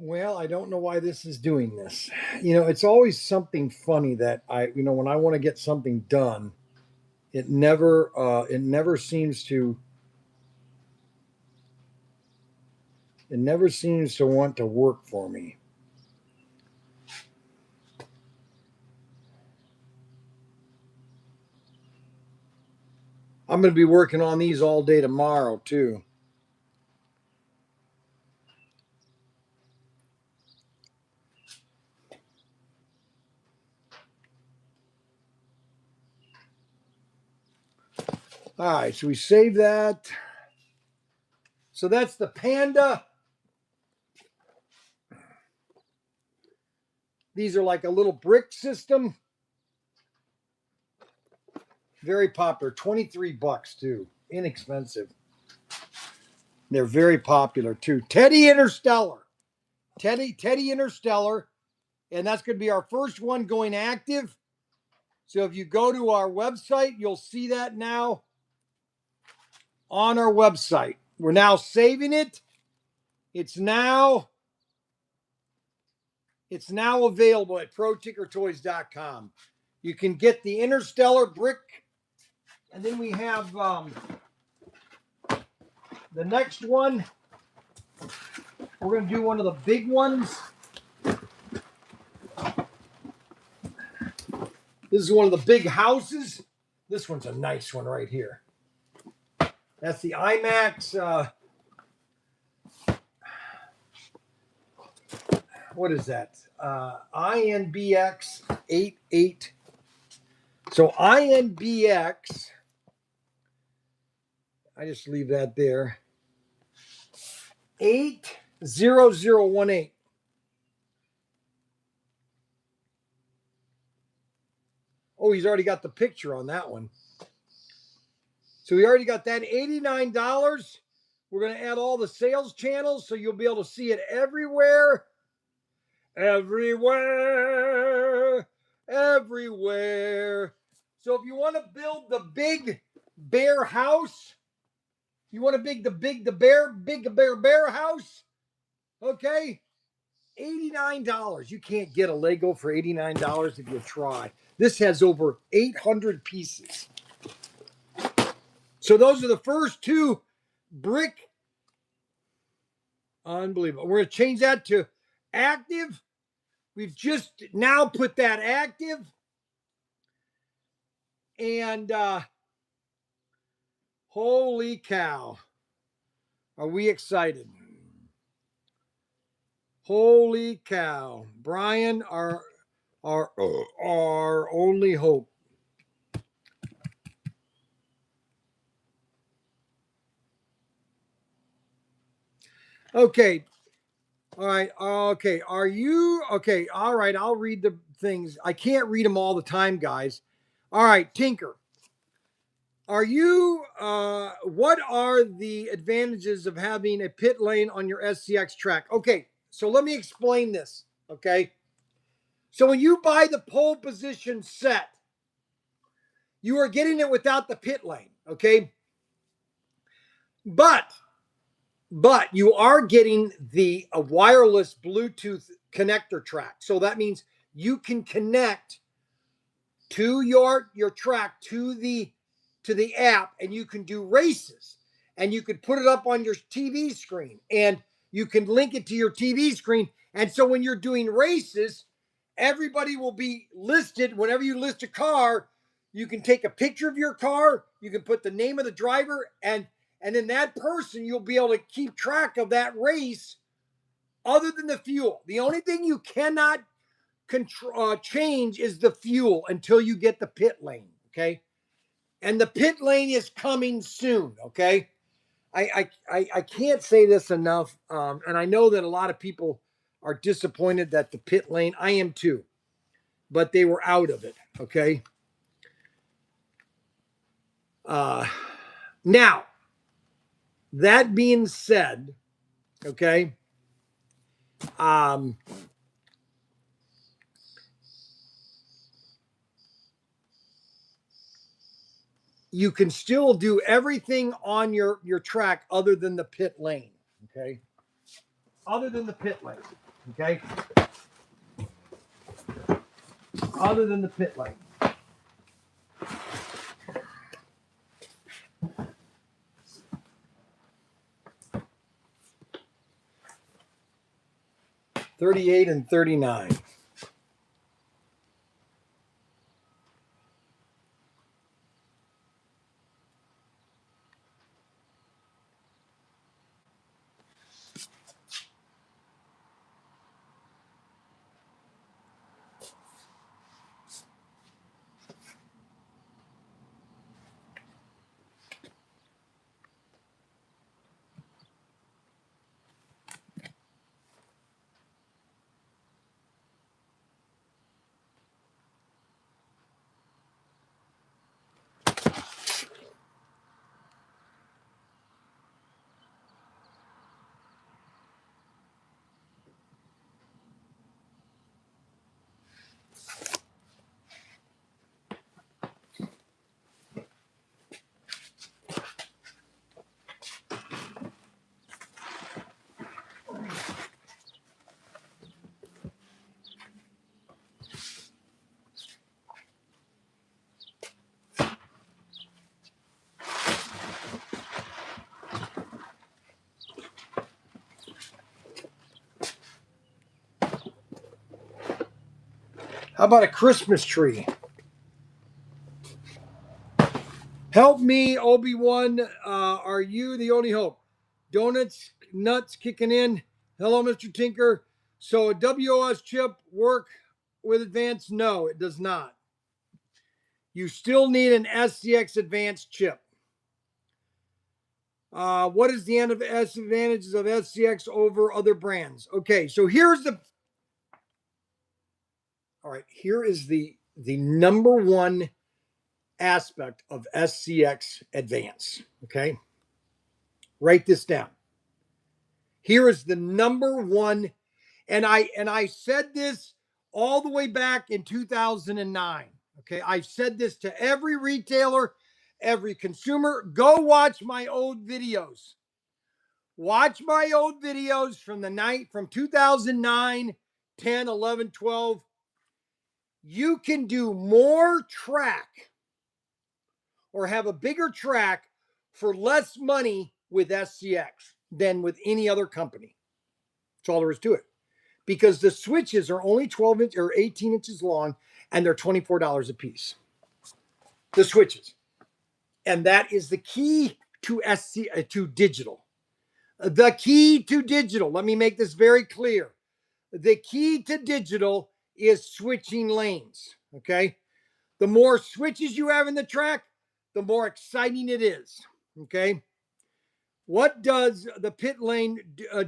Well, I don't know why this is doing this. You know, it's always something funny that when I want to get something done, it never seems to want to work for me. I'm going to be working on these all day tomorrow too. All right, so we save that. So that's the Panda. These are like a little brick system. Very popular. 23 bucks too. Inexpensive. They're very popular too. Teddy Interstellar. Teddy Interstellar. And that's going to be our first one going active. So if you go to our website, you'll see that now on our website. We're now saving it. It's now available at ProTinkerToys.com. You can get the Interstellar brick, and then we have the next one. We're going to do one of the big ones. This is one of the big houses. This one's a nice one right here. That's the IMAX. What is that? INBX 88. So INBX, I just leave that there. 80018. Oh, he's already got the picture on that one. So we already got that $89. We're going to add all the sales channels so you'll be able to see it everywhere. Everywhere. Everywhere. So if you want to build the big bear house, you want to big bear house, okay? $89. You can't get a Lego for $89 if you try. This has over 800 pieces. So those are the first two brick. Unbelievable. We're going to change that to active. We've just now put that active. And holy cow. Are we excited? Holy cow. Bryan, our only hope. Okay. All right. Okay. Are you okay? All right. I'll read the things. I can't read them all the time, guys. All right. Tinker. Are you, what are the advantages of having a pit lane on your SCX track? Okay. So let me explain this. Okay. So when you buy the pole position set, you are getting it without the pit lane. Okay. But you are getting the wireless Bluetooth connector track. So that means you can connect to your track to the app, and you can do races, and you could put it up on your TV screen, and you can link it to your TV screen. And so when you're doing races, everybody will be listed. Whenever you list a car, you can take a picture of your car, you can put the name of the driver, and then that person, you'll be able to keep track of that race. Other than the fuel, the only thing you cannot change is the fuel until you get the pit lane. Okay. And the pit lane is coming soon. Okay. I can't say this enough. And I know that a lot of people are disappointed that the pit lane, I am too, but they were out of it. Okay. Now, that being said, okay, you can still do everything on your track other than the pit lane. Okay. Other than the pit lane. Okay. Other than the pit lane. $38 and $39. How about a Christmas tree? Help me, Obi-Wan. Are you the only hope? Donuts, nuts kicking in. Hello, Mr. Tinker. So a WOS chip work with Advance? No, it does not. you still need an SCX Advance chip. What is the advantages of SCX over other brands? Okay, so here's the. All right, here is the number one aspect of SCX Advance. Okay, write this down. Here is the number one, and I said this all the way back in 2009. Okay, I've said this to every retailer, every consumer. Go watch my old videos. Watch my old videos from from 2009, 10, 11, 12. You can do more track or have a bigger track for less money with SCX than with any other company. That's all there is to it. Because the switches are only 12 inch or 18 inches long and they're $24 a piece. The switches. And that is the key to to digital. The key to digital. Let me make this very clear. The key to digital is switching lanes. Okay. The more switches you have in the track, the more exciting it is. Okay. What does the pit lane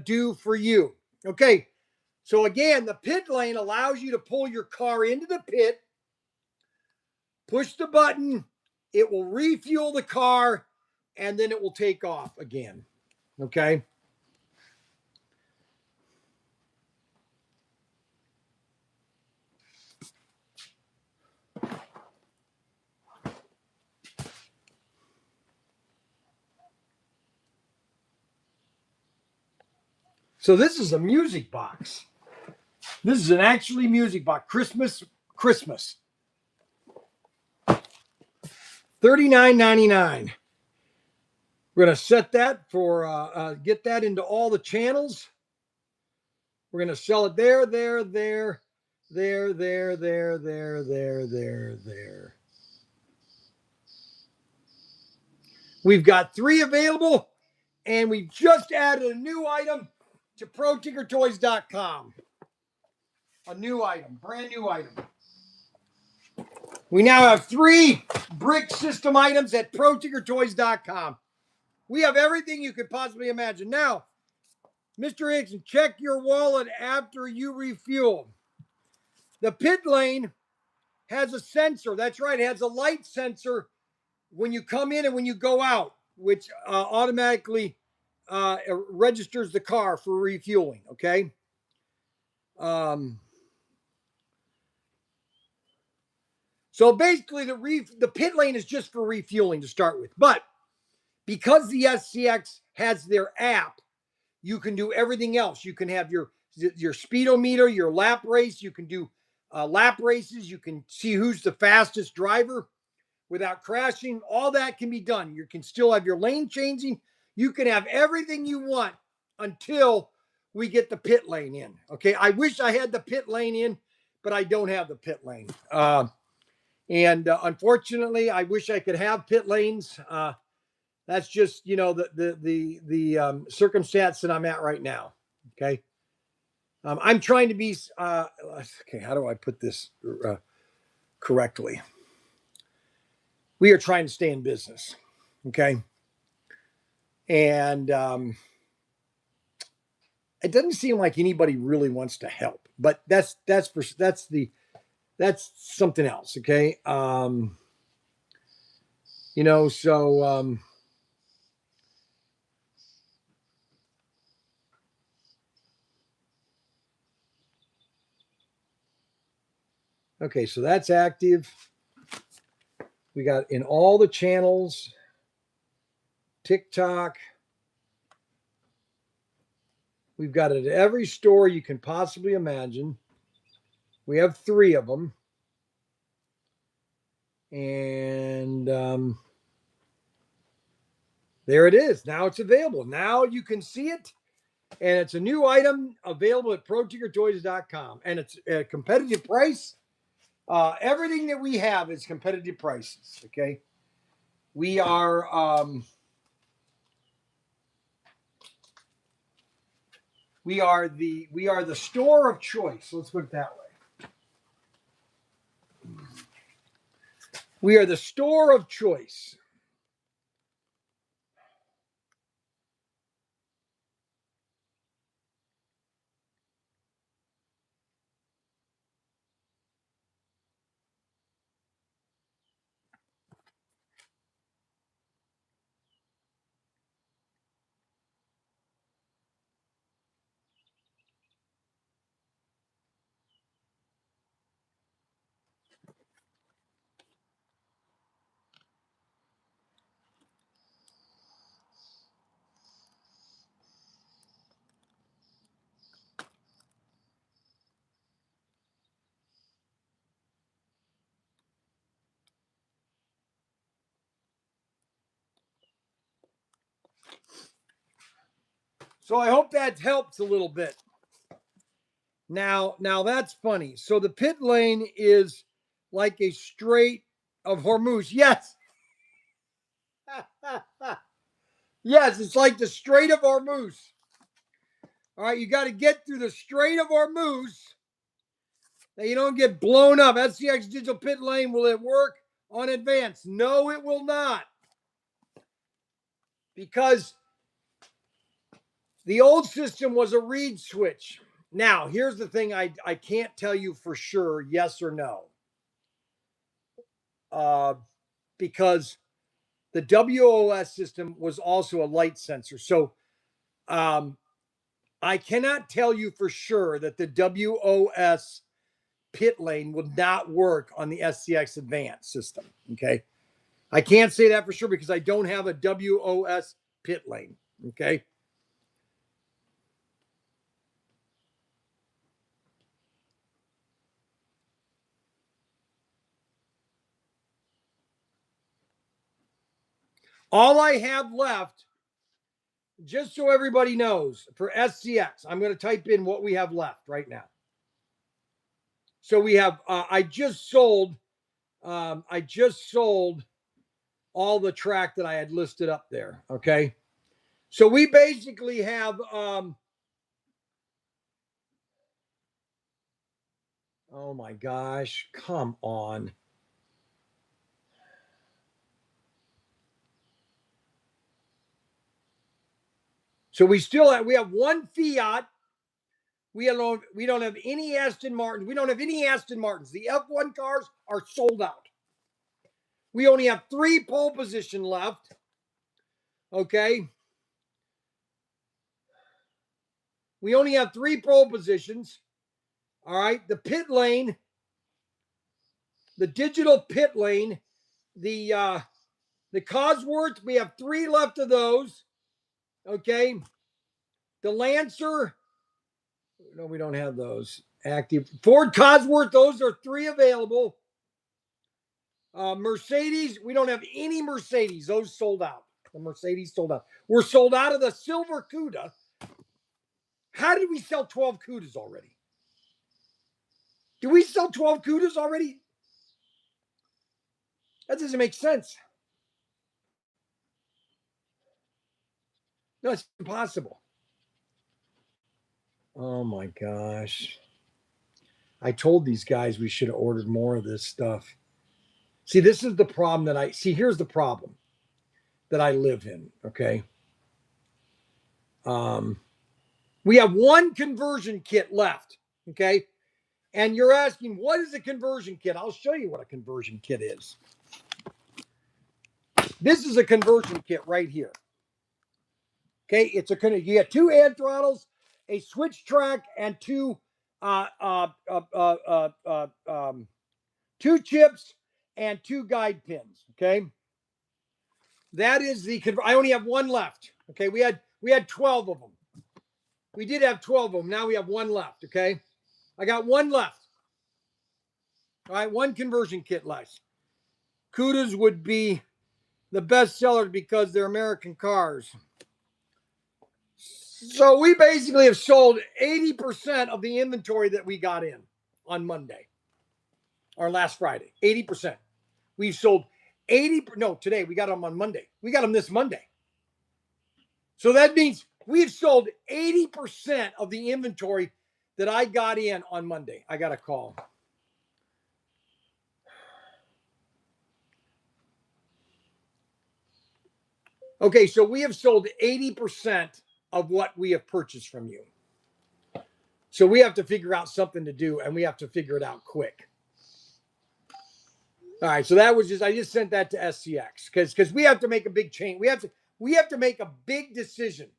do for you? Okay. So again, the pit lane allows you to pull your car into the pit, push the button, it will refuel the car, and then it will take off again. Okay. So this is a music box. This is an actually music box. Christmas. $39.99. We're going to set that for, get that into all the channels. We're going to sell it there. We've got 3 available, and we've just added a new item to ProTinkerToys.com. A new item, brand new item. We now have 3 brick system items at ProTinkerToys.com. We have everything you could possibly imagine. Now, Mr. Hickson, check your wallet after you refuel. The pit lane has a sensor. That's right. It has a light sensor when you come in and when you go out, which automatically registers the car for refueling. Okay. So basically, the pit lane is just for refueling to start with. But because the SCX has their app, you can do everything else. You can have your speedometer, your lap race. You can do lap races. You can see who's the fastest driver without crashing. All that can be done. You can still have your lane changing. You can have everything you want until we get the pit lane in. Okay. I wish I had the pit lane in, but I don't have the pit lane. Unfortunately, I wish I could have pit lanes. That's just, the circumstance that I'm at right now. Okay. I'm trying to be, okay. How do I put this correctly? We are trying to stay in business. Okay. And it doesn't seem like anybody really wants to help, but that's something else. Okay. Okay, so that's active. We got in all the channels, TikTok. We've got it at every store you can possibly imagine. We have 3 of them. And there it is. Now it's available. Now you can see it. And it's a new item available at ProTinkerToys.com. And it's a competitive price. Everything that we have is competitive prices. Okay. We are the store of choice. Let's put it that way. We are the store of choice. So I hope that helps a little bit. Now that's funny. So the pit lane is like a strait of Hormuz. Yes. Yes, it's like the Strait of Hormuz. All right, you got to get through the Strait of Hormuz. Now you don't get blown up. SCX Digital Pit Lane, will it work on Advance? No, it will not. Because the old system was a reed switch. Now, here's the thing I can't tell you for sure, yes or no. Because the WOS system was also a light sensor. So I cannot tell you for sure that the WOS pit lane will not work on the SCX Advance system. Okay. I can't say that for sure because I don't have a WOS pit lane. Okay. All I have left, just so everybody knows, for SCX, I'm going to type in what we have left right now. So we have, I just sold all the track that I had listed up there. Okay. So we basically have, oh my gosh, come on. So we have one Fiat. We don't have any Aston Martins. We don't have any Aston Martins. The F1 cars are sold out. We only have 3 pole position left. Okay. We only have 3 pole positions. All right. The pit lane, the digital pit lane, the Cosworth, we have 3 left of those. Okay. The Lancer, no, we don't have those active. Ford Cosworth, those are 3 available. Mercedes, we don't have any Mercedes. Those sold out. The Mercedes sold out. We're sold out of the silver CUDA. How did we sell 12 CUDAs already? Do we sell 12 CUDAs already? That doesn't make sense. No, it's impossible. Oh my gosh. I told these guys we should have ordered more of this stuff. See, this is the problem here's the problem that I live in, okay? We have 1 conversion kit left, okay? And you're asking, what is a conversion kit? I'll show you what a conversion kit is. This is a conversion kit right here. Okay, you get 2 hand throttles, a switch track, and 2 2 chips and 2 guide pins. Okay, that is I only have 1 left. Okay, we had 12 of them. We did have 12 of them. Now we have 1 left. Okay, I got 1 left. All right, 1 conversion kit left. CUDAs would be the best sellers because they're American cars. So we basically have sold 80% of the inventory that we got in on Monday or last Friday. 80%. We've sold today we got them on Monday. We got them this Monday. So that means we've sold 80% of the inventory that I got in on Monday. I got a call. Okay, so we have sold 80% of what we have purchased from you. So we have to figure out something to do, and we have to figure it out quick. All right, so that was just, I just sent that to SCX because we have to make a big change. We have to make a big decision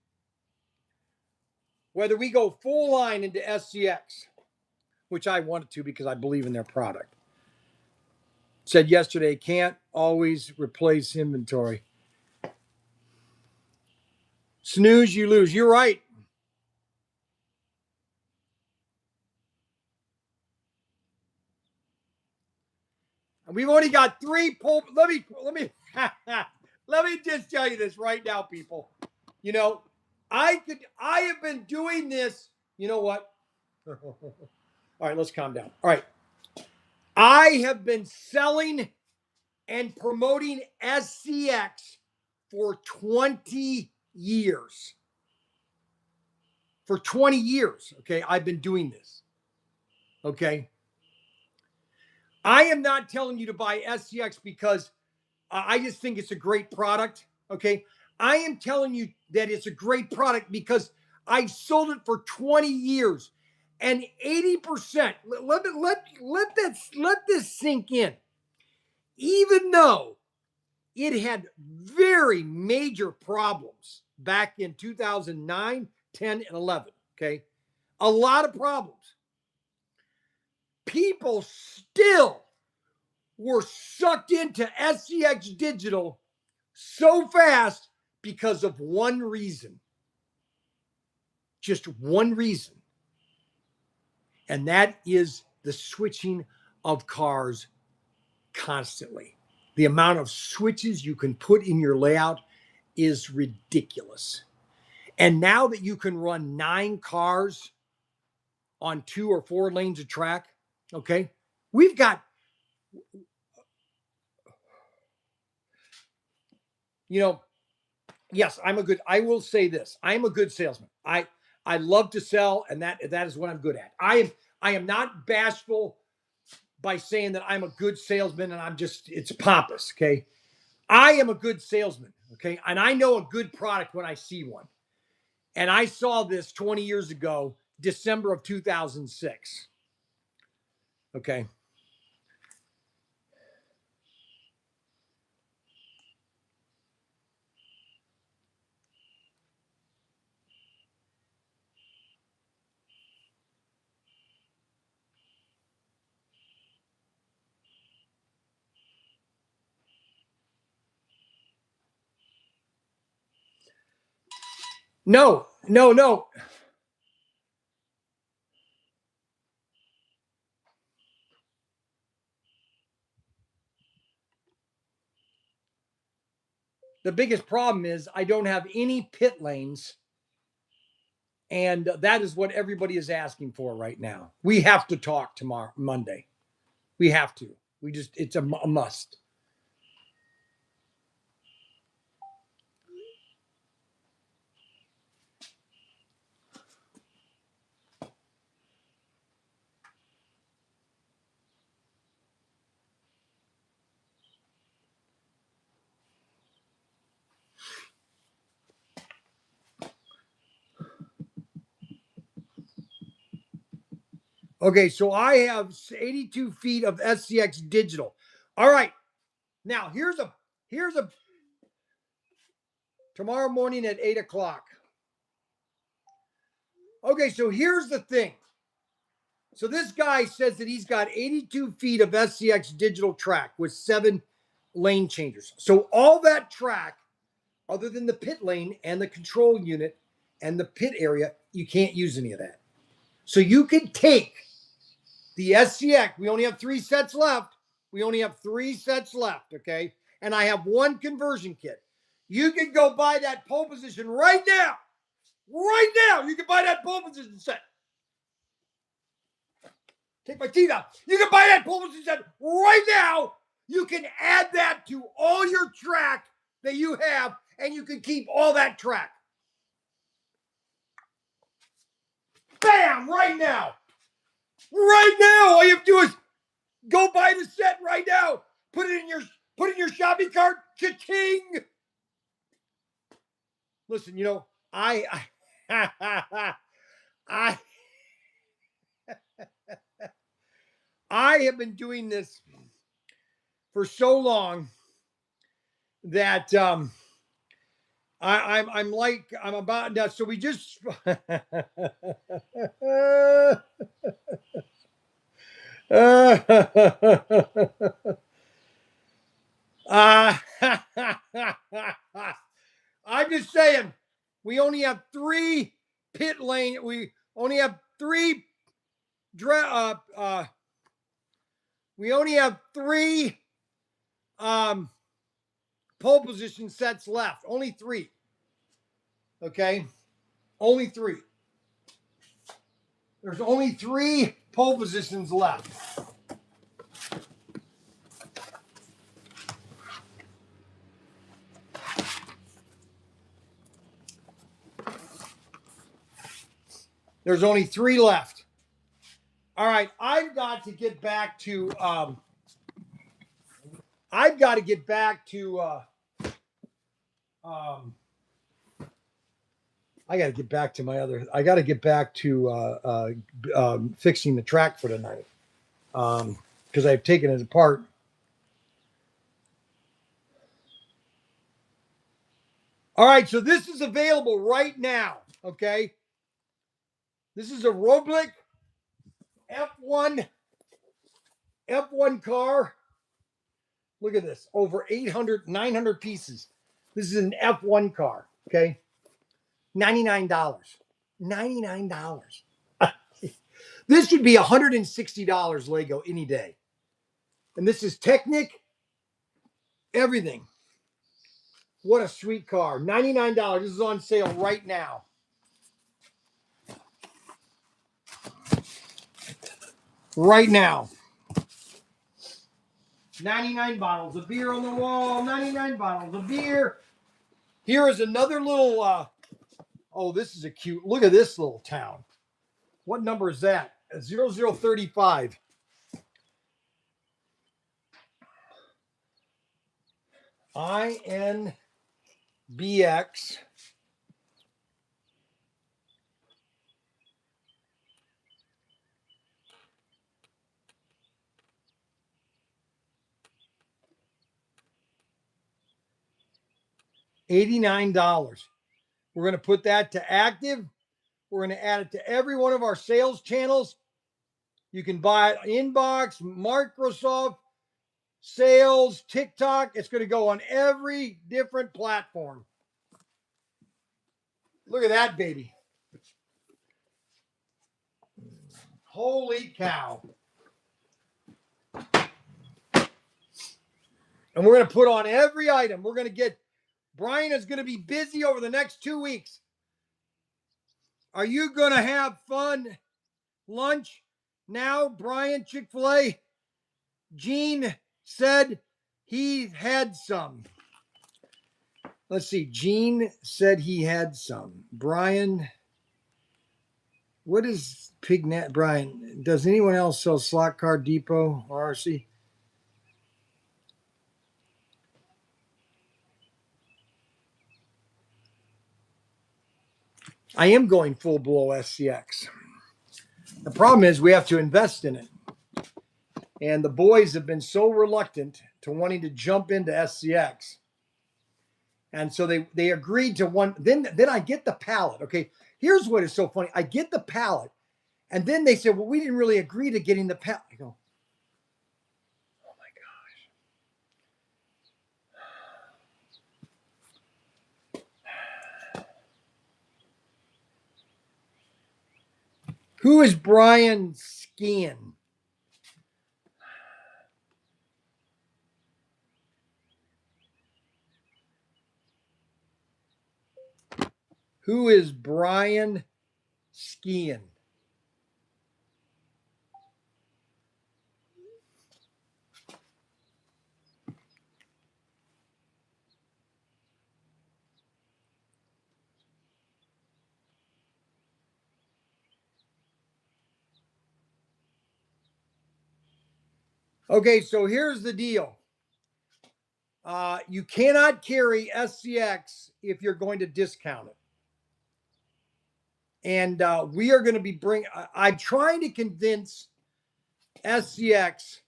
whether we go full line into SCX, which I wanted to because I believe in their product. Said yesterday, can't always replace inventory. Snooze, you lose. You're right. And we've only got 3 pull. Let me let me just tell you this right now, people. You know, I have been doing this. You know what? All right, let's calm down. All right. I have been selling and promoting SCX for 20 years. For 20 years, okay, I've been doing this. Okay. I am not telling you to buy SCX because I just think it's a great product. Okay. I am telling you that it's a great product because I've sold it for 20 years and 80%. Let this sink in. Even though it had very major problems back in 2009, 10, and 11. Okay. A lot of problems. People still were sucked into SCX Digital so fast because of one reason. Just one reason. And that is the switching of cars constantly. The amount of switches you can put in your layout is ridiculous. And now that you can run 9 cars on 2 or 4 lanes of track, okay, we've got, you know, yes, I will say this. I'm a good salesman. I love to sell, and that is what I'm good at. I am not bashful by saying that I'm a good salesman and it's pompous, okay? I am a good salesman, okay? And I know a good product when I see one. And I saw this 20 years ago, December of 2006. Okay. No. The biggest problem is I don't have any pit lanes. And that is what everybody is asking for right now. We have to talk tomorrow, Monday. We have to. It's a must. Okay, so I have 82 feet of SCX digital. All right. Now here's a tomorrow morning at 8:00. Okay, so here's the thing. So this guy says that he's got 82 feet of SCX digital track with 7 lane changers. So all that track, other than the pit lane and the control unit and the pit area, you can't use any of that. So you can take the SCX. We only have 3 sets left. Okay? And I have 1 conversion kit. You can go buy that pole position right now. Right now, you can buy that pole position set. Take my teeth out. You can buy that pole position set right now. You can add that to all your track that you have, and you can keep all that track. Bam! Right now. Right now. All you have to do is go buy the set right now. Put it in your shopping cart. Cha-ching! listen, you know, I I have been doing this for so long that I'm about now. So we just I'm just saying, we only have 3 pit lane. We only have 3 we only have 3 pole position sets left. Only 3. Okay, only 3. There's only 3 pole positions left. There's only 3 left. All right, I've got to get back to I've got to get back to I got to get back to my other. I got to get back to fixing the track for tonight because I've taken it apart. All right, so this is available right now. Okay, this is a Roblick F1 car. Look at this, over 800, 900 pieces. This is an F1 car. Okay, $99. $99. This would be $160 Lego any day. And this is Technic, everything. What a sweet car. $99. This is on sale right now. Right now. 99 bottles of beer on the wall. 99 bottles of beer. Here is another little, oh, this is a cute, look at this little town. What number is that? 0035. INBX. $89. We're going to put that to active. We're going to add it to every one of our sales channels. You can buy it inbox, Microsoft, sales, TikTok. It's going to go on every different platform. Look at that, baby. Holy cow. And we're going to put on every item. We're going to get, Bryan is going to be busy over the next 2 weeks. Are you going to have fun lunch now, Bryan? Chick-fil-A? Gene said he had some. Let's see. Gene said he had some. Bryan, what is Pignet? Bryan, does anyone else sell Slot Car Depot or RC? I am going full blow SCX. The problem is we have to invest in it. And the boys have been so reluctant to wanting to jump into SCX. And so they agreed to one. Then I get the pallet. Okay, here's what is so funny. I get the pallet. And then they said, well, we didn't really agree to getting the pallet. I go, oh my gosh. Who is Bryan skiing? Who is Bryan skiing? Okay, so here's the deal. You cannot carry SCX if you're going to discount it. And we are going to be I'm trying to convince SCX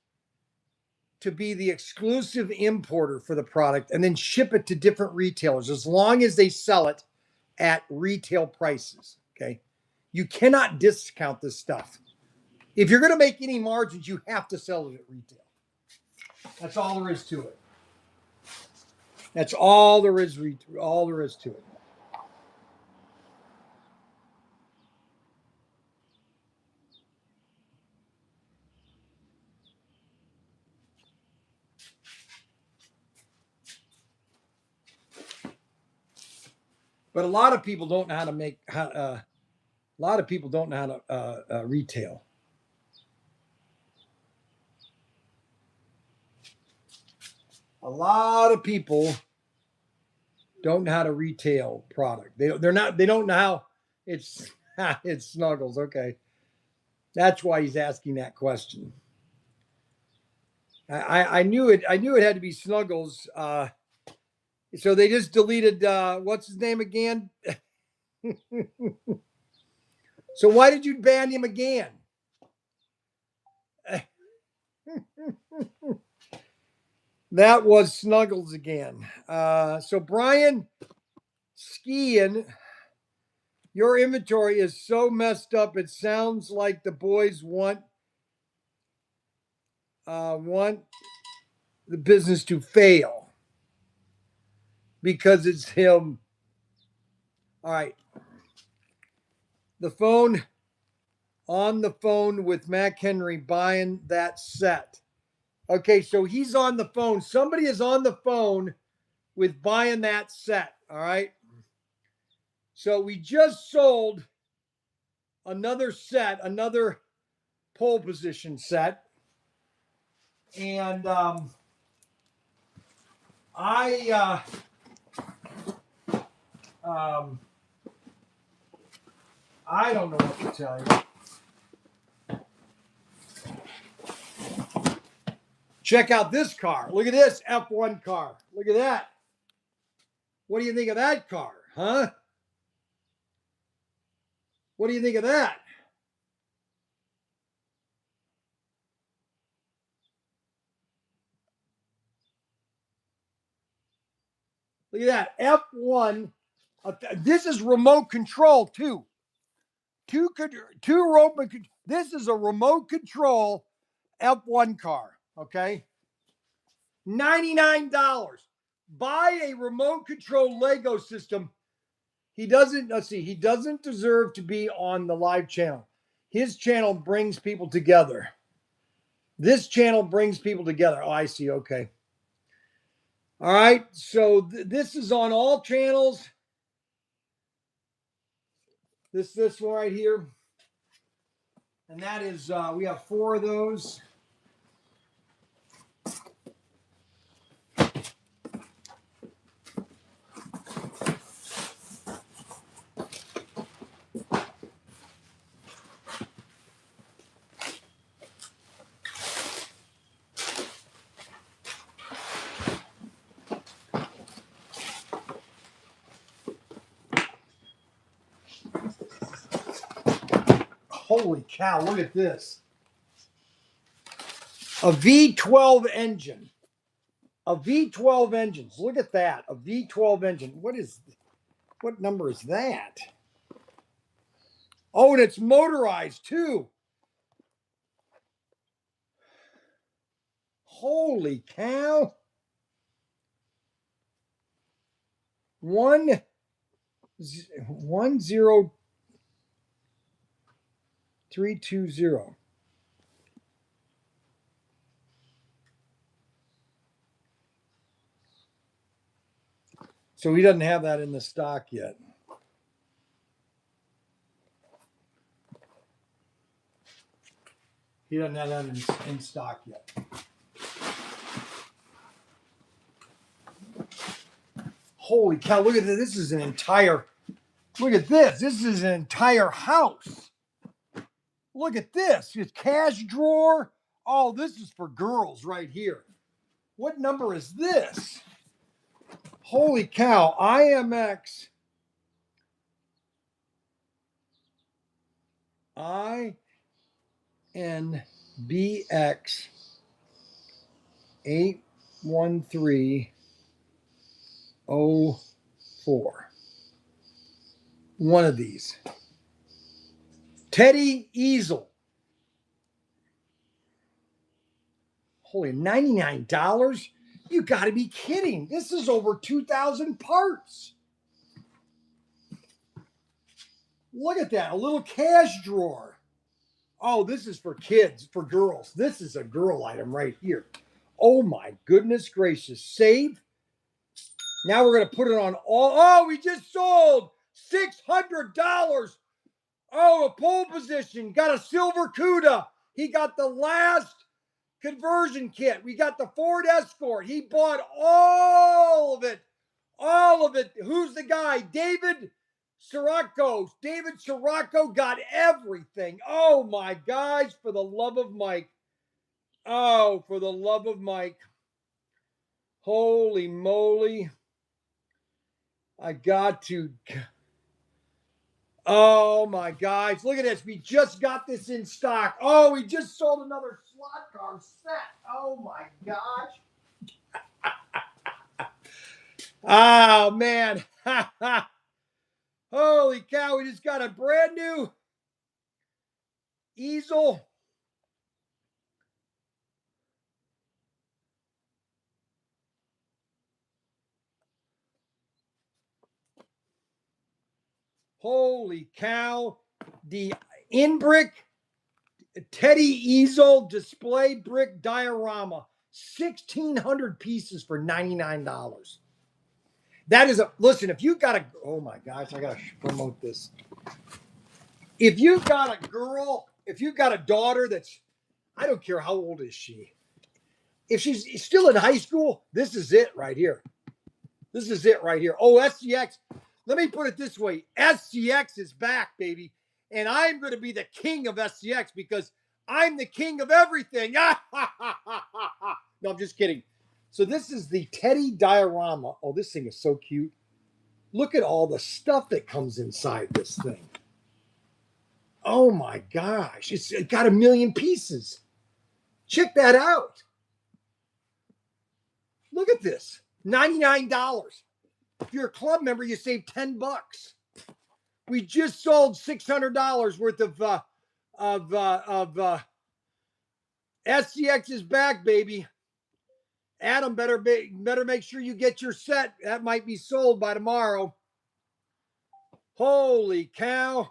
to be the exclusive importer for the product and then ship it to different retailers as long as they sell it at retail prices. Okay. You cannot discount this stuff. If you're going to make any margins, you have to sell it at retail. That's all there is to it. That's all there is to it. But a lot of people don't know how to make. A lot of people don't know how to retail. A lot of people don't know how to retail product. They don't know how it's Snuggles. Okay, that's why he's asking that question. I knew it. I knew it had to be Snuggles. So they just deleted what's his name again? So why did you ban him again? That was Snuggles again. So Bryan, skiing, your inventory is so messed up. It sounds like the boys want the business to fail because it's him. All right. On the phone with Mac Henry buying that set. Okay, so he's on the phone. Somebody is on the phone with buying that set. All right. So we just sold another set, another pole position set. And I don't know what to tell you. Check out this car. Look at this F1 car. Look at that. What do you think of that car, huh? What do you think of that? Look at that F1. This is remote control too. Two remote. This is a remote control F1 car. Okay, $99. Buy a remote control Lego system. He doesn't. Let's see. He doesn't deserve to be on the live channel. His channel brings people together. This channel brings people together. Oh, I see. Okay. All right. So this is on all channels. This one right here. And that is, we have 4 of those. Holy cow, look at this. A V12 engine. A V12 engine. Look at that. A V12 engine. What number is that? Oh, and it's motorized too. Holy cow. 10320. So he doesn't have that in the stock yet. He doesn't have that in stock yet. Holy cow, look at this. This is an entire, look at this. This is an entire house. Look at this. It's cash drawer. Oh, this is for girls right here. What number is this? Holy cow. IMX. INBX 81304. One of these. Teddy Easel. Holy, $99? You got to be kidding. This is over 2,000 parts. Look at that. A little cash drawer. Oh, this is for kids, for girls. This is a girl item right here. Oh, my goodness gracious. Save. Now we're going to put it on all. Oh, we just sold $600. Oh, a pole position. Got a silver CUDA. He got the last conversion kit. We got the Ford Escort. He bought all of it. All of it. Who's the guy? David Sirocco. David Sirocco got everything. Oh, my guys, for the love of Mike. Oh, for the love of Mike. Holy moly. I got to. Oh, my guys. Look at this. We just got this in stock. Oh, we just sold another slot car set. Oh, my gosh. Oh, man. Holy cow. We just got a brand new easel. Holy cow. The in-brick Teddy Easel display brick diorama. 1,600 pieces for $99. That is a, listen, if you got a, oh my gosh, I got to promote this. If you've got a girl, if you've got a daughter that's, I don't care how old is she. If she's still in high school, this is it right here. This is it right here. Oh, SCX. Let me put it this way. SCX is back, baby. And I'm going to be the king of SCX because I'm the king of everything. No, I'm just kidding. So this is the Teddy diorama. Oh, this thing is so cute. Look at all the stuff that comes inside this thing. Oh my gosh. It's got 1 million pieces. Check that out. Look at this. $99. If you're a club member, you save $10. We just sold $600 worth of SCX is back, baby. Adam better make sure you get your set. That might be sold by tomorrow. Holy cow.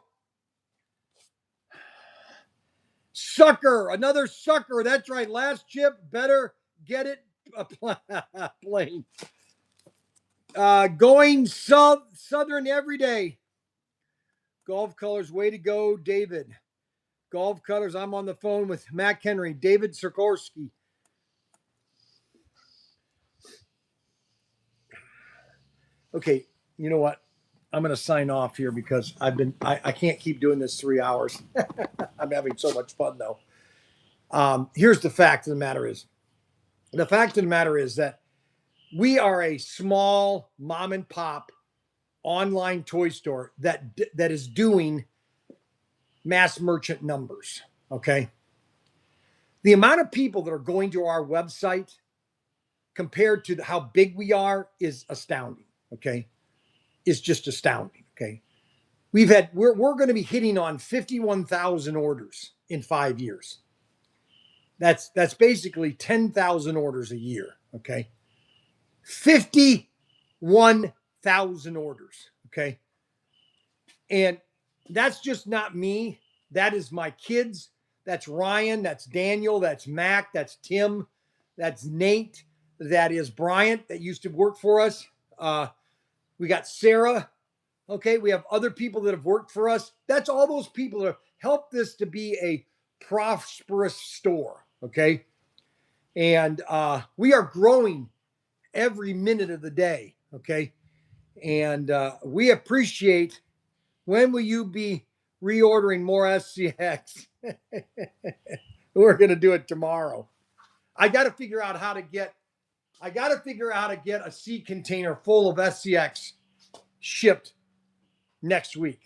Sucker, another sucker. That's right. Last chip, better get it plain. Going southern every day. Golf Colors, way to go, David. Golf Colors, I'm on the phone with Mac Henry. David Sikorsky. Okay, you know what? I'm going to sign off here because I can't keep doing this 3 hours. I'm having so much fun though. Here's the fact of the matter is that we are a small mom and pop online toy store that is doing mass merchant numbers. Okay. The amount of people that are going to our website compared to how big we are is astounding. Okay. Is just astounding. Okay. We're going to be hitting on 51,000 orders in 5 years. That's basically 10,000 orders a year. Okay. 51,000 orders. Okay. And that's just not me. That is my kids. That's Ryan. That's Daniel. That's Mac. That's Tim. That's Nate. That is Bryan that used to work for us. We got Sarah. Okay. We have other people that have worked for us. That's all those people that have helped this to be a prosperous store. Okay. And we are growing every minute of the day. Okay. And we appreciate. When will you be reordering more SCX? We're going to do it tomorrow. I got to figure out how to get I got to figure out how to get a sea container full of SCX shipped next week.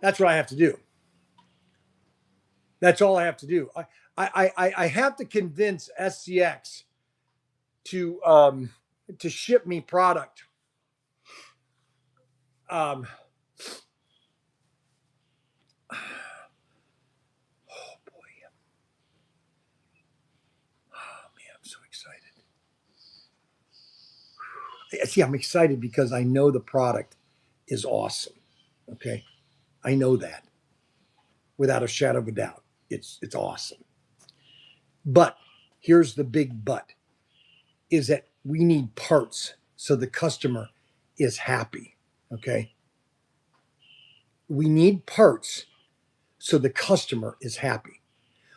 That's what I have to do. That's all I have to do. I have to convince SCX to ship me product. Oh boy. Oh man, I'm so excited. See, I'm excited because I know the product is awesome. Okay. I know that without a shadow of a doubt. It's awesome. But here's the big but is that we need parts so the customer is happy. Okay. We need parts so the customer is happy.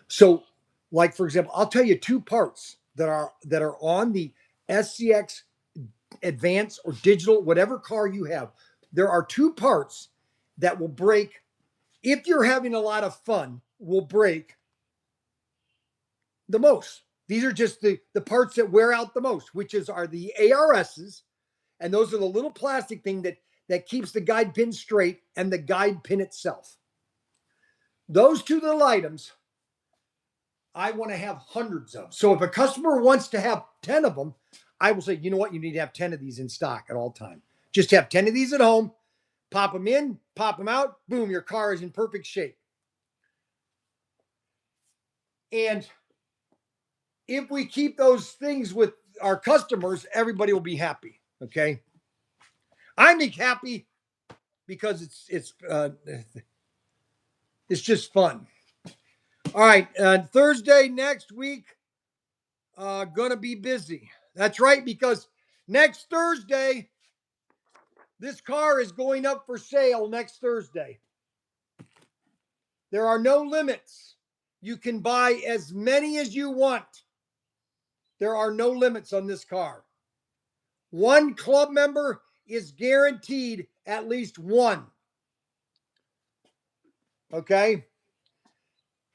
So, like for example, I'll tell you two parts that are on the SCX Advance or digital, whatever car you have. There are two parts that will break if you're having a lot of fun. Will break the most. These are just the parts that wear out the most, which are the ARSs, and those are the little plastic thing that keeps the guide pin straight and the guide pin itself. Those two little items I want to have hundreds of. So if a customer wants to have 10 of them, I will say, you know what? You need to have 10 of these in stock at all time. Just have 10 of these at home, pop them in, pop them out, boom, your car is in perfect shape. And if we keep those things with our customers, everybody will be happy. Okay. I'm happy because it's just fun. All right. Thursday next week, gonna be busy. That's right, because next Thursday, this car is going up for sale next Thursday. There are no limits. You can buy as many as you want. There are no limits on this car. One club member is guaranteed at least one. Okay?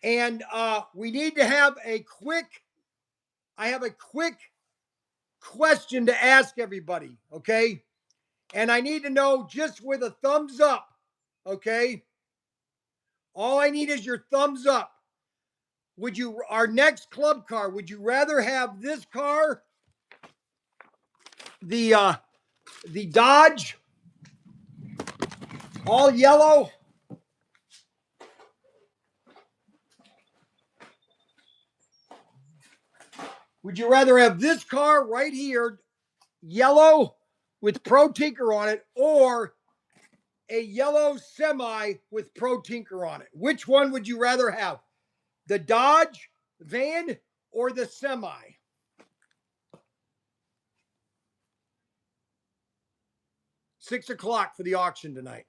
And we need to have I have a quick question to ask everybody, okay? And I need to know just with a thumbs up, okay? All I need is your thumbs up. Our next club car, would you rather have this car, the Dodge, all yellow? Would you rather have this car right here, yellow with Pro Tinker on it, or a yellow semi with Pro Tinker on it? Which one would you rather have? The Dodge van or the semi? $6 for the auction tonight.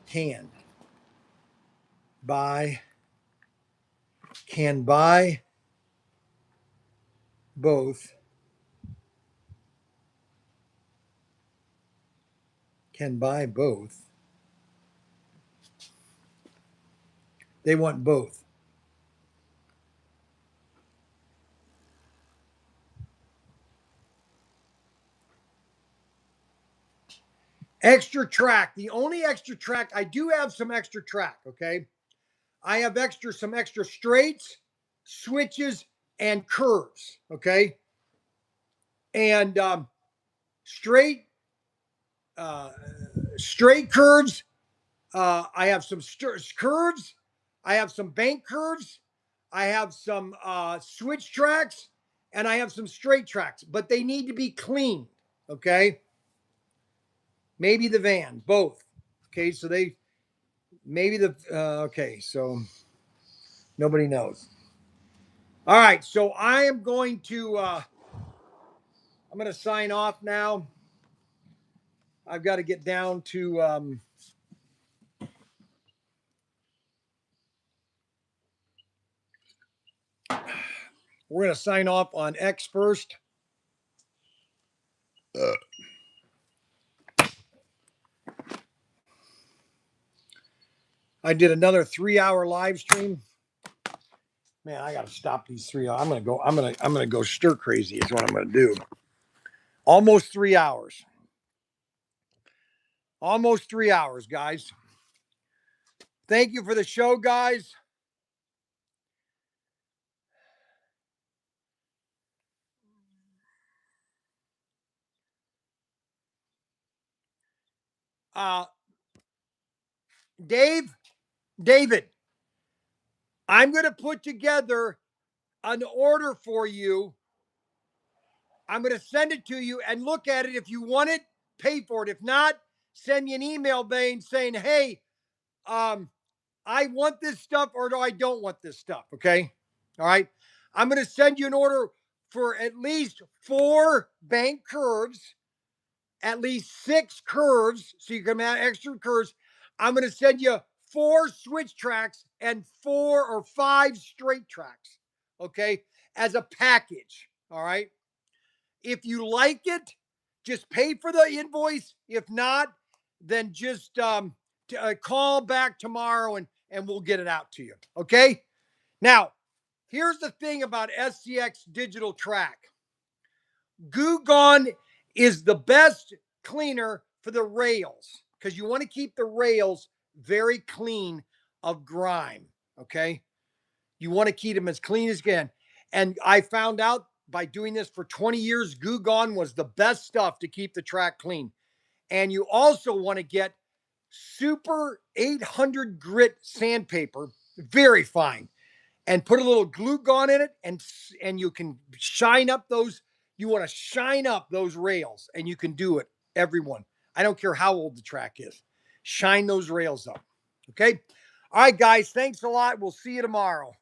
Can buy both. Can buy both. They want both. Extra track. The only extra track, I do have some extra track, okay? I have some extra straights, switches, and curves, okay? And straight curves. I have some curves. I have some bank curves. I have some switch tracks, and I have some straight tracks, but they need to be cleaned, okay? Maybe the van, both. Okay, so okay, so nobody knows. All right, so I am going to I'm going to sign off now. I've got to get down to we're going to sign off on X first. I did another 3-hour live stream. Man, I gotta stop these 3 hours. I'm gonna go stir crazy is what I'm gonna do. Almost 3 hours. Almost 3 hours, guys. Thank you for the show, guys. David, I'm gonna put together an order for you. I'm gonna send it to you and look at it. If you want it, pay for it. If not, send me an email, Bane, saying, hey, I want this stuff or do I don't want this stuff. Okay. All right. I'm going to send you an order for at least 4 bank curves, at least 6 curves. So you can add extra curves. I'm going to send you 4 switch tracks and 4 or 5 straight tracks. Okay. As a package. All right. If you like it, just pay for the invoice. If not, then just call back tomorrow and we'll get it out to you. Okay. Now, here's the thing about SCX Digital Track. Goo Gone is the best cleaner for the rails because you want to keep the rails very clean of grime. Okay. You want to keep them as clean as you can. And I found out by doing this for 20 years, Goo Gone was the best stuff to keep the track clean. And you also want to get Super 800 grit sandpaper, very fine, and put a little glue gone in it, and you can shine up those. You want to shine up those rails, and you can do it, everyone. I don't care how old the track is. Shine those rails up. Okay. All right, guys. Thanks a lot. We'll see you tomorrow.